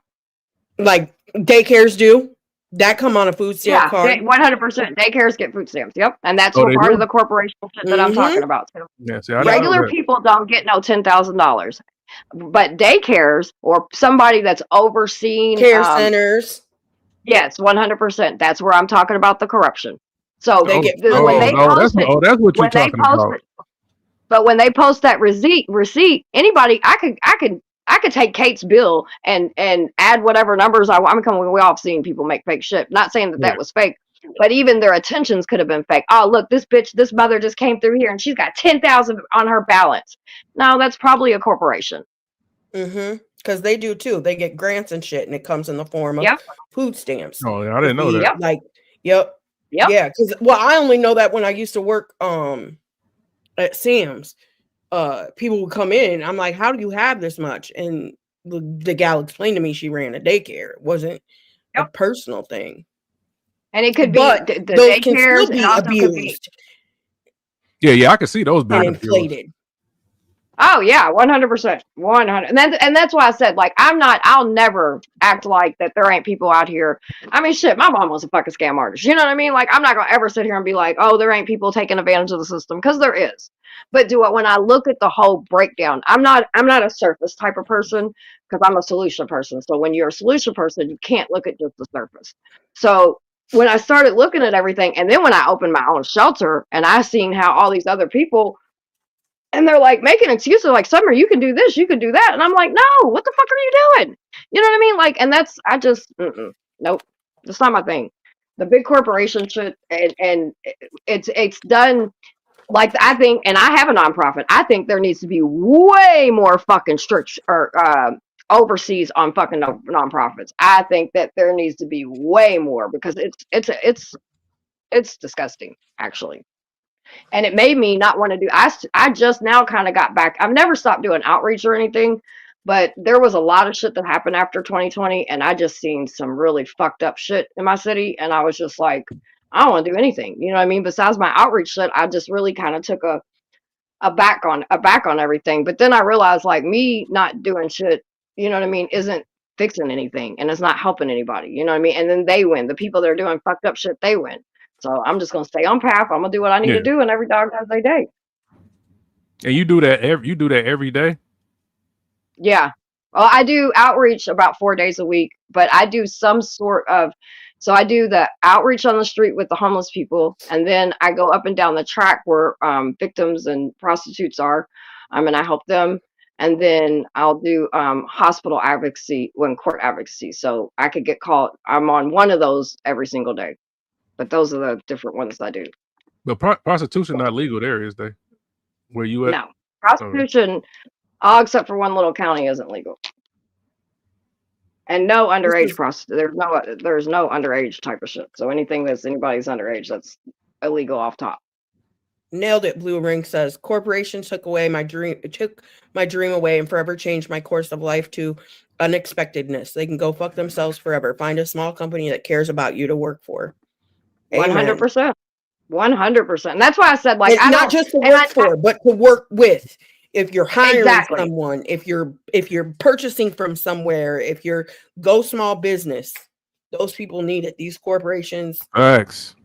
[SPEAKER 1] Like daycares do. That come on a food stamp card.
[SPEAKER 6] 100%. Daycares get food stamps. Yep, and that's part of the corporation shit that I'm talking about too.
[SPEAKER 5] Yeah,
[SPEAKER 6] regular people don't get no $10,000, but daycares or somebody that's overseeing
[SPEAKER 1] care centers.
[SPEAKER 6] Yes, 100%. That's where I'm talking about the corruption. So
[SPEAKER 1] they get
[SPEAKER 5] that's what you're talking about.
[SPEAKER 6] But when they post that receipt, anybody, I could take Kate's bill and add whatever numbers I want. We all have seen people make fake shit. Not saying that was fake, but even their attentions could have been fake. Oh, look, this mother just came through here and she's got 10,000 on her balance. No, that's probably a corporation.
[SPEAKER 1] Mm-hmm. Because they do too. They get grants and shit, and it comes in the form of food stamps.
[SPEAKER 5] Oh, I didn't know that.
[SPEAKER 1] Like, yeah. Because I only know that when I used to work at Sam's. people would come in. I'm like, how do you have this much? And the gal explained to me she ran a daycare. It wasn't a
[SPEAKER 6] Yep.
[SPEAKER 1] personal thing.
[SPEAKER 6] And it could be
[SPEAKER 1] But
[SPEAKER 6] the
[SPEAKER 1] those can
[SPEAKER 6] daycares.
[SPEAKER 1] still
[SPEAKER 6] It
[SPEAKER 1] be
[SPEAKER 6] also could be.
[SPEAKER 1] abused
[SPEAKER 5] Yeah, I can see those
[SPEAKER 1] and
[SPEAKER 5] being abused.
[SPEAKER 1] inflated.
[SPEAKER 6] Oh yeah, 100%, 100, and that's why I said like I'll never act like that there ain't people out here. I mean, shit, my mom was a fucking scam artist. You know what I mean? Like I'm not gonna ever sit here and be like, oh, there ain't people taking advantage of the system because there is. But when I look at the whole breakdown, I'm not a surface type of person because I'm a solution person. So when you're a solution person, you can't look at just the surface. So when I started looking at everything, and then when I opened my own shelter and I seen how all these other people. And they're like making excuses like, Summer, you can do this, you can do that. And I'm like, no, what the fuck are you doing? You know what I mean? Like, and that's, nope, that's not my thing. The big corporation shit, and it's done like, I think, and I have a nonprofit. I think there needs to be way more fucking strict or overseas on fucking nonprofits. I think that there needs to be way more because it's disgusting, actually. And it made me not want to do. I just now kind of got back. I've never stopped doing outreach or anything, but there was a lot of shit that happened after 2020, and I just seen some really fucked up shit in my city, and I was just like, I don't want to do anything. You know what I mean? Besides my outreach shit, I just really kind of took a back on everything. But then I realized like me not doing shit, you know what I mean, isn't fixing anything, and it's not helping anybody. You know what I mean? And then they win. The people that are doing fucked up shit, they win. So I'm just gonna stay on path. I'm gonna do what I need to do, and every dog has their day.
[SPEAKER 5] And you do that every day?
[SPEAKER 6] Yeah. Well, I do outreach about 4 days a week, but I do some sort of. So I do the outreach on the street with the homeless people, and then I go up and down the track where victims and prostitutes are, and I help them. And then I'll do hospital advocacy when court advocacy. So I could get called. I'm on one of those every single day. But those are the different ones I do.
[SPEAKER 5] But prostitution not legal there, is they? Where you at?
[SPEAKER 6] No. Prostitution, all except for one little county, isn't legal. And no underage prostitution. There's no underage type of shit. So anything that's anybody's underage, that's illegal off top.
[SPEAKER 1] Nailed it. Blue Ring says corporations took my dream away and forever changed my course of life to unexpectedness. They can go fuck themselves forever. Find a small company that cares about you to work for.
[SPEAKER 6] 100%. 100%. And that's why I said, like,
[SPEAKER 1] not just to work for, but to work with. If you're hiring someone, if you're purchasing from somewhere, if you're go small business, those people need it. These corporations.
[SPEAKER 5] Thanks.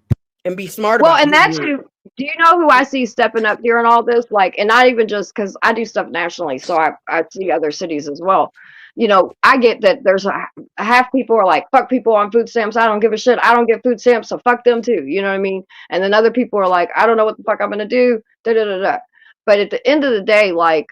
[SPEAKER 1] And be smart
[SPEAKER 6] about
[SPEAKER 1] it.
[SPEAKER 6] Well, and that's who. Do you know who I see stepping up during all this? Like, and not even just because I do stuff nationally, so I see other cities as well. You know, I get that there's a half people are like, fuck people on food stamps. I don't give a shit. I don't get food stamps, so fuck them too. You know what I mean? And then other people are like, I don't know what the fuck I'm gonna do. Da da da da. But at the end of the day, like,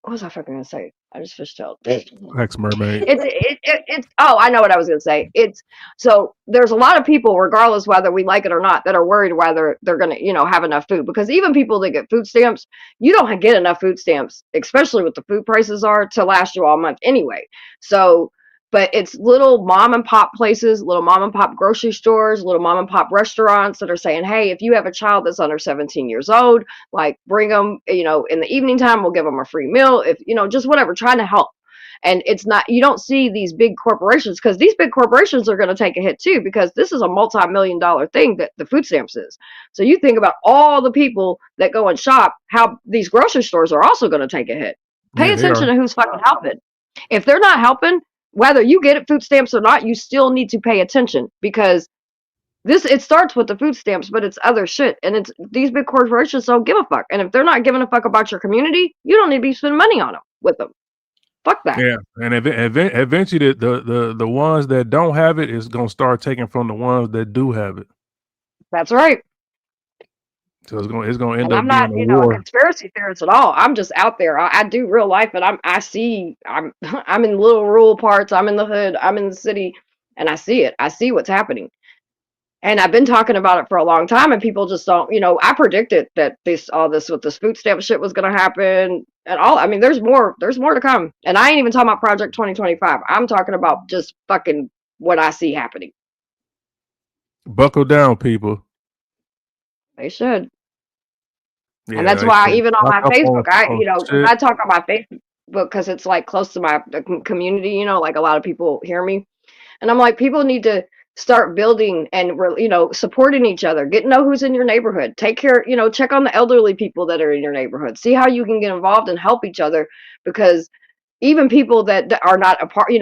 [SPEAKER 6] what was I fucking gonna say? I just fishtailed.
[SPEAKER 5] Ex-mermaid.
[SPEAKER 6] It's oh, I know what I was gonna say. It's so there's a lot of people, regardless whether we like it or not, that are worried whether they're gonna, have enough food. Because even people that get food stamps, you don't get enough food stamps, especially what the food prices are, to last you all month anyway. So, but it's little mom and pop places, little mom and pop grocery stores, little mom and pop restaurants that are saying, hey, if you have a child that's under 17 years old, like bring them, in the evening time, we'll give them a free meal. If, just whatever, trying to help. And it's not, you don't see these big corporations, because these big corporations are going to take a hit too, because this is a multi-million-dollar thing that the food stamps is. So you think about all the people that go and shop, how these grocery stores are also going to take a hit. Pay attention to who's fucking helping. If they're not helping, whether you get food stamps or not, you still need to pay attention, because it starts with the food stamps, but it's other shit. And it's these big corporations don't give a fuck. And if they're not giving a fuck about your community, you don't need to be spending money on them with them. Fuck that.
[SPEAKER 5] Yeah, and eventually the ones that don't have it is gonna start taking from the ones that do have it.
[SPEAKER 6] That's right.
[SPEAKER 5] So it's gonna end
[SPEAKER 6] and
[SPEAKER 5] up
[SPEAKER 6] I'm not,
[SPEAKER 5] being a war.
[SPEAKER 6] A conspiracy theorist at all. I'm just out there. I do real life, and I'm in little rural parts. I'm in the hood. I'm in the city, and I see it. I see what's happening. And I've been talking about it for a long time, and people just don't, I predicted that all this with this food stamp shit was going to happen and all. I mean, there's more to come. And I ain't even talking about Project 2025. I'm talking about just fucking what I see happening.
[SPEAKER 5] Buckle down, people.
[SPEAKER 6] They should. And that's
[SPEAKER 5] like I
[SPEAKER 6] why
[SPEAKER 5] said,
[SPEAKER 6] even on my
[SPEAKER 5] up
[SPEAKER 6] Facebook,
[SPEAKER 5] on shit.
[SPEAKER 6] I talk on my Facebook because it's like close to my community, like a lot of people hear me. And I'm like, people need to start building and, supporting each other. Get to know who's in your neighborhood. Take care, check on the elderly people that are in your neighborhood. See how you can get involved and help each other, because even people that are not a part,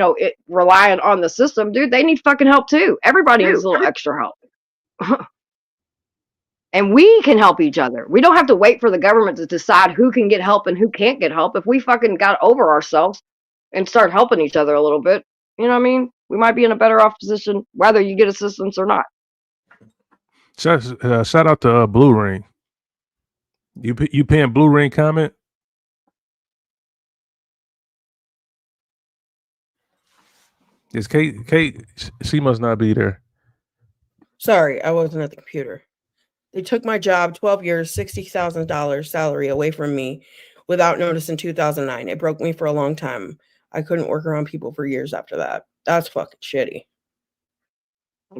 [SPEAKER 6] relying on the system, dude, they need fucking help too. Everybody needs a little extra help. And we can help each other. We don't have to wait for the government to decide who can get help and who can't get help. If we fucking got over ourselves and start helping each other a little bit, you know what I mean? We might be in a better off position whether you get assistance or not.
[SPEAKER 5] Shout out to Blue Ring. You paying Blue Ring comment? Is Kate? She must not be there.
[SPEAKER 1] Sorry, I wasn't at the computer. They took my job, 12 years, $60,000 salary away from me without notice in 2009. It broke me for a long time. I couldn't work around people for years after that. That's fucking shitty.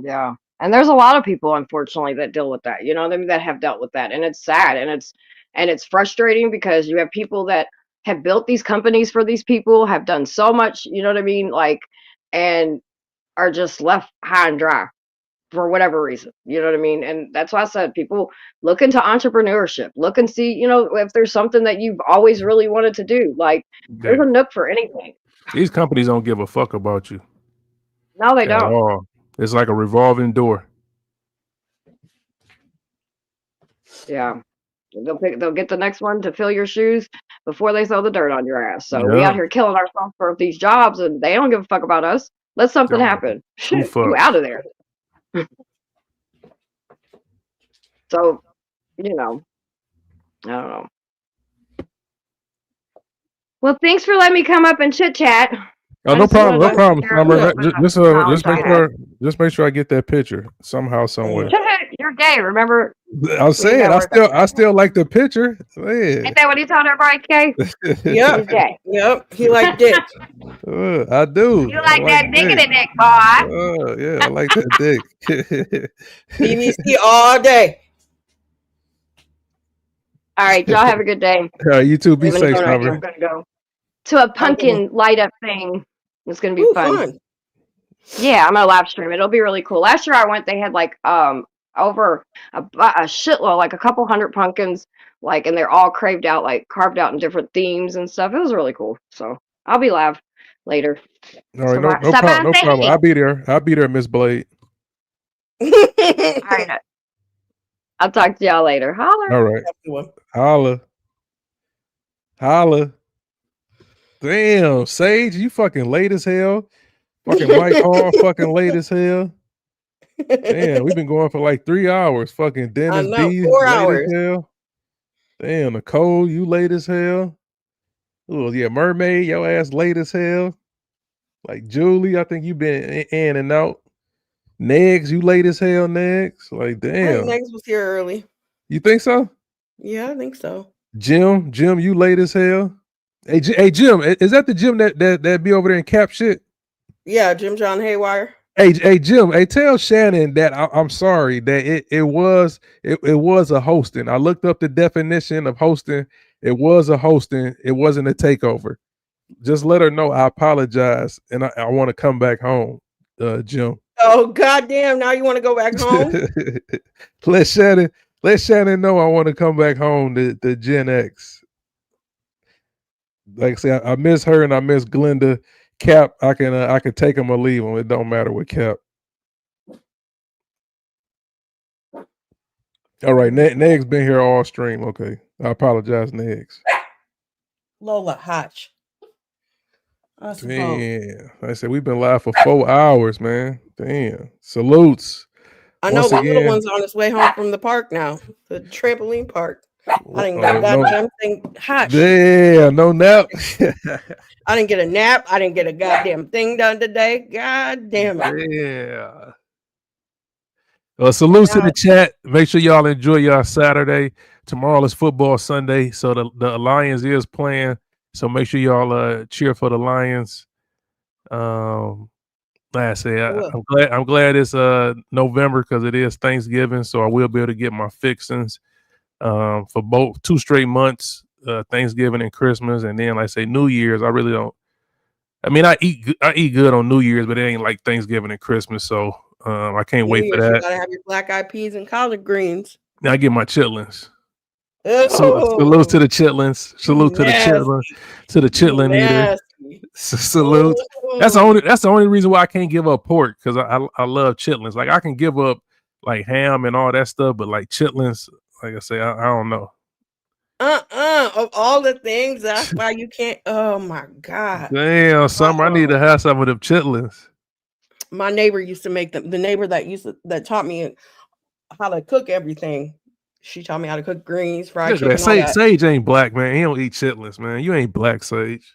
[SPEAKER 6] Yeah. And there's a lot of people, unfortunately, that deal with that, that have dealt with that. And it's sad and it's frustrating because you have people that have built these companies for these people, have done so much, you know what I mean? Like, and are just left high and dry for whatever reason, you know what I mean? And that's why I said, people look into entrepreneurship, look and see, if there's something that you've always really wanted to do. Like, there's a nook for anything.
[SPEAKER 5] These companies don't give a fuck about you.
[SPEAKER 6] No, they
[SPEAKER 5] at
[SPEAKER 6] don't.
[SPEAKER 5] all. It's like a revolving door.
[SPEAKER 6] Yeah. They'll get the next one to fill your shoes before they throw the dirt on your ass. So we out here killing ourselves for these jobs, and they don't give a fuck about us. Let something happen. Shit, you out of there. So, I don't know. Well, thanks for letting me come up and chit chat.
[SPEAKER 5] Oh, no problem, no problem. Summer. Just make sure I get that picture somehow, somewhere.
[SPEAKER 6] You're gay, remember?
[SPEAKER 5] I'm saying I still like the picture. Man.
[SPEAKER 6] Ain't that what he told everybody, Kay?
[SPEAKER 1] Yep.
[SPEAKER 6] He's gay.
[SPEAKER 1] Yep. He liked dick.
[SPEAKER 5] I do.
[SPEAKER 6] You like that diggity dick, boy?
[SPEAKER 5] Yeah, I like that dick.
[SPEAKER 1] BBC all day.
[SPEAKER 6] All right, y'all have a good day.
[SPEAKER 5] All right, you too. Be safe, Summer.
[SPEAKER 6] I'm gonna go to a pumpkin light up thing. It's gonna be fun. Yeah, I'm gonna live stream. It'll be really cool. Last year I went, they had like over a shitload, like a couple hundred pumpkins, like, and they're all carved out in different themes and stuff. It was really cool. So I'll be live later.
[SPEAKER 5] All right, no problem. I'll be there, Miss Blade.
[SPEAKER 6] All right. I'll talk to y'all later. Holler.
[SPEAKER 5] All right. Holla. Damn, Sage, you fucking late as hell. Fucking Mike Hall, fucking late as hell. Damn, we've been going for like 3 hours. Fucking Dennis B,
[SPEAKER 1] 4
[SPEAKER 5] late
[SPEAKER 1] hours.
[SPEAKER 5] as hell. Damn, Nicole, you late as hell. Oh yeah, Mermaid, your ass late as hell. Like Julie, I think you been in and out. Negs, you late as hell, Negs. Like, damn.
[SPEAKER 1] Negs was here early.
[SPEAKER 5] You think so?
[SPEAKER 1] Yeah, I think so.
[SPEAKER 5] Jim, you late as hell. Hey, Jim, is that the Jim that be over there in Cap shit?
[SPEAKER 1] Yeah, Jim John Haywire.
[SPEAKER 5] Hey, Jim. Hey, tell Shannon that I'm sorry that it was a hosting. I looked up the definition of hosting. It was a hosting. It wasn't a takeover. Just let her know I apologize and I want to come back home, Jim.
[SPEAKER 1] Oh goddamn! Now you want to go back home?
[SPEAKER 5] Let Shannon know I want to come back home to Gen X. Like I say, I miss her and I miss Glenda. Cap, I can take them or leave them. It don't matter with Cap. All right, Negs been here all stream. Okay, I apologize, Negs.
[SPEAKER 1] Lola Hotch.
[SPEAKER 5] Damn, I said we've been live for 4 hours, man. Damn, salutes.
[SPEAKER 1] I know the little one's on its way home from the park now, the trampoline park. I didn't get that damn thing hot.
[SPEAKER 5] Yeah, no nap.
[SPEAKER 1] I didn't get a nap. I didn't get a goddamn thing done today. God damn it.
[SPEAKER 5] Yeah. Well, salutes in the chat. Make sure y'all enjoy y'all Saturday. Tomorrow is football Sunday, so the Lions is playing. So make sure y'all cheer for the Lions. Like I say, I'm glad it's November because it is Thanksgiving, so I will be able to get my fixings. for both 2 straight months, Thanksgiving and Christmas, and then like I say New Year's. I really don't. I mean, I eat good on New Year's, but it ain't like Thanksgiving and Christmas. So I can't
[SPEAKER 1] New
[SPEAKER 5] wait for
[SPEAKER 1] Year's, you
[SPEAKER 5] that.
[SPEAKER 1] gotta have your black eyed peas and collard greens.
[SPEAKER 5] Now I get my chitlins.
[SPEAKER 1] Oh,
[SPEAKER 5] Salute to the chitlins. Salute to the chitlin, to the chitlin eater.
[SPEAKER 1] nasty.
[SPEAKER 5] Salute. That's the only reason why I can't give up pork, because I love chitlins. Like I can give up like ham and all that stuff, but like chitlins, like I say, I don't know.
[SPEAKER 1] Of all the things, that's why you can't. Oh my god.
[SPEAKER 5] Damn, Summer, I need to have some of them chitlins.
[SPEAKER 1] My neighbor used to make them. The neighbor that taught me how to cook everything. She taught me how to cook greens, fried
[SPEAKER 5] Look at
[SPEAKER 1] chicken,
[SPEAKER 5] that.
[SPEAKER 1] all that.
[SPEAKER 5] Sage ain't black, man. He don't eat chitlins, man. You ain't black, Sage.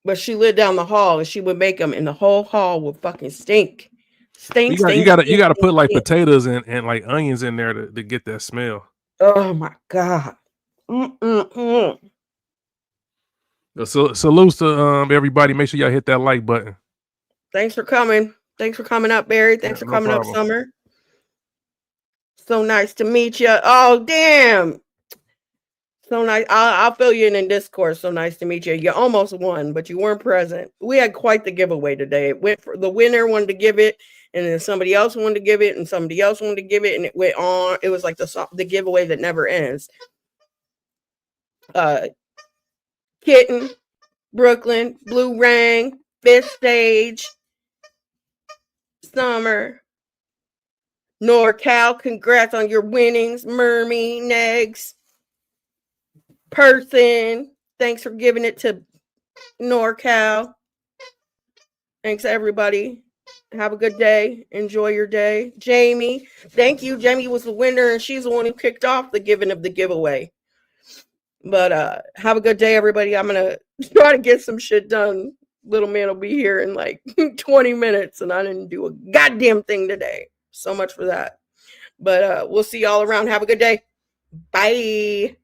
[SPEAKER 1] But she lived down the hall and she would make them, and the whole hall would fucking stink.
[SPEAKER 5] You gotta put like potatoes and like onions in there to get that smell.
[SPEAKER 1] Oh my god.
[SPEAKER 5] So salutes to everybody. Make sure y'all hit that like button.
[SPEAKER 1] Thanks for coming. Thanks for coming up, Barry. Thanks for
[SPEAKER 5] No
[SPEAKER 1] coming
[SPEAKER 5] problem.
[SPEAKER 1] up, Summer. So nice to meet you. Oh, damn. So nice. I'll fill you in Discord. So nice to meet you. You almost won, but you weren't present. We had quite the giveaway today. It went for the winner wanted to give it, and then somebody else wanted to give it, and somebody else wanted to give it, and it went on. It was like the giveaway that never ends. Kitten, Brooklyn, Blue Rang, Fifth Stage, Summer, NorCal, congrats on your winnings. Mermy, Negs, Person, thanks for giving it to NorCal. Thanks, everybody. Have a good day. Enjoy your day. Jamie, thank you. Jamie was the winner, and she's the one who kicked off the giving of the giveaway. But have a good day, everybody. I'm going to try to get some shit done. Little man will be here in like 20 minutes, and I didn't do a goddamn thing today. So much for that. But we'll see y'all around. Have a good day. Bye.